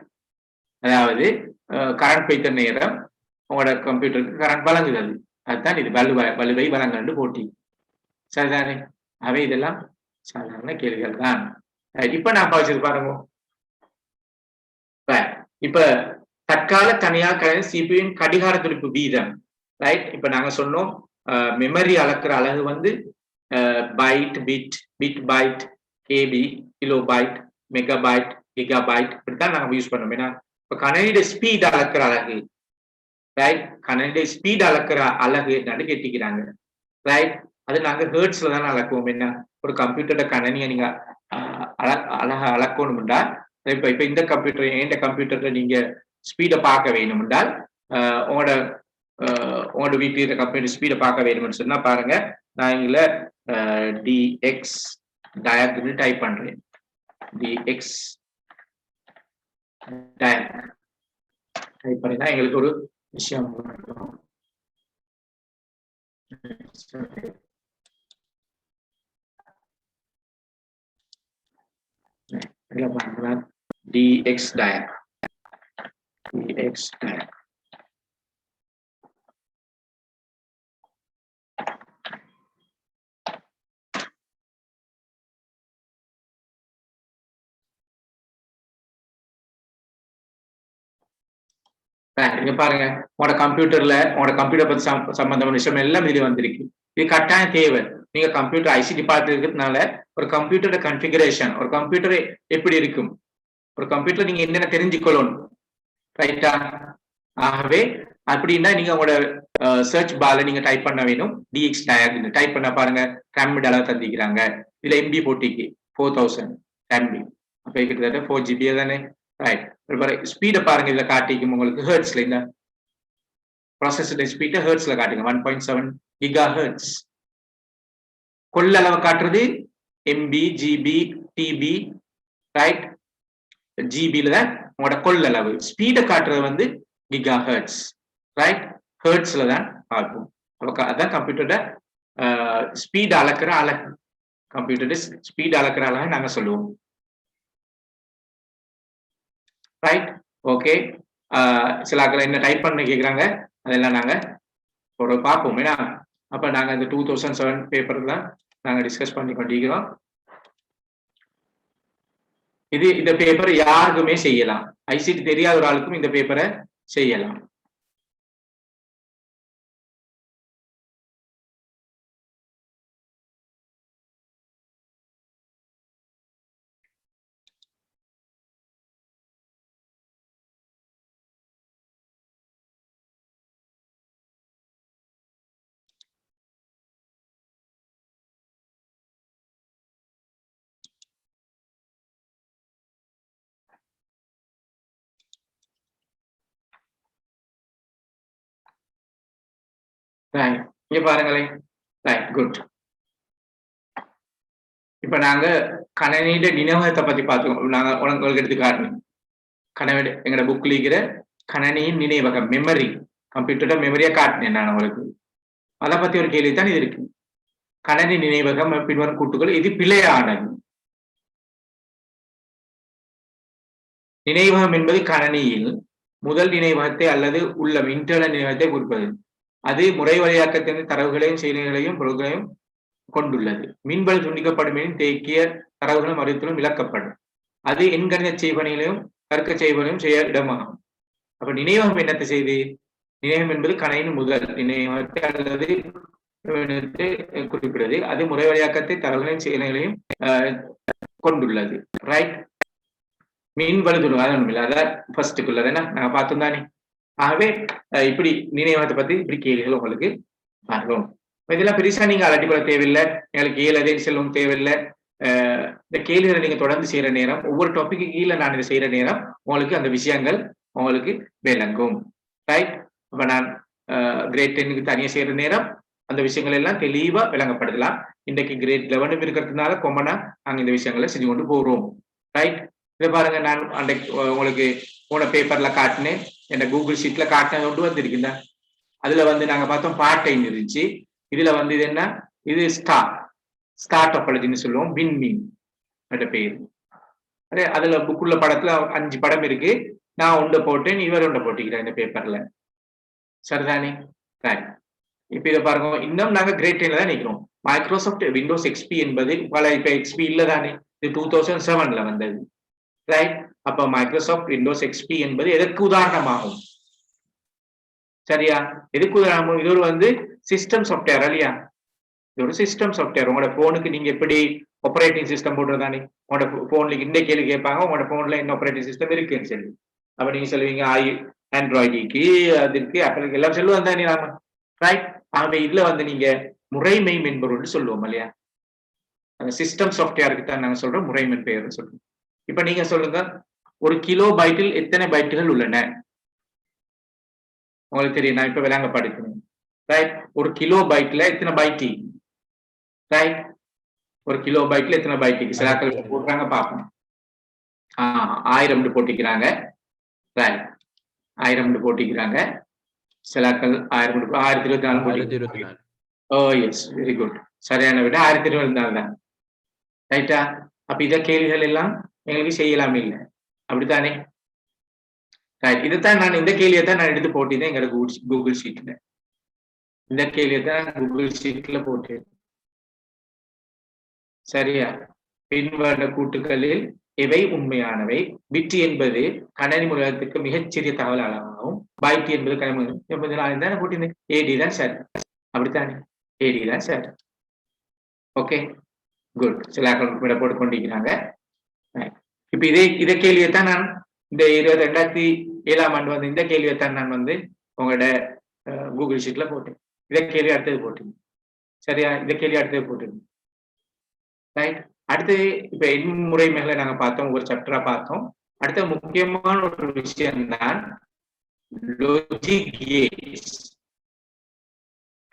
அதாவது கரண்ட் பைத்த நேரம் உங்களோட கம்ப்யூட்டருக்கு கரண்ட் வழங்குகிறது, அதுதான் இது வலுவை வழங்கன்னு போட்டி, சரிதானே. அவை இதெல்லாம் சாதாரண கேள்விகள் தான். இப்ப நான் பாய்ச்சது பாருங்க. இப்ப தற்கால தனியார் கணினி சிபியின் கடிகார துடிப்பு வீதம். ரைட். இப்ப நாங்க சொன்னோம் மெமரி அளக்குற அலகு வந்து byte, bit, bit byte, KB, kilo byte, mega byte, giga byte, இப்படித்தான் நாங்க யூஸ் பண்ணோம். ஏன்னா இப்ப கணினியோட ஸ்பீட் அளக்குற அலகு, ரைட். கணினியோட ஸ்பீட் அளக்குற அலகு என்னன்னு கேட்டிக்கிறாங்க. ரைட். அது நாங்க ஹெர்ட்ஸ்ல தானே அளக்குவோம். என்ன ஒரு கம்ப்யூட்டரோட கணினியை நீங்க அழகா அளக்கணும்டா, இப்ப இந்த கம்ப்யூட்டர் எந்த கம்ப்யூட்டர்ல நீங்க ஸ்பீடை பார்க்க வேணும் என்றால் உங்களோட வீட்டு கம்ப்யூட்டர் ஸ்பீடை பார்க்க வேணும்னு சொன்னா பாருங்க, நான் இங்க டிஎக்ஸ் டயக்னு டைப் பண்றேன். டிஎக்ஸ் டயக் டைப் பண்ணினா எங்களுக்கு ஒரு விஷயம் dx diag இங்க பாருங்க, உங்களோட கம்ப்யூட்டர்ல உங்களோட கம்ப்யூட்டர் பத்தி சம்பந்தமான விஷயம் எல்லாம் இதுல வந்திருக்கு. இது கட்டாயம் தேவை. நீங்க கம்ப்யூட்டர் ஐசிடி பார்த்து இருக்கிறதுனால ஒரு கம்ப்யூட்டரோட கன்ஃபிகரேஷன், ஒரு கம்ப்யூட்டர் எப்படி இருக்கும், ஒரு கம்ப்யூட்டர் நீங்க என்னென்ன தெரிஞ்சுக்கொள்ளணும். ரைட்டா. ஆகவே அப்படின்னா நீங்க உங்களோட சர்ச் பார்ல நீங்க டைப் பண்ண வேணும் டிஎக்ஸ் டயக் டைப் பண்ண பாருங்க. ரேம் அளவு தந்திக்கிறாங்க. இதுல எம்பி போட்டிக்கு 4000 எம்பி, அப்ப கிட்டத்தட்ட 4 GB தானே. ரைட். ஸ்பீடை பாருங்க, இதுல காட்டிக்கும் உங்களுக்கு ஹெர்ட்ஸ்ல. இந்த ப்ராசஸர் ஸ்பீட ஹெர்ட்ஸ்ல காட்டுங்க 1.7 கிகா ஹெர்ட்ஸ். கொள்ளளவு காட்டுறது எம்பி, ஜிபி, டிபி. ரைட். ஜிபில தான் உங்களோட கொள்ளளவு. ஸ்பீடை காட்டுறது வந்து கிகா ஹெர்ட்ஸ். ரைட். ஹெர்ட்ஸ்ல தான் பார்ப்போம். அதான் கம்ப்யூட்டரோட ஸ்பீட் அளக்குற அலகு. கம்ப்யூட்டரோட ஸ்பீட் அளக்குற அலகு நாங்க சொல்லுவோம். ரைட். ஓகே. சில ஆக்கள் என்ன டைப் பண்ண கேட்குறாங்க, அதெல்லாம் நாங்க ஒரு பார்ப்போம். ஏன்னா அப்ப நாங்க இந்த 2007 பேப்பர்ல நாங்க டிஸ்கஸ் பண்ணி கொண்டிருக்கிறோம். இந்த பேப்பர் யாருக்குமே செய்யலாம். ஐசிடி தெரியாத ஒரு ஆளுக்கும் இந்த பேப்பரை செய்யலாம். இங்க பாருங்களேன். Right, good. இப்ப நாங்க கணனியிட நினைவகத்தை பத்தி பார்த்தோம். நாங்க உங்களுக்கு எடுத்து காட்டணும். கணவன் எங்களோட புக்ல இருக்கிற கணனியின் நினைவகம், மெமரி, கம்ப்யூட்டரோட மெமரியா காட்டினேன் நான் உங்களுக்கு. அதை பத்தி ஒரு கேள்வி தான் இது இருக்கு. கணனி நினைவகம் பின்வரும் கூட்டுகள் இது பிழையானது. நினைவகம் என்பது கணனியில் முதல் நினைவகத்தை அல்லது உள்ள இன்டர்னல் நினைவகத்தை குறிப்பது. அது முறை வழியாக்கத்தின் தரவுகளையும் செயல்களையும் பொருட்களையும் கொண்டுள்ளது. மின்பல் துண்டிக்கப்படும் எனின் தேக்கிய தரவுகளும் அறிவித்தலும் விளக்கப்படும். அது எண்கணித செய்வனைகளையும் தர்க்க செய்வனையும் செய்ய இடமாகும். அப்ப நினைவகம் என்னத்தை செய்து? நினைவகம் என்பது கணையின் முதல் நினைவகத்தை அல்லது குறிப்பிடுவது. அது முறை வழியாக்கத்தை தரவுகளையும் செயல்களையும் கொண்டுள்ளது. ரைட். மீன் வலுதுடும் அதான் ஒண்ணும் இல்லை. அதான் ஃபர்ஸ்டுக்குள்ளதானே நாங்க பார்த்தோம் தானே. ஆகவே இப்படி நினைவகத்தை பத்தி இப்படி கேள்விகள் உங்களுக்கு பார்ப்போம். இதெல்லாம் பெருசா நீங்க அலட்டிப்பட தேவையில்லை. எங்களுக்கு ஏழதே செல்வம் தேவையில்லை. இந்த கேள்விகளை நீங்க தொடர்ந்து செய்யற நேரம், ஒவ்வொரு டாபிக்கு கீழே நான் இதை செய்யற நேரம் உங்களுக்கு அந்த விஷயங்கள் உங்களுக்கு விளங்கும். ரைட். அப்ப நான் கிரேட் 10க்கு தனியா செய்யற நேரம் அந்த விஷயங்கள் எல்லாம் தெளிவா விளங்கப்படுத்தலாம். இன்றைக்கு கிரேட் 11 இருக்கிறதுனால கொமனா நாங்க இந்த விஷயங்களை செஞ்சு கொண்டு போறோம். ரைட். இதை பாருங்க, நான் அன்றைக்கு உங்களுக்கு போன பேப்பர்ல காட்டினேன், என்ன கூகுள் ஷீட்ல காட்டினது கொண்டு வந்திருக்குல்ல. அதுல நாங்க பார்த்தோம் பார்ட் டைம் இருந்துச்சு. இதுல இது என்ன, இது ஸ்டார் டோபாலஜின்னு சொல்லுவோம். விண்மீன் பேர். அதே அதுல புக்குள்ள படத்துல 5 படம் இருக்கு. நான் ஒன்றை போட்டேன், இவர் ஒன்றை போட்டிக்கிறேன் இந்த பேப்பர்ல. சரிதானே? இப்ப இதை பாருங்க, இன்னும் நாங்க கிரேட் 10ல தான் நிற்கிறோம். மைக்ரோசாஃப்ட் விண்டோஸ் எக்ஸ்பி என்பது பல இப்ப எக்ஸ்பி இல்லதானே, இது 2007ல வந்தது. ரைட். அப்ப மைக்ரோசாஃப்ட் விண்டோஸ் எக்ஸ்பி என்பது எதற்கு உதாரணமாகும்? சரியா? எதுக்கு உதாரணம்? இது ஒரு சிஸ்டம் சாஃப்ட்வேர் இல்லையா? இது ஒரு சிஸ்டம் சாஃப்ட்வேர். உங்களோட போனுக்கு நீங்க எப்படி ஆப்பரேட்டிங் சிஸ்டம் போடுறதானே, உங்களோட போன்ல இந்த கேள்வி கேட்பாங்க, உங்களோட போன்ல என்ன ஆப்பரேட்டிங் சிஸ்டம் இருக்குன்னு சொல்லி. அப்ப நீங்க சொல்லுவீங்க ஆண்ட்ராய்டுக்கு, அதுக்கு ஆப்பிளுக்கு எல்லாம் சொல்லுவோம் தானே நாம. ரைட். ஆகவே இதுல நீங்க முறைமை மென்பொருள்னு சொல்லுவோம் இல்லையா? அந்த சிஸ்டம் சாஃப்ட்வேருக்கு தான் நாங்க சொல்றோம் முறைமை பெயர்னு சொல்றோம். இப்ப நீங்க சொல்லுங்க, ஒரு கிலோ பைட்டில் எத்தனை பைட்டுகள் உள்ளன? உங்களுக்கு தெரியும், நான் இப்ப விளங்கப்படுத்தினேன். ரைட். ஒரு கிலோ பைட்ல எத்தனை பைட்டி? ரைட். ஒரு கிலோ பைட்ல எத்தனை பைட்டுக்கு சிலாக்கள் போடுறாங்க பார்ப்போம். 1000 போட்டிக்கிறாங்க. ரைட். 1000 போட்டிக்கிறாங்க. சிலாக்கள் 1024 போட்டிக்கிறாங்க. ஓ எஸ், வெரி குட். சரியான விட 1024 தான். ரைட்டா? அப்ப இத கேள்விகள் எல்லாம் எங்களுக்கு செய்யலாம் இல்லை, அப்படித்தானே? ரைட். இதைத்தான் நான் இந்த கேள்வியை தான் நான் எடுத்து போட்டிருந்தேன் எங்களோட கூகுள் ஷீட்ல. இந்த கேள்வியை தான் கூகுள் ஷீட்ல போட்டேன். சரியா? பின்வருட கூட்டுகளில் எவை உண்மையானவை? பிட் என்பது கணனி முறையத்துக்கு மிகச்சிறிய தகவல் அளவாகும். பைட் என்பது கணனி தானே போட்டிருந்தேன். ஏடி தான் சார், அப்படித்தானே? ஏடி தான் சார். Okay, good. சில விட போட்டு கொண்டிருக்கிறாங்க. இப்ப இதே கேள்வியைத்தான் நான் இந்த 2007ஆம் ஆண்டு இந்த கேள்வியைத்தான் நான் உங்களோட கூகுள் ஷீட்ல போட்டேன். இதை கேள்வி அடுத்தது போட்டேன். சரியா? இந்த கேள்வி அடுத்தது போட்டேன். ரைட். அடுத்தது இப்ப எண் முறை மேல நாங்க பார்த்தோம், ஒரு சாப்டரா பார்த்தோம். அடுத்த முக்கியமான ஒரு விஷயம் தான் லாஜிக் கேட்ஸ்,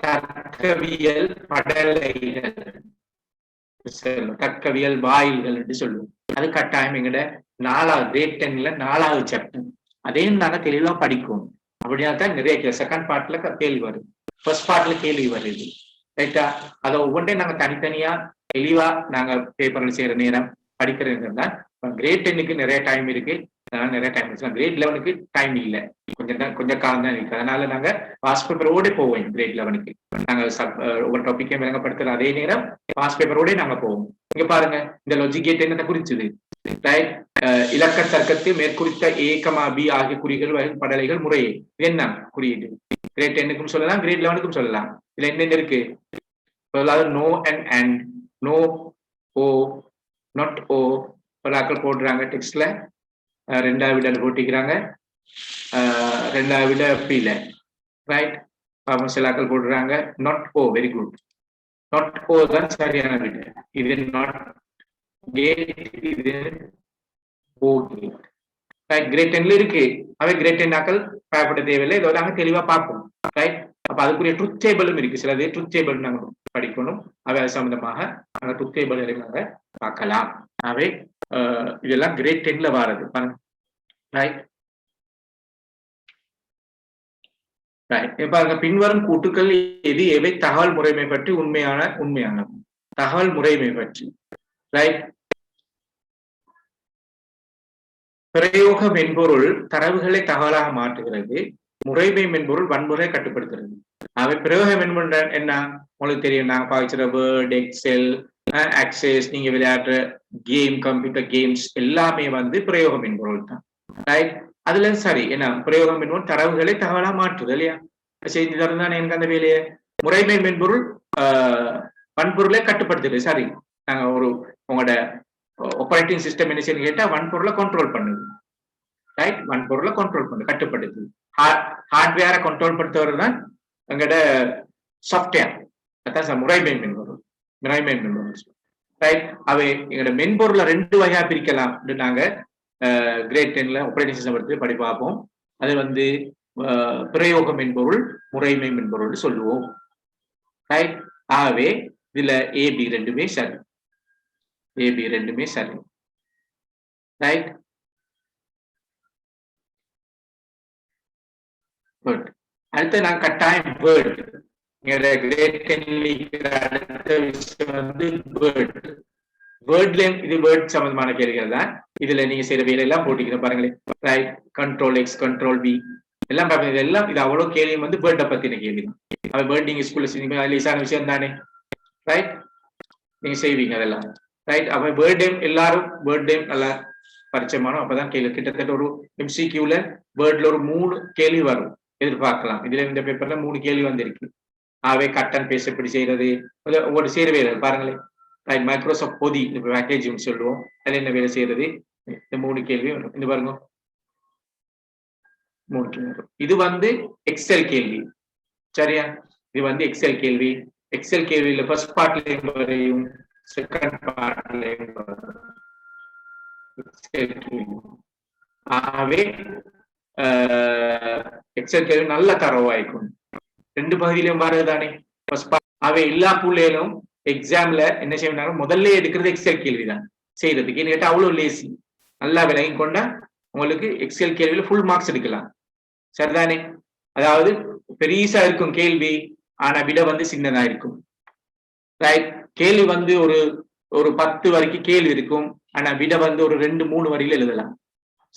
தர்க்கவியல் படலைகள், தர்க்கவியல் வாயில்கள் என்று சொல்லுவோம். அது கட்டாயம் எங்கட 4வது கிரேட் 10ல 4வது சாப்டர். அதையும் நாங்க தெளிவா படிக்கும். அப்படின்னா தான் நிறைய செகண்ட் பார்ட்ல கேள்வி வருது, ஃபர்ஸ்ட் பார்ட்ல கேள்வி வருது. ரைட்டா? அதை ஒவ்வொன்றையும் நாங்க தனித்தனியா தெளிவா நாங்க பேப்பர்ல செய்யற நேரம் படிக்கிற நேரம் தான். கிரேட் 10க்கு நிறைய டைம் இருக்கு, நிறைய டைம் இருக்கு. கிரேட் 11க்கு டைம் இல்லை, கொஞ்சம் காலம் தான் இருக்கு. அதனால நாங்க பாஸ் பேப்பரோட போவோம். கிரேட் 11க்கு நாங்க ஒவ்வொரு டாபிக்கையும் விளங்கப்படுத்துற அதே நேரம் பாஸ் பேப்பரோட நாங்க போவோம். இங்க பாருங்க, இந்த லாஜிக் கேட் என்னத்தை குறிச்சுது? ரைட். இலக்க தர்க்கத்தில் மேற்குறித்த A, B ஆகிய குறிகள் வரும் படலைகள் முறையே. இது என்ன குறியீடு? கிரேட் 10க்கும் சொல்லலாம், கிரேட் 11க்கும் சொல்லலாம். இதுல என்னென்ன இருக்கு? அதாவது nor and nor, or, not or, பலாக்கள் போடுறாங்க டெக்ஸ்ட்ல. ரெண்டாவது விட போட்டிக்கிறாங்க, ரெண்டாவது விட பீல. ரைட். சிலாக்கள் போடுறாங்க not or. Very good. Not or தான் சரியான விட. இது நாட் கேட், இது ஓ கேட். ரைட். கிரேட் 10ல இருக்கு. அவை கிரேட் 10 ஆக்கள் பயப்பட தேவையில்லை. இதோட நாங்க தெளிவா பார்ப்போம். ரைட். அப்ப அதுக்குரிய ட்ரூத் டேபிளும் இருக்கு. சிலது ட்ரூத் டேபிள் நாங்க படிக்கணும். அவை சம்பந்தமாக நாங்க ட்ரூத் டேபிள் நாங்க பார்க்கலாம். அவை இதெல்லாம் கிரேட் 10ல வாரது. ரைட். பாருங்க, பின்வரும் கூட்டுக்கள் எது எவை தகவல் முறைமை பற்றி உண்மையான தகவல் முறைமை பற்றி. ரைட். பிரயோக மென்பொருள் தரவுகளை தகவலாக மாற்றுகிறது. முறைமை மென்பொருள் வன்முறை கட்டுப்படுத்துகிறது. அவை பிரயோக மென்பொருள் என்ன உங்களுக்கு தெரியும். நாங்க பாய்ச்சிற வேர்ட், எக்ஸெல், ஆக்சஸ், நீங்க விளையாடுற கேம், கம்ப்யூட்டர் கேம்ஸ் எல்லாமே பிரயோக மென்பொருள் தான். ரைட். அதுல சரி என்ன பிரயோக மென்பொருள் தரவுகளை தகவலா மாற்றுது இல்லையா? செய்தி தரம் தான் எனக்கு அந்த வேலையை. முறைமை மென்பொருள் வன்பொருளை கட்டுப்படுத்துது. சரி. நாங்க உங்களோட ஆப்பரேட்டிங் சிஸ்டம் என்ன செய்யணும் கேட்டா வன்பொருளை கண்ட்ரோல் பண்ணுது. ரைட். வன்பொருளை கண்ட்ரோல் பண்ணுது, கட்டுப்படுத்துது. ஹார்ட்வேரை கண்ட்ரோல் படுத்துவது தான் எங்களோட சாஃப்ட்வேர். அதான் முறைமை மென்பொருள். முறைமை மென்பொருள். ரைட். அவை எங்களோட மென்பொருளை 2 வகையா பிரிக்கலாம். நாங்க கிரேட் 10ல ஆப்பரேட்டிங் சிஸ்டம் எடுத்து படி பார்ப்போம். அது பிரயோக மென்பொருள், முறைமை மென்பொருள் சொல்லுவோம். ரைட். ஆகவே இதுல ஏபி ரெண்டுமே சரி. ஏபி ரெண்டுமே சரி. ரைட். குட். அடுத்து நான் கட்டாயம் வேர்ட். கிரேட் 10ல அடுத்த விஷயம் வேர்ட். வேர்ட்லயும் இது வேர்ட் சம்பந்தமான கேள்விகள் தான். இதுல நீங்க செய்யற வேலை எல்லாம் போட்டிக்கணும் பாருங்களேன். Right. Control X, control P எல்லாம் பாருங்க. இதெல்லாம் இது அவ்வளவு கேள்வி வேர்டை பத்தின கேள்வி தான். வேர்ட் நீங்க ஸ்கூல்ல ஈஸான விஷயம் தானே. ரைட். நீங்க செய்வீங்க அதெல்லாம். ரைட். அப்ப வேர்ட் டைம் எல்லாரும் வேர்ட் டைம் நல்லா பரிச்சயமானோம். அப்பதான் கேள்வி கிட்டத்தட்ட ஒரு MCQல வேர்ட்ல ஒரு 3 கேள்வி வரும் எதிர்பார்க்கலாம். இதுல இந்த பேப்பர்ல 3 கேள்வி வந்திருக்கு. ஆகவே கட்டன் பேச எப்படி செய்யறது, ஒவ்வொரு செய்யற வேலை பாருங்களேன். ரைட். மைக்ரோசாஃப்ட் பொதி பேக்கேஜ் சொல்லுவோம். அதுல என்ன வேலை செய்யறது, இந்த 3 கேள்வி வரும். இந்த பாருங்க 3 கேள்வி வரும். இது எக்ஸல் கேள்வி. சரியா? இது எக்ஸல் கேள்வி. எக்ஸல் கேள்வியில ஃபர்ஸ்ட் பார்ட்லயும் வரையும், செகண்ட் பார்ட்லயும் ஆகவே எக்ஸல் கேள்வி நல்ல தரவாய்க்கும் 2 பகுதியிலும் வர்றதுதானே. அவை எல்லா புள்ளையிலும் எக்ஸாம்ல என்ன செய்வாங்க, முதல்ல எடுக்கிறது எக்ஸல் கேள்விதான் செய்யறதுக்கு. கேட்டா அவ்வளவு லேசி. நல்லா விளங்கி கொண்டா உங்களுக்கு எக்ஸல் கேள்வியில ஃபுல் மார்க்ஸ் எடுக்கலாம். சரிதானே? அதாவது பெரியசா இருக்கும் கேள்வி, ஆனா விட சின்னதா இருக்கும். ரைட். கேள்வி ஒரு 10 வரைக்கும் கேள்வி இருக்கும், ஆனா விட ஒரு 2-3 வரையில எழுதலாம்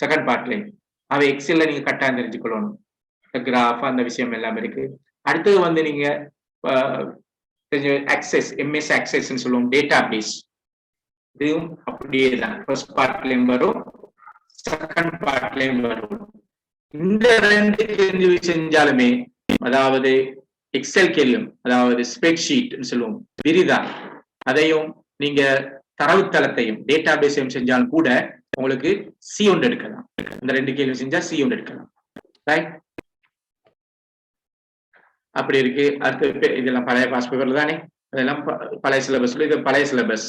செகண்ட் பார்ட்ல. அவை எக்ஸல்ல நீங்க கட்டாயம் தெரிஞ்சுக்கொள்ளணும். கிராஃப் அந்த விஷயம் எல்லாம் இருக்கு. அடுத்தது நீங்க ஆக்சஸ், MS ஆக்சஸ் சொல்லுவோம், டேட்டா பேஸ். இதுவும் அப்படியே தான். ஃபர்ஸ்ட் பார்ட்லயும் வரும், செகண்ட் பார்ட்லயும் வரும். இந்த 2 கேள்வி செஞ்சாலுமே, அதாவது எக்ஸல் கேள்வியும், அதாவது ஸ்ப்ரெட்ஷீட் சொல்லுவோம், விரிதான், அதையும் நீங்க தரவுத்தளத்தையும் டேட்டா பேஸையும் செஞ்சாலும் கூட உங்களுக்கு C1 எடுக்கலாம். இந்த 2 கேள்வி செஞ்சா C1 எடுக்கலாம். ரைட். அப்படி இருக்கு. அடுத்து இதெல்லாம் பழைய பாஸ் பேப்பர்ல தானே, அதெல்லாம் பழைய சிலபஸ். இது பழைய சிலபஸ்.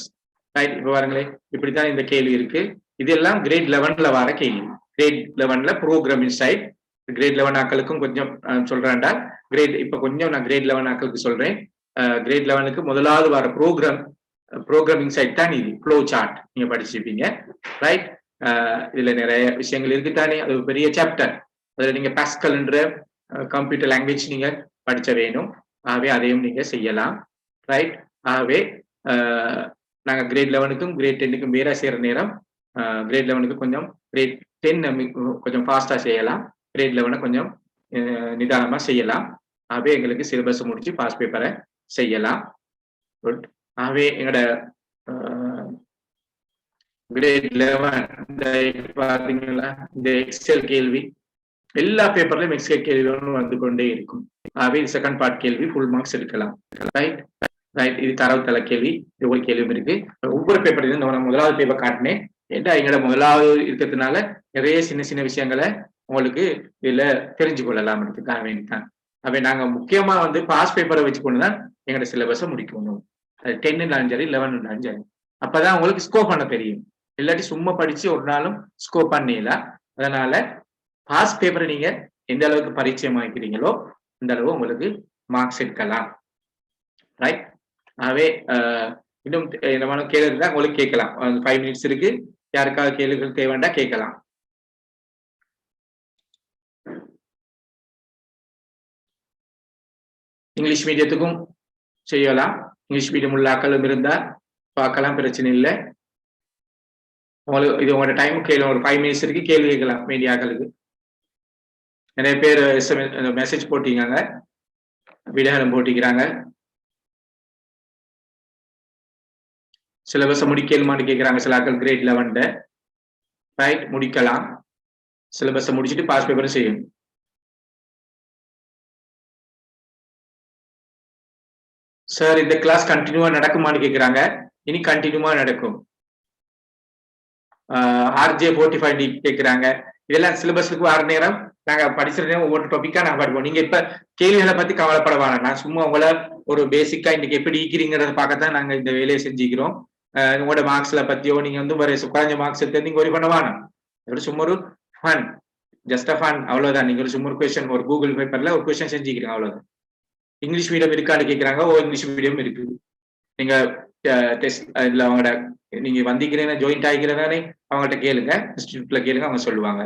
ரைட். இப்ப பாருங்களேன், இப்படித்தான் இந்த கேள்வி இருக்கு. இதெல்லாம் கிரேட் 11ல வர கேள்வி. கிரேட் 11ல ப்ரோக்ராமிங் சைட். கிரேட் 11 ஆக்களுக்கும் கொஞ்சம் சொல்றேன்டா. இப்ப கொஞ்சம் நான் கிரேட் 11 ஆக்களுக்கு சொல்றேன். கிரேட் 11க்கு முதலாவது வர ப்ரோக்ராமிங் சைட் தான் இது. ஃப்ளோ சார்ட் நீங்க படிச்சிருப்பீங்க. ரைட். இதுல நிறைய விஷயங்கள் இருக்குதானே. அது ஒரு பெரிய சாப்டர். அதுல நீங்க பாஸ்கல்ன்ற கம்ப்யூட்டர் லாங்குவேஜ் நீங்க படிச்ச வேணும். ஆகவே அதையும் நீங்க செய்யலாம். ரைட். ஆகவே நாங்க கிரேட் 11க்கும் கிரேட் 10க்கும் வேற செய்யற நேரம் கிரேட் 11க்கு கொஞ்சம், கிரேட் 10 கொஞ்சம் ஃபாஸ்டா செய்யலாம், கிரேட் 11 கொஞ்சம் நிதானமா செய்யலாம். ஆகவே எங்களுக்கு சிலபஸ் முடிச்சு பாஸ் பேப்பரை செய்யலாம். குட். ஆகவே எங்களோட கிரேட் 11 பாத்தீங்களா இந்த எக்ஸல் கேள்வி எல்லா பேப்பர்லயும் எக்ஸல் கேள்வி வந்து கொண்டே இருக்கும். ஆகவே செகண்ட் பார்ட் கேள்வி ஃபுல் மார்க்ஸ் எடுக்கலாம். ரைட் ரைட் இது தரவுத்தள கேள்வி, இது ஒரு கேள்வியும் இருக்கு. ஒவ்வொரு பேப்பர்லையும் நான் முதலாவது பேப்பர் காட்டினேன். ஏன்னா எங்களோட முதலாவது இருக்கிறதுனால நிறைய சின்ன சின்ன விஷயங்களை உங்களுக்கு இதுல தெரிஞ்சு கொள்ளலாம் எடுத்துக்காக வேண்டிதான். அவை நாங்க முக்கியமா வந்து பாஸ் பேப்பரை வச்சுக்கொண்டுதான் எங்களோட சிலபஸை முடிக்கணும். 10 சரி 11 சரி, அப்பதான் உங்களுக்கு ஸ்கோப் பண்ண தெரியும். இல்லாட்டி சும்மா படிச்சு ஒரு நாளும் ஸ்கோப் பண்ணலாம். அதனால பாஸ் பேப்பரை நீங்க எந்த அளவுக்கு பரிச்சயம் ஆகிக்கிறீங்களோ அந்த அளவு உங்களுக்கு மார்க்ஸ் எடுக்கலாம். ரைட். ஆகவே இன்னும் இந்த கேள்வி இருந்தா உங்களுக்கு கேட்கலாம். 5 மினிட்ஸ் இருக்கு, யாருக்காவது கேள்விகள் தேவைண்டா கேட்கலாம். இங்கிலீஷ் மீடியத்துக்கும் செய்யலாம். இங்கிலீஷ் மீடியம் உள்ள ஆக்களும் இருந்தா பார்க்கலாம், பிரச்சனை இல்லை. உங்களுக்கு இது உங்களோட டைம் கேள்வி ஒரு 5 மினிட்ஸ் இருக்கு, கேள்வி கேட்கலாம் மீடியாக்களுக்கு. நிறைய பேர் மெசேஜ் போட்டிருக்காங்க, விடயம் போட்டிக்கிறாங்க. சிலபஸை முடிக்கலுமான்னு கேட்கிறாங்க சில ஆக்கள் கிரேட் 11. ரைட், முடிக்கலாம். சிலபஸை முடிச்சுட்டு பாஸ் பேப்பரும் செய்யும். சார் இந்த கிளாஸ் கண்டினியூவா நடக்குமான்னு கேட்கிறாங்க. இனி கண்டினியூவா நடக்கும். RJ 45D கேட்கிறாங்க. இதெல்லாம் சிலபஸுக்கு வர நேரம் நாங்க படிச்சுற நேரம் ஒவ்வொரு டாபிக்கா நாங்க படிப்போம். நீங்க இப்ப கேள்விகளை பத்தி கவலைப்படவாங்க. நான் சும்மா உங்களை ஒரு பேசிக்கா இன்னைக்கு எப்படி இருக்கிறீங்கிறத பார்க்கத்தான் நாங்க இந்த வேலையை செஞ்சுக்கிறோம். உங்களோட மார்க்ஸ்ல பத்தியோ நீங்க வந்து குறைஞ்ச மார்க்ஸ் எடுத்து நீங்க ஒரி பண்ணவானா, சும்மா ஒரு ஃபன், ஜஸ்ட் அ ஃபன், அவ்வளவுதான். நீங்க ஒரு சும்மா ஒரு கொஸ்டின் ஒரு கூகுள் பேப்பர்ல ஒரு கொஸ்டின் செஞ்சுக்கிறீங்க, அவ்வளவுதான். இங்கிலீஷ் மீடியம் இருக்கான்னு கேட்கிறாங்க. இங்கிலீஷ் மீடியம் இருக்கு. நீங்க டெஸ்ட் இதுல அவங்களோட நீங்க வந்திக்கிறீங்க ஜாயிண்ட் ஆகிக்கிறதானே அவங்கள்ட்ட கேளுங்க, இன்ஸ்டிடியூட்ல கேளுங்க, அவங்க சொல்லுவாங்க.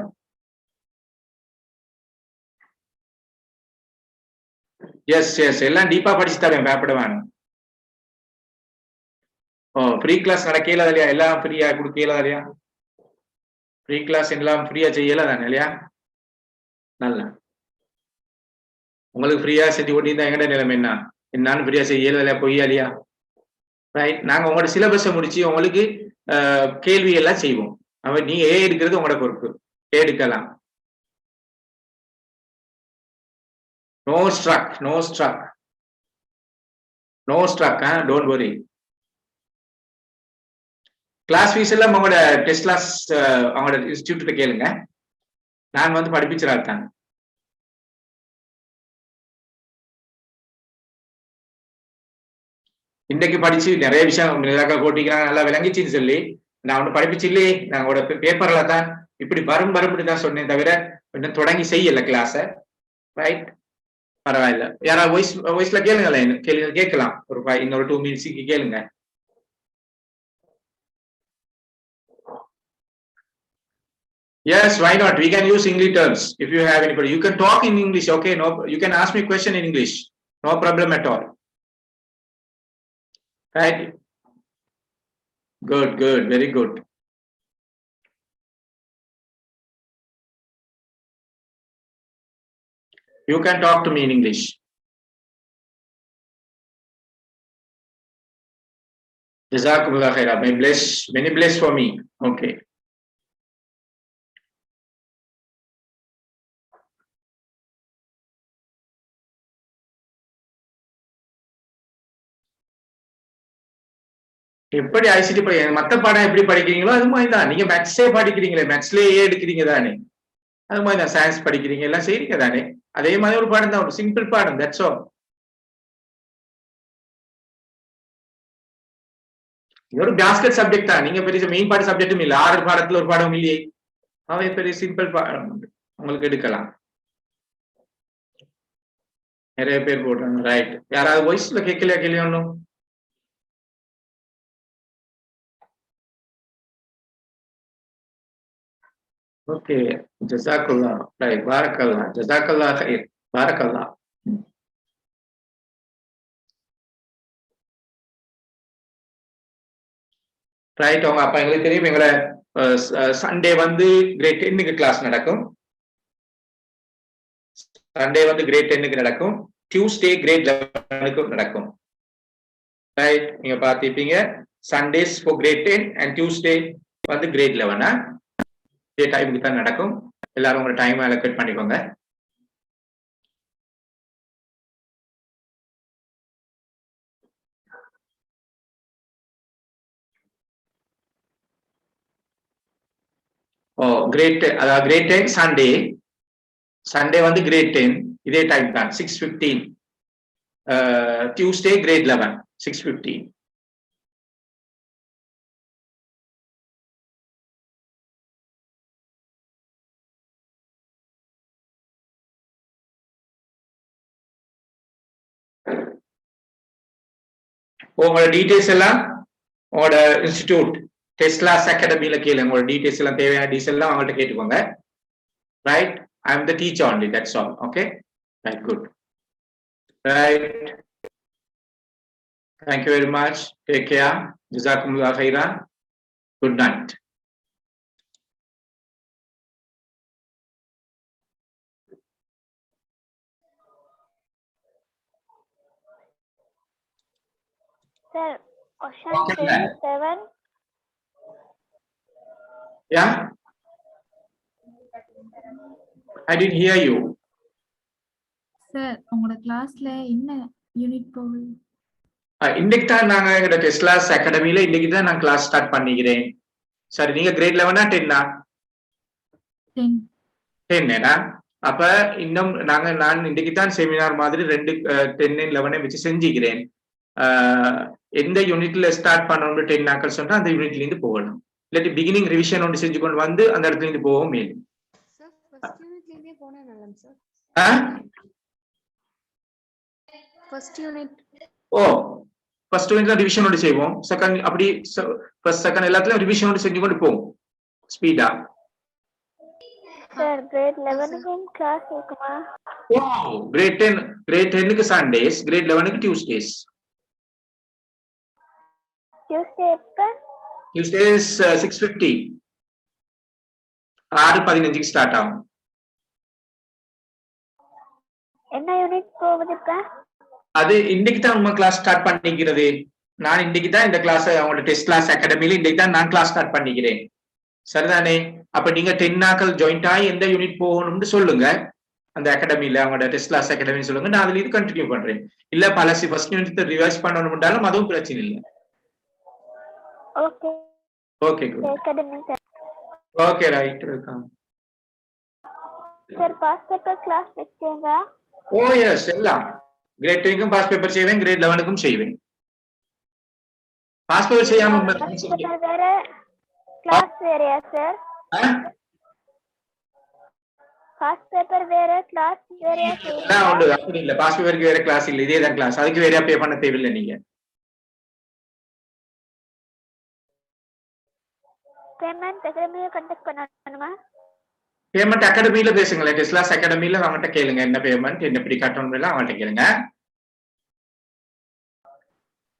எஸ் எஸ் எல்லாம் டீப்பா படிச்சு தரேன், பயப்படவான். ஃப்ரீ கிளாஸ் நடக்கல இல்லையா? எல்லாம் ஃப்ரீயா கொடுக்கல இல்லையா? ஃப்ரீ கிளாஸ் எல்லாம் ஃப்ரீயா செய்யல தானே இல்லையா? நல்லா உங்களுக்கு ஃப்ரீயா செஞ்சு கொண்டிருந்தா எங்கட நிலைமை என்ன? என்னாலும் ஃப்ரீயா செய்யல இல்லையா? பொய்யா இல்லையா? ரைட். நாங்க உங்களோட சிலபஸை முடிச்சு உங்களுக்கு கேள்வி எல்லாம் செய்வோம். நீங்க எடுக்கிறது உங்களோட பொறுப்பு, எடுக்கலாம். No struck, no struck, no struck. Don't worry. Class fees எல்லாம் அவங்களோட டெஸ்ட் கிளாஸ் அவங்களோட இன்ஸ்டிடியூட்ல கேளுங்க. நான் வந்து படிப்பிச்சிருக்கேன். இன்னைக்கு படிச்சு நிறைய விஷயம் போட்டிக்கிறாங்க, நல்லா விளங்கிச்சின்னு சொல்லி நான் ஒண்ணு படிப்பிச்சில்லே. நாங்களோட பேப்பர்ல தான் இப்படி வரும் தான் சொன்னேன் தவிர இன்னும் தொடங்கி செய்யல கிளாஸ. ரைட், பரவாயில்ல. யாராவது வாய்ஸ்ல கேளுங்களேன், கேள்வி கேட்கலாம். ஒரு இன்னொரு 2 மினிட்ஸுக்கு கேளுங்க. Yes, why not? We can use English terms if you have anybody. You can talk in English, okay? No, you can ask me question in English. No problem at all. Right? Good, good, very good. You can talk to me in English. Jazakumullah khaira. May bless, many bless for me. Okay. எப்படி ICT மத்த பாடம் எப்படி படிக்கிறீங்களோ அது மாதிரி தான். நீங்க மேத்ஸே படிக்கிறீங்களே, மேத்ஸ்லயே எடுக்கிறீங்க தானே, அது மாதிரி தான். சயின்ஸ் படிக்கிறீங்க, எல்லாம் செய்றீங்க தானே, அதே மாதிரி ஒரு பாடம் தான், ஒரு சிம்பிள் பாடம். That's all. ஒரு பேஸ்கெட் சப்ஜெக்ட் தான். நீங்க பெரிய மெயின் பாட சப்ஜெக்டும் இல்ல, 6 பாடத்துல ஒரு பாடம் இல்லையே. அவை பெரிய சிம்பிள் பாடம் உங்களுக்கு எடுக்கலாம். நிறைய பேர் போடுறாங்க. ரைட். யாராவது வாய்ஸ்ல கேட்கலையா கேள்வி ஒண்ணும்? Okay, Jazakallah. Right, Barakallah. Jazakallah khair. Barakallah. Right. அவங்க அப்ப எங்களுக்கு தெரியும், எங்களை சண்டே வந்து கிரேட் 10க்கு கிளாஸ் நடக்கும். சண்டே வந்து கிரேட் 10க்கு நடக்கும். டியூஸ்டே கிரேட் 11க்கு நடக்கும். ரைட், நீங்க பார்த்திருப்பீங்க. Sundays for grade 10 and Tuesday வந்து கிரேட் 11 இதே டைமுக்கு தான் நடக்கும். எல்லாரும் உங்க டைம் அலோகேட் பண்ணிக்கோங்க. ஓ கிரேட் அதாவது கிரேட் 10 சண்டே வந்து கிரேட் 10 இதே டைம் தான் 6:15. Tuesday grade 11 6:15. உங்களோட டீடைல்ஸ் எல்லாம் உங்களோட இன்ஸ்டிடியூட் டெஸ்லாஸ் அகாடமியில கேளுங்க. உங்களோட டீடைல்ஸ் எல்லாம் தேவையான டீடைல்ஸ் எல்லாம் அவங்கள்ட்ட கேட்டுக்கோங்க. Right, I am the teacher only, that's all. Okay, right, good. Right, thank you very much, take care, jazakumullah khairan, good night. Sir, question Okay. 7. Yeah, I didn't hear you. Sir உங்களோட கிளாஸ்ல என்ன unit போகுது? இன்னைக்கு தான் நாங்க எங்க Teslas அகாடமியில இன்னைக்கு தான் நான் கிளாஸ் ஸ்டார்ட் பண்ணிக்கிறேன். சரி, நீங்க கிரேட் 11 10 10 அப்ப இன்னும் நான் இன்னைக்கு தான் செமினார் மாதிரி 2 10 11 வச்சு செஞ்சுக்கிறேன். எந்த யூனிட்ல ஸ்டார்ட் பண்ணணும் 10 நாட்கள் சொன்னா அந்த யூனிட்ல இருந்து போகணும். இல்லாட்டி பிகினிங் ரிவிஷன் ஒன்று செஞ்சு கொண்டு வந்து அந்த இடத்துல இருந்து போகவும் மேலும். ஃபர்ஸ்ட் யூனிட்ல இருந்தே போனா நல்லம் சார். ஃபர்ஸ்ட் யூனிட் ஃபர்ஸ்ட் யூனிட்ல ரிவிஷன் ஒன்று செய்வோம். செகண்ட் அப்படி ஃபர்ஸ்ட் செகண்ட் எல்லாத்துலயும் ரிவிஷன் ஒன்று செஞ்சு கொண்டு போவோம் ஸ்பீடா. சார் கிரேட் 11க்கும் கிளாஸ் இருக்குமா? கிரேட் 10க்கு சண்டேஸ், கிரேட் 11க்கு டியூஸ்டேஸ். டியூஸ்டே எப்ப? டியூஸ்டேஸ் 6:50 6:15க்கு ஸ்டார்ட் ஆகும். என்ன யூனிட் போகுது இப்ப? அது இன்னைக்கு தான் நம்ம கிளாஸ் ஸ்டார்ட் பண்ணிக்கிறது. நான் இன்னைக்கு தான் இந்த கிளாஸ் அவங்களோட டெஸ்லாஸ் அகாடமியில இன்னைக்கு தான் நான் கிளாஸ் ஸ்டார்ட் பண்ணிக்கிறேன். சரிதானே? அப்ப நீங்க 10 நாட்கள் ஜாயிண்ட் ஆகி எந்த யூனிட் போகணும்னு சொல்லுங்க. அந்த அகாடமியில அவங்களோட டெஸ்லாஸ் அகாடமி சொல்லுங்க, நான் அதுல இது கண்டினியூ பண்றேன். இல்ல பழசி ஃபர்ஸ்ட் யூனிட் ரிவைஸ் பண்ணணும்னாலும் அதுவும் பிரச்சனை இல்லை. Okay okay good. Academy sir. Okay right, welcome. Sir pass paper class வெச்சீங்க? ஓ எஸ், எல்லாம் கிரேட் 10க்கும் பாஸ் பேப்பர் செய்வேன், கிரேட் 11க்கும் செய்வேன். பாஸ் பேப்பர் செய்யாம வேற கிளாஸ் வேறயா சார்? பாஸ் பேப்பர் வேற கிளாஸ் வேறயா சார்? அப்படி இல்ல, பாஸ் பேப்பருக்கு வேற கிளாஸ் இல்ல, இதே தான் கிளாஸ். அதுக்கு வேற பே பண்ண தேவையில்லை நீங்க. பேமெண்ட் அகாடமில கான்டாக்ட் பண்ணணுமா? பேமெண்ட் அகாடமியில பேசுங்களேன், டெஸ்லாஸ் அகாடமியில அவங்கள்ட்ட கேளுங்க என்ன பேமெண்ட் என்ன எப்படி கட்டணும் எல்லாம் அவங்கள்ட்ட கேளுங்க.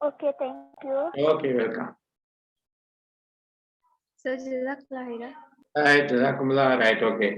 Okay, thank you. Okay, welcome. Sir ஜஸாக்கல்லாஹ். ரைட், ஜஸாக்குமுல்லாஹ். Right, okay.